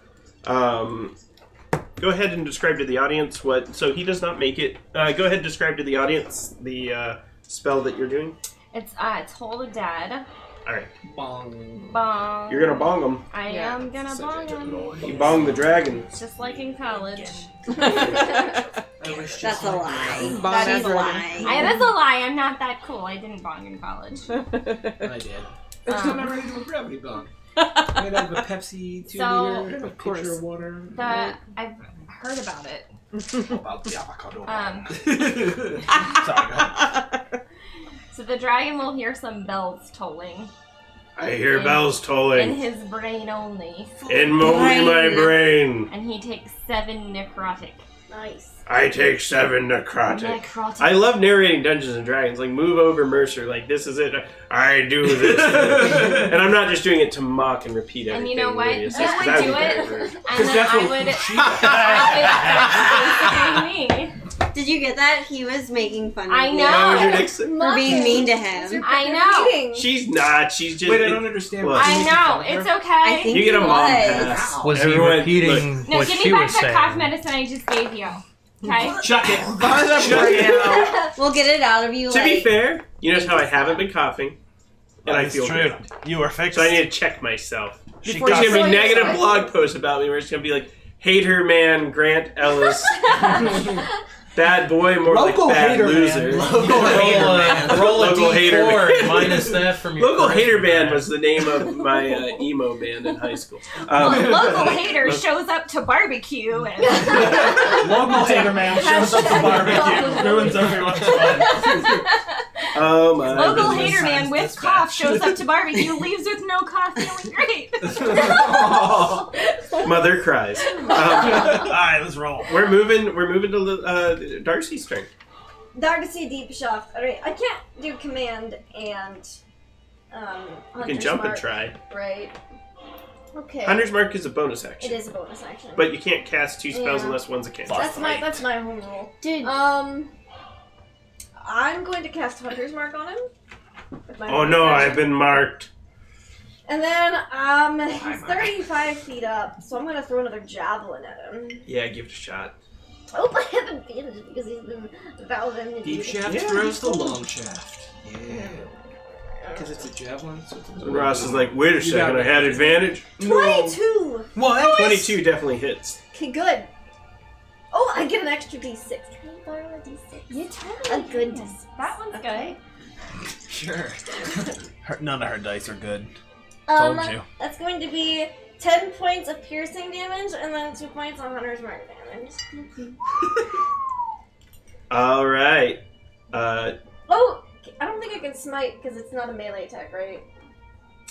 Go ahead and describe to the audience what. So he does not make it. Go ahead and describe to the audience the spell that you're doing. It's Toll the Dead. All right. Bong. Bong. You're gonna bong him. I am gonna bong him. You bong the dragon. Just like in college. That's a lie. That is a lie. That is a lie. I'm not that cool. I didn't bong in college. I did. I'm not ready to do a gravity bong. I'm gonna have a Pepsi 2 liter, a pitcher of water. I've heard about it. About the avocado. Sorry. Go ahead. So the dragon will hear some bells tolling. I hear bells In tolling. his brain only. In only my brain. And he takes 7 necrotic. Nice. I take 7 necrotic. Necrotic. I love narrating Dungeons and Dragons. Like, move over, Mercer. Like, this is it. I do this. And I'm not just doing it to mock and repeat everything. And you know what? Lydia You says, 'cause would that do would be it, very rude. and then that's I what would. That's basically me. Did you get that? He was making fun of I you know. That was your next. for being mean to him. I know. She's not. She's just. Wait, I don't understand. Look. what I you're making know. fun of It's her. okay. I think You get a he mom was. pass. Was Everyone, he repeating look. No, what give she me back was the saying? cough medicine I just gave you. Okay? Chuck it. We'll get it out of you. To be like, fair, you notice how I haven't been coughing, and I That's feel true. good. You were fixed. So I need to check myself. She There's gonna be Before you negative start. blog posts about me where it's gonna be like, hater man Grant Ellis, bad boy more Local like bad hater man. loser. Local hater man. Roll a Local hater D4 man. minus that from your Local charisma hater band die. was the name of my emo band in high school. Local hater shows up to barbecue and Local hater man shows up to barbecue, ruins everyone's fun. Oh my! local goodness. hater man with Dispatch. cough shows up to barbecue, leaves with no cough, feeling great. Mother cries. All right, let's roll. We're moving to Darcy's turn. Darcy Deep Shaft. Alright, I can't do command and You can Hunter's jump and Mark, try. Right. Okay. Hunter's Mark is a bonus action. It is a bonus action. But you can't cast 2 spells Yeah. unless one's a cancel. that's my home rule. Dude, I'm going to cast Hunter's Mark on him. with my Oh bonus no, action. I've been marked. And then he's 35 feet up, so I'm gonna throw another javelin at him. Yeah, give it a shot. Oh, I have advantage because he's been valving. Deep shaft Yeah, throws the cool. long shaft. Yeah. Because it's a javelin, so it's a Ross is like, wait a You second, got I had it. advantage. 22. What? 22 definitely hits. Okay, good. Oh, I get an extra d6. Can I borrow a d6? You A good d6. That one's Okay. Sure. None of her dice are good. Told you. That's going to be 10 points of piercing damage and then 2 points of Hunter's Mark damage. All right. Oh, I don't think I can smite because it's not a melee attack, right?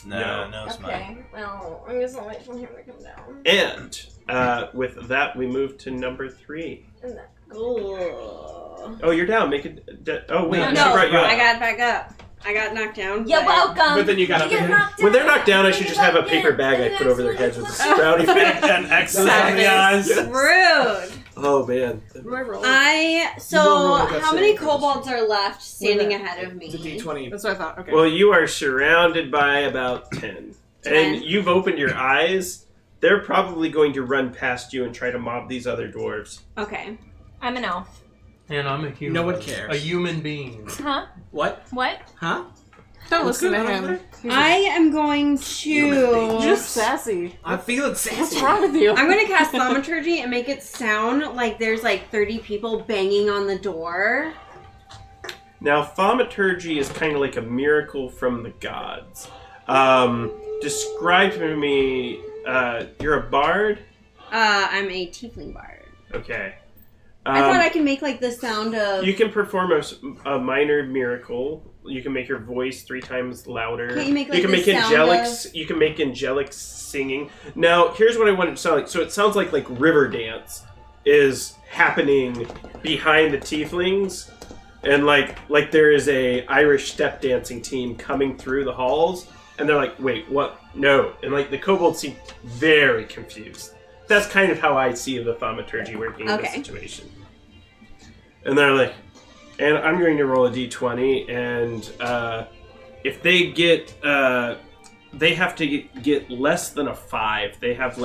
No, smite. Okay, well, I'm just gonna wait for him to come down. And with that, we move to number 3. And that. Oh, you're down. Make it. Oh wait, No, she no, brought you up. I got back up. I got knocked down. You're but- welcome. But then you got up Get there. knocked When they're down. knocked down, I should Get just have a knocked paper down. bag I put over their heads with a sprouty And bag. an X in the eyes. Rude. Oh man. My roll. So You roll like a how many saving kobolds are left standing Wait a ahead of me? It's a D20. That's what I thought. Okay. Well, you are surrounded by about 10. 10. And you've opened your eyes. They're probably going to run past you and try to mob these other dwarves. Okay. I'm an elf. And I'm a human. No one cares. A human being. Huh? What? What? Huh? Don't listen to him. I am going to. Just sassy. I'm feeling sassy. What's wrong with you? I'm going to cast Thaumaturgy and make it sound like there's like 30 people banging on the door. Now, thaumaturgy is kind of like a miracle from the gods. Describe to me, you're a bard? I'm a tiefling bard. Okay. I thought I could make like the sound of. You can perform a minor miracle You can make your voice 3 times louder. Can't you make, like, can the make sound angelic. of- You can make angelic singing. Now, here's what I want it to sound like. So it sounds like river dance is happening behind the tieflings, and like there is a Irish step dancing team coming through the halls, and they're like, "Wait, what? No!" And like the kobolds seem very confused. That's kind of how I see the thaumaturgy working in this situation. And they're like, and I'm going to roll a d20, and if they get, they have to get less than a 5. They have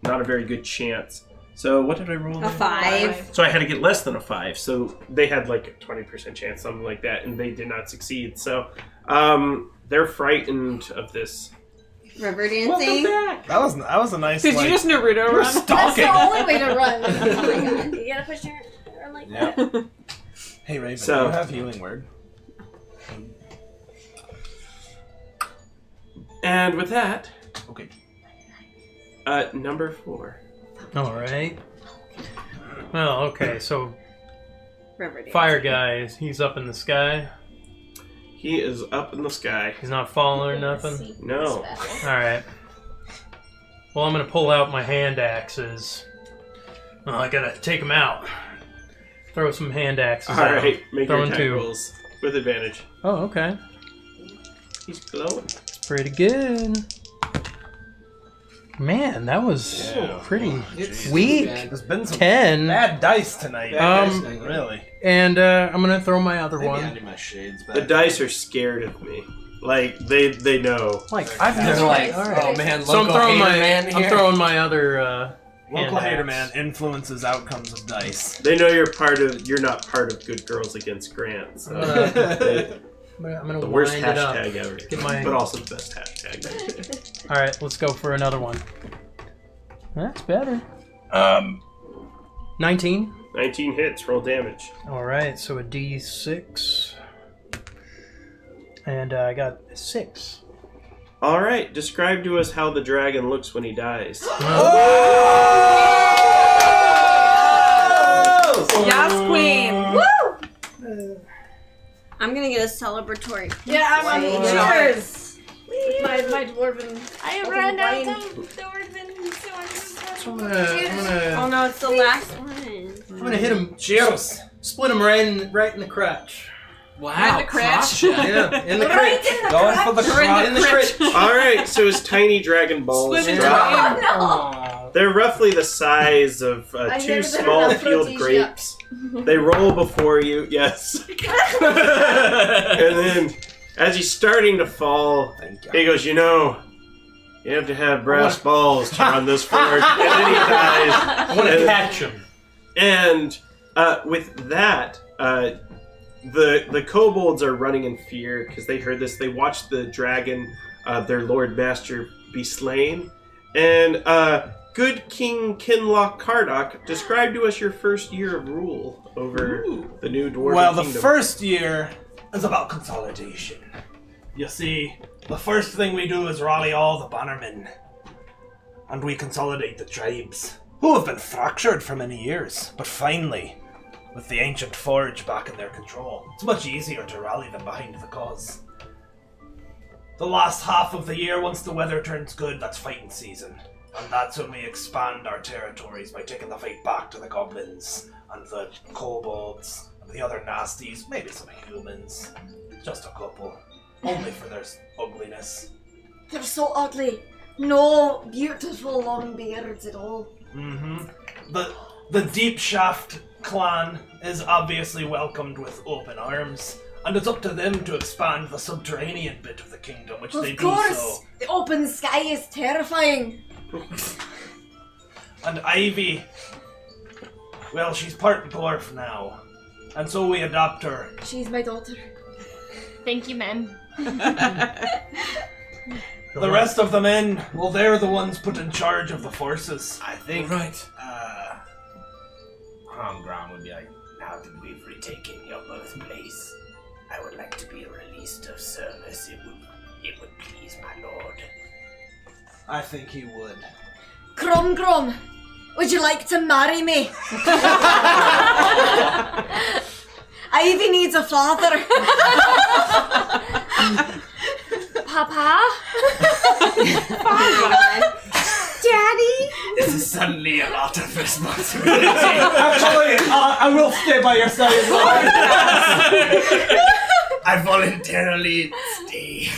not a very good chance. So what did I roll? A 5. So I had to get less than a 5. So they had a 20% chance, something like that, and they did not succeed. So they're frightened of this. River dancing. Welcome back. That was a nice. Did you just Naruto run? That's the only way to run. Oh my god. You gotta push your arm like that. Yeah. Hey Raven, So- you have healing word. And with that, Okay. number 4. All right. Well, okay. So River dancing. fire guy, he's up in the sky. He is up in the sky. He's not falling or nothing. No. All right. Well, I'm gonna pull out my hand axes. Well, I gotta take them out. Throw some hand axes All out. right, make your Throwing attack 2. rolls with advantage. Oh, okay. He's glowing. It's pretty good. Man, that was Yeah. pretty It's weak. bad. There's been some 10. bad dice tonight. Really. And I'm gonna throw my other Maybe I one. need my shades back. The dice are scared of me. They know. I've They're never like, oh man, So I'm throwing man I'm throwing my other local hand hater axe. man influences outcomes of dice. They know you're not part of Good Girls Against Grant. So I'm gonna the worst wind it up. hashtag ever, Get my- but also the best hashtag. All right, let's go for another one. That's better. 19. 19 hits. Roll damage. All right, so a D6, and I got a 6. All right. Describe to us how the dragon looks when he dies. Yes, queen. I'm gonna get a celebratory. Yeah, I'm Wow. cheers. My dwarven. I Open ran out wine. of Dwarven, So I'm gonna, Oh no, it's the last one. I'm gonna hit him. Cheers. Split him right in the crotch. Wow. the crotch. Yeah, in the Right crotch. in the Going for the crotch. In the crotch. All right. So his tiny dragon balls. Split his drop. brain. Oh, They're roughly the size of I've 2 never done small enough field protein grapes. They roll before you, yes. And then, as he's starting to fall, he goes, you have to have brass balls to run this forge. And then he dies. I want to catch him. And with that, the kobolds are running in fear because they heard this. They watched the dragon, their lord master, be slain. And good King Kinloch Kardock, describe to us your first year of rule over the new dwarven Well, the kingdom. first year is about consolidation. You see, the first thing we do is rally all the bannermen, and we consolidate the tribes, who have been fractured for many years. But finally, with the ancient forge back in their control, it's much easier to rally them behind the cause. The last half of the year, once the weather turns good, that's fighting season. And that's when we expand our territories by taking the fight back to the goblins and the kobolds and the other nasties, maybe some humans. Just a couple. Only for their ugliness. They're so ugly. No beautiful long beards at all. The Deep Shaft clan is obviously welcomed with open arms, and it's up to them to expand the subterranean bit of the kingdom, which they Of do course, so. the open sky is terrifying. And Ivy, well, she's part dwarf now, and so we adopt her. She's my daughter. Thank you, men. The rest of the men, well, they're the ones put in charge of the forces. I think Right. Hongron would be like, now that we've retaken your birthplace, I would like to be released of service. It would please my lord. I think he would. Crom, would you like to marry me? Ivy needs a father. Daddy? This is suddenly a lot of responsibility. Actually, I will stay by your side as well. I voluntarily stay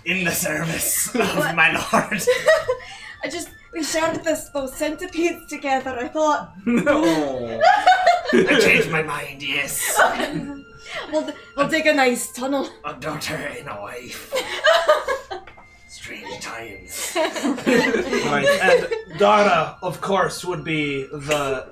in the service of my lord. We shared those centipedes together. I thought I changed my mind, yes. we'll dig a nice tunnel. A daughter and a wife. Strange times. Right. And Dara, of course, would be the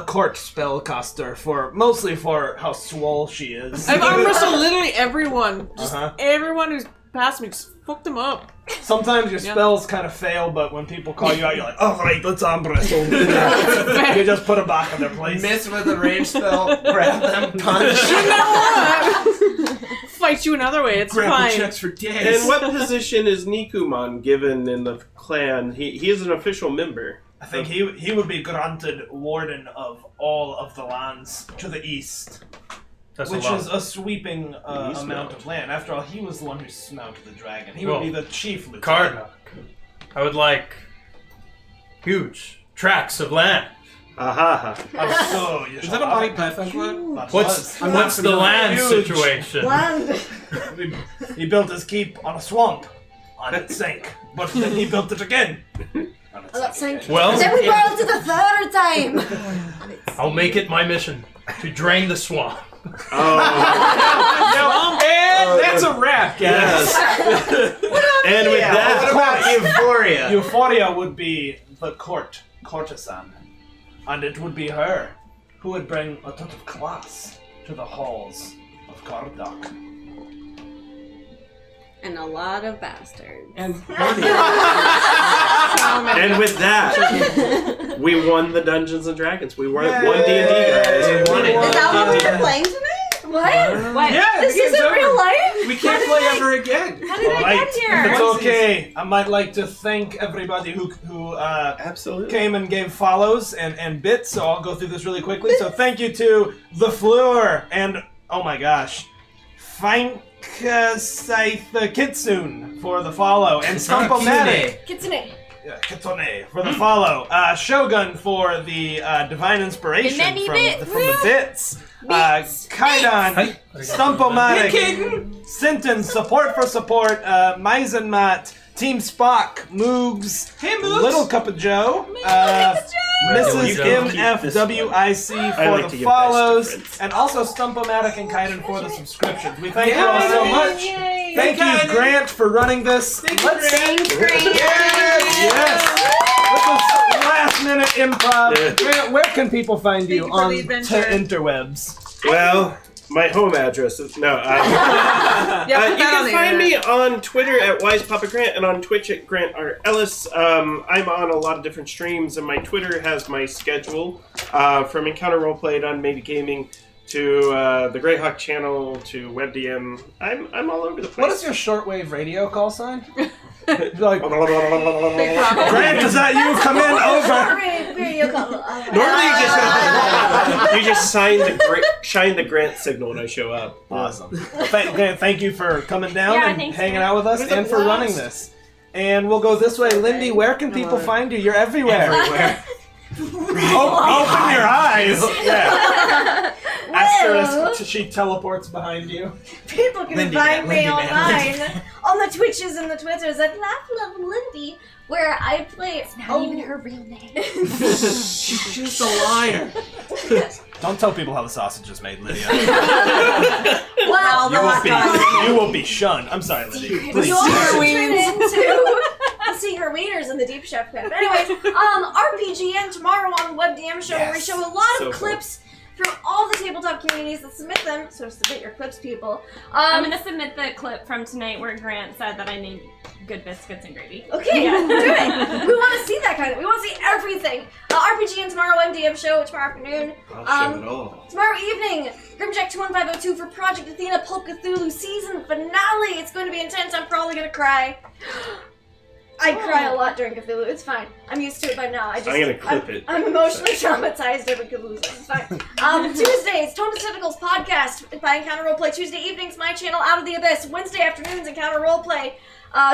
court spellcaster mostly for how swole she is. I've arm wrestled literally everyone. Just Uh-huh. everyone who's passed me, just fucked them up. Sometimes your spells kind of fail, but when people call you out, you're like, "Oh right, let's arm wrestle." You just put them back in their place. Miss with a range spell, grab them, punch. Fight you another way, it's Grandpa fine. checks for days. And what position is Nikuman given in the clan? He is an official member. I think he would be granted warden of all of the lands to the east, That's which a lot. is a sweeping East amount mount. of land. After all, he was the one who smote the dragon. He Well, would be the chief lieutenant. Kardock. I would like huge tracts of land. Aha. Oh, so you Is that a body Pathfinder? What's the land Huge. situation? Land. He built his keep on a swamp, and it sank. But then he built it again. And it That sank. again. Well, Then we borrowed to the third time. I'll make it my mission to drain the swamp. Oh, And that's a wrap, guys. yes. And with What that, about Euphoria? Euphoria would be the courtesan, and it would be her who would bring a touch of class to the halls of Kardock. And a lot of bastards. And and with that, we won the Dungeons and Dragons. We won D&D, guys. We won it. Is that what D&D. we're playing tonight? What? What? yeah, This the game's isn't over. real life? We can't play ever again. How did I Alright, get here? if it's okay, I might like to thank everybody who Absolutely. came and gave follows and bits, so I'll go through this really quickly. So thank you to The Fleur and, oh my gosh, Scythe Kitsune for the follow, and Stumpomatic. Kitsune. Kitsune for the follow. Shogun for the divine inspiration many from bits. the bits. Kaidan, Stumpomatic, Sinton, support for support. Meisenmat, Team Spock, Moogs, Hey, Moogs. Little Cup of Joe, Mrs. MFWIC I for like the to give follows, best to friends. and also Stumpomatic and Kaidan for the subscriptions. We thank you all so much. Yay. Thank you, Grant, for running this. Thanks, Grant. Yes! This was last minute improv. Where can people find you Thank you for on the adventure. interwebs? Well, my home address is no. Yeah, You put that on can the find me internet. on Twitter at WisePapaGrant and on Twitch at Grant R. Ellis. I'm on a lot of different streams, and my Twitter has my schedule from Encounter Roleplay on Maybe Gaming to the Greyhawk channel to WebDM. I'm all over the place. What is your shortwave radio call sign? Like, Big problem. Grant, is that you? Come in over. Normally you just shine the Grant signal when I show up. Awesome. Thank you for coming down Yeah, and thanks, hanging man. out with us and for running this. And we'll go this way. Lindy, where can people find you? You're everywhere. Open your eyes. Yeah. Asterisk, she teleports behind you. People can Lindy find man, me Lindy man, online on the Twitches and the Twitters at Laugh Love Lindy, where I play. It's Not even her real name. She's just a liar. Don't tell people how the sausage is made, Lydia. Well, You will be shunned. I'm sorry, Lydia. Please. You'll tune into see her wieners in the Deep Chef Cup. Anyways, RPGN tomorrow on the WebDM show, where we show a lot So of cool. clips from all the tabletop communities that submit them. So submit your clips, people. I'm gonna submit the clip from tonight where Grant said that I made good biscuits and gravy. Okay, Yeah. do it. We want to see that kind of. We want to see everything. RPGN tomorrow, MDM show tomorrow afternoon. I'll show it all. Tomorrow evening, Grimjack 21502 for Project Athena Pulp Cthulhu season finale. It's going to be intense. I'm probably going to cry. I cry a lot during Cthulhu. It's fine. I'm used to it by now. I'm gonna clip it. I'm emotionally traumatized every Cthulhu. It's fine. Tuesdays, Tone Tentacles podcast by Encounter Roleplay. Tuesday evenings, my channel, Out of the Abyss. Wednesday afternoons, Encounter Roleplay.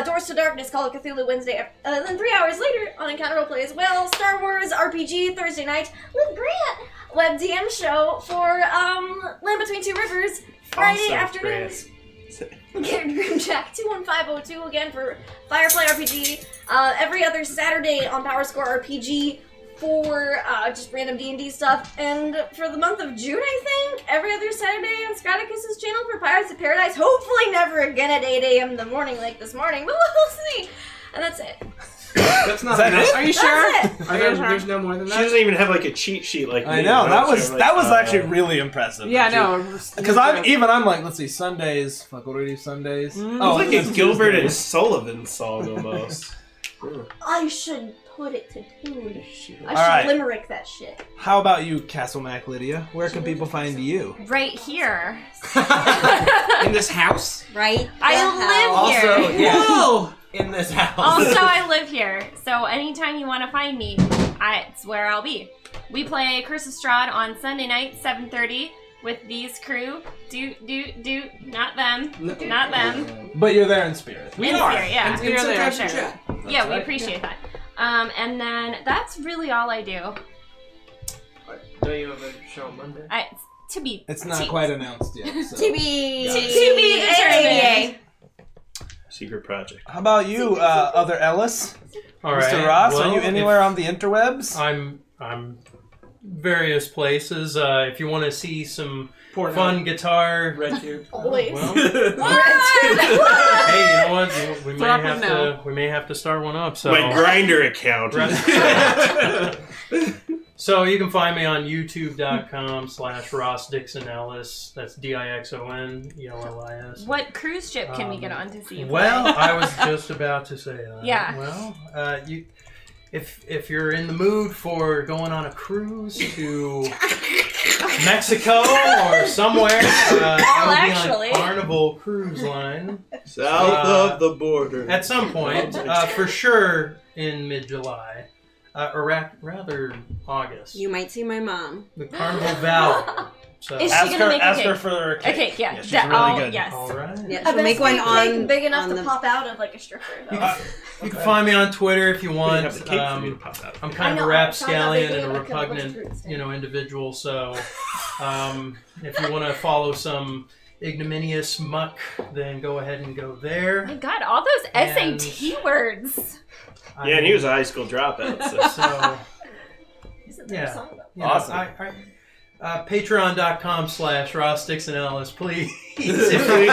Doors to Darkness, Call of Cthulhu Wednesday. Then 3 hours later on Encounter Roleplay as well. Star Wars RPG Thursday night with Grant. Web DM show for Land Between Two Rivers. Friday afternoons. Get Grimjack 21502 again for Firefly RPG. Every other Saturday on PowerScore RPG for just random D&D stuff. And for the month of June, I think, every other Saturday on Scraticus's channel for Pirates of Paradise. Hopefully never again at 8 a.m. in the morning like this morning, but we'll see. And that's it. That's not Is that enough. it? Are you sure? That's it. There's no more than She that. doesn't even have like a cheat sheet like I me. know, that So was I'm like, actually really impressive. Yeah, no. Because I'm like, let's see, Sundays. Fuck, what do we do Sundays? It's like a it's Gilbert Tuesdays. and Sullivan song almost. I should put it to tune. I should right. limerick that shit. How about you, Castle Mac Lydia? Where can people find you? Right here. In this house? Right? I live here. Also, yeah, Whoa! in this house. Also, I live here, so anytime you want to find me, it's where I'll be. We play Curse of Strahd on Sunday night, 7:30, with these crew. Not them. Not them. But you're there in spirit. We In are. spirit, yeah. And We are there. sometimes we Sure. chat. Yeah, we appreciate that. And then that's really all I do. Don't you have a show on Monday? To be. It's not quite announced yet. So. To be determined. Secret project. How about you, other Ellis? All right. Mr. Ross, well, are you anywhere on the interwebs? I'm various places. If you want to see some Porno. fun guitar, Red tube. Always. well, What? hey, you know what? We may Drop 'em have now. to. We may have to start one up. So. My grinder account. So you can find me on youtube.com/Ross Dixon Ellis. That's DIXONELLIS. What cruise ship can we get on to see you Well, play? I was just about to say that. Yeah. Well, if you're in the mood for going on a cruise to Mexico or somewhere, I'll be actually. on Carnival Cruise Line South of the border. at some point, for sure in mid-July. Or rather August. You might see my mom. The Carnival Valley. So, Is she Ask gonna her, make a ask cake? her for her cake. Okay, yeah. she's that- really oh, good. Yes. all right. Yeah, A she'll make one biscuit on cake big enough on to the- pop out of like a stripper. Though. You can find me on Twitter if you We want. have the cake for you to pop out. I'm kind of I a know, I'm rapscallion trying and a not to be like a repugnant, fruit stand. individual. So, if you want to follow some ignominious muck, then go ahead and go there. My God, all those And- SAT words. Yeah, and he was a high school dropout. So. So, Isn't there a yeah. song about you know, Awesome. Patreon.com/Ross Dixon Ellis, please. Please if give me you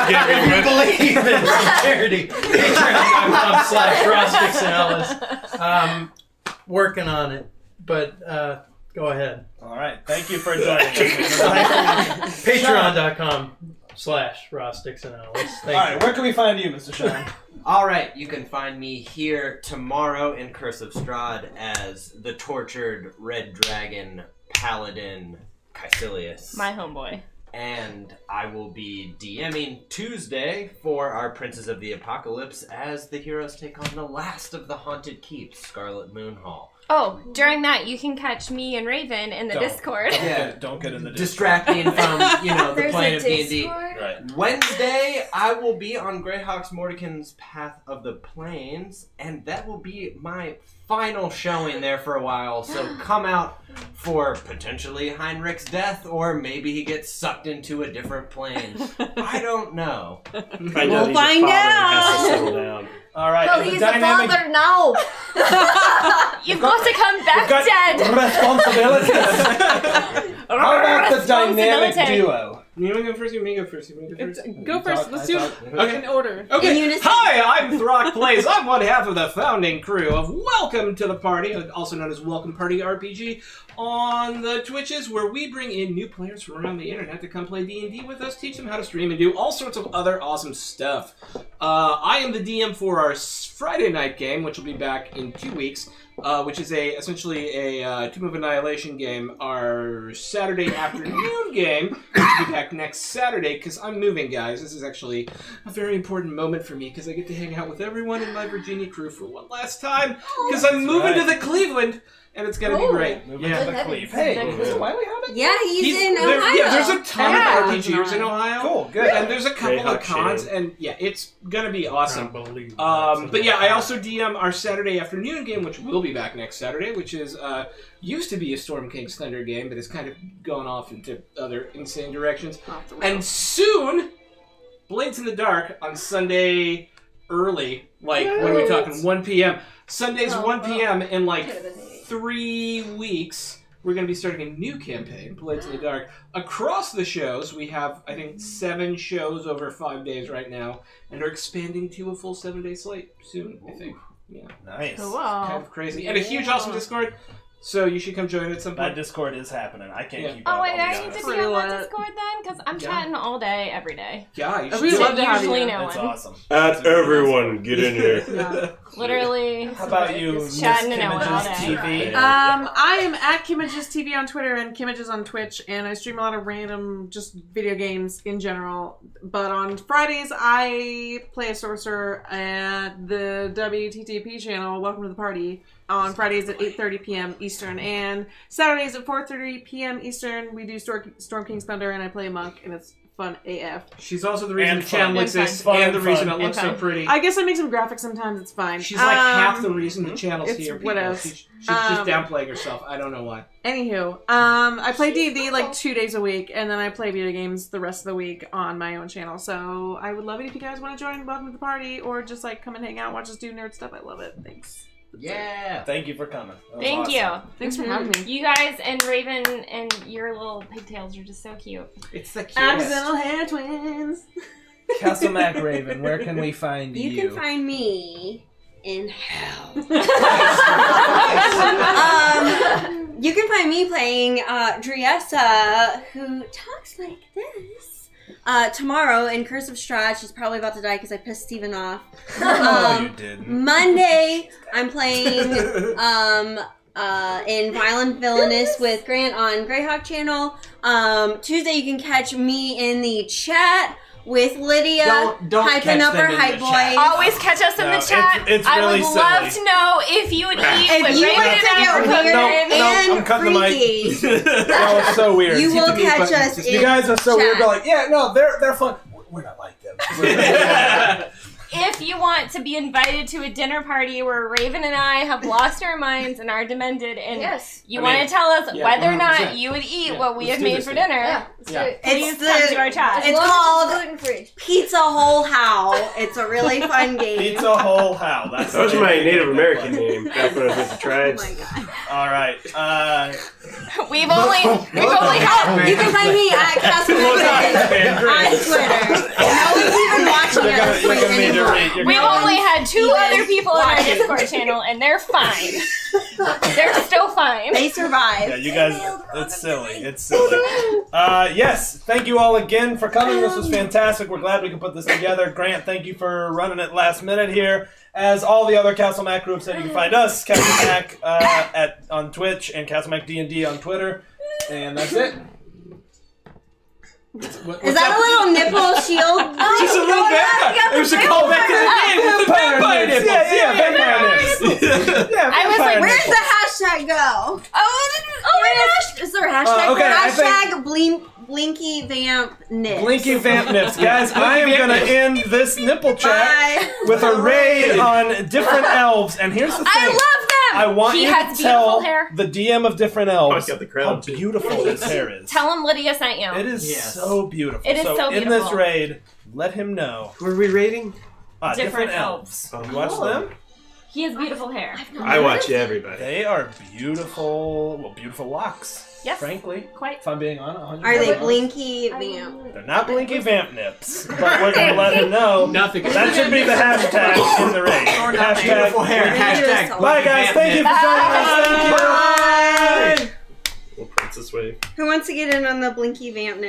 believe in charity. Patreon.com/Ross Dixon Ellis. Working on it, but go ahead. All right. Thank you for joining us. Patreon.com/Ross Dixon Ellis. All Thank right. Where can we find you, Mr. Sean? All right, you can find me here tomorrow in Curse of Strahd as the tortured Red Dragon Paladin Caecilius. My homeboy. And I will be DMing Tuesday for our Princes of the Apocalypse as the heroes take on the last of the Haunted Keeps, Scarlet Moon Hall. Oh, during that, you can catch me and Raven in the Don't. Discord. Don't get in the Distracting from, the There's plane a of D&D. Discord. Right. Wednesday, I will be on Greyhawk's Mordenkainen's Path of the Plains, and that will be my final showing there for a while. So come out for potentially Heinrich's death, or maybe he gets sucked into a different plane. I don't know. Find We'll out he's a find father and has to out. settle down. All right. Well, and the he's a dynamic- father now. You've got to come back Got dead. responsibilities. How about the dynamic Responsibility. duo? You want to go first? You may go first. You may go first. Go first. Let's do it in order. Okay. In unison. Hi, I'm Throck Plays. I'm one half of the founding crew of Welcome to the Party, also known as Welcome Party RPG. on the Twitches, where we bring in new players from around the internet to come play D&D with us, teach them how to stream, and do all sorts of other awesome stuff. I am the DM for our Friday night game, which will be back in 2 weeks, which is essentially a Tomb of Annihilation game. Our Saturday afternoon game, which will be back next Saturday, because I'm moving, guys. This is actually a very important moment for me, because I get to hang out with everyone in my Virginia crew for one last time, because I'm moving to the Cleveland. And it's gonna be great. Yeah, the Cleve. Hey, does Wiley have it? Yeah, he's in Ohio. Yeah, there's a ton of RPGers in Ohio. Cool, good. And there's a couple of Greyhawk cons, shade. and yeah, it's gonna be awesome. Unbelievable. But yeah, I also DM our Saturday afternoon game, which will be back next Saturday, which is used to be a Storm King's Thunder game, but it's kind of gone off into other insane directions. And soon, Blades in the Dark on Sunday early, like when are we talking 1 p.m. Sundays 1 p.m. in like 3 weeks, we're going to be starting a new campaign, Blades in the Dark. Across the shows, we have, I think, 7 shows over 5 days right now, and are expanding to a full 7-day slate soon, I think. Yeah. Nice. Kind of crazy. And a huge, awesome Discord, so you should come join at some That point. Discord is happening. I can't keep Oh, up. wait, I'll I be need honest. to be on that Discord then? Because I'm chatting all day, every day. Yeah, you should. We do love it. to have Usually you. no It's one. awesome. Everyone, get in here. Literally. How about you, Miss Chatting to no one all Kimage's day. TV? I am at Kimage's TV on Twitter and Kimage's on Twitch, and I stream a lot of random just video games in general. But on Fridays, I play a sorcerer at the WTTP channel, Welcome to the Party, on Fridays at 8:30 p.m. Eastern, and Saturdays at 4:30 p.m. Eastern, we do Storm King's Thunder, and I play a monk, and it's fun AF. She's also the reason And the channel fun. exists, Fun and and the reason fun. it looks so And pretty. I guess I make some graphics sometimes, it's fine. She's like half the reason the channel's it's here. People. whatever. She's just downplaying herself. I don't know why. Anywho, I play D&D like 2 days a week, and then I play video games the rest of the week on my own channel. So I would love it if you guys want to join Welcome to the Party, or just like come and hang out, watch us do nerd stuff. I love it. Thanks. Yeah. Thank you for coming. That was Thank awesome. you. Thanks for having me. You guys and Raven and your little pigtails are just so cute. It's the cutest. Accidental hair twins. Castle Mac Raven, where can we find you? You can find me in hell. You can find me playing Driessa, who talks like this. Tomorrow in Curse of Strahd, she's probably about to die because I pissed Steven off. No, you didn't. Monday, I'm playing in Violent Villainous with Grant on Greyhawk channel. Tuesday, you can catch me in the chat with Lydia, Don't hyping catch up them her in hype the chat. boys. Always catch us in No, the chat. it's I really would love silly. to know if you would eat If with you Raven want to and I get were weird cooking. and I'm cutting the freaky, That was so weird. you will to me, catch but us just- in You guys are so weird. chat. They're like, yeah, no, they're fun. We're not like them. If you want to be invited to a dinner party where Raven and I have lost our minds and are demented, and Yes. you I want mean, to tell us yeah, whether or not 100%. you would eat Yeah, what we let's have do made this for thing. dinner, Yeah, let's Yeah. do it. please It's come to our As chat. It's long as called gluten free. Pizza Hole How. It's a really fun game. Pizza Hole How. That's That was the my name. Native American name back when I was with the Oh tribes. my god. All right. We've only had You can find me at Castle Mac on Twitter. No one's even watching You're us gonna need to anymore. rate your we've game. only had 2 Even other people on our watching. Discord channel, and they're fine. They're still fine. They survive. Yeah, you guys, it's silly. It's silly. Yes, thank you all again for coming. This was fantastic. We're glad we could put this together. Grant, thank you for running it last minute here. As all the other Castle Mac groups that you can find us, Castle Mac on Twitch and Castle Mac D&D on Twitter. And that's it. Is that a little nipple shield? Just a little vampire. It was a callback to the game with the vampire nipples. Yeah, vampire nipples. Yeah, I was like, vampire Where's nipples. the hashtag go? Oh my gosh! Is there a hashtag? Okay, I think- Hashtag Blinky Vamp Nips. Blinky Vamp Nips. Guys, I am going to end this nipple chat Bye. with a raid on different elves. And here's the thing. I love them. I want he you has to tell beautiful hair. the DM of different elves Oh, it's got the crown, how too. beautiful his hair is. Tell him Lydia sent you. It is Yes. so beautiful. It is so in this beautiful. raid, let him know. Who are we rating? Different elves. elves. You watch them? He has beautiful hair. I watch everybody. They are beautiful, beautiful locks. Yes. Frankly, Quite. if I'm being honest, 100%. Are they Blinky Vamp? They're not Blinky Vamp Nips, but we're going to let him know. Nothing. That should be the hashtag in the raid. Hashtag Beautiful hair. Hashtag Hashtag. Bye, guys. Thank you for joining us. Thank you. Bye. this way. Who wants to get in on the Blinky Vamp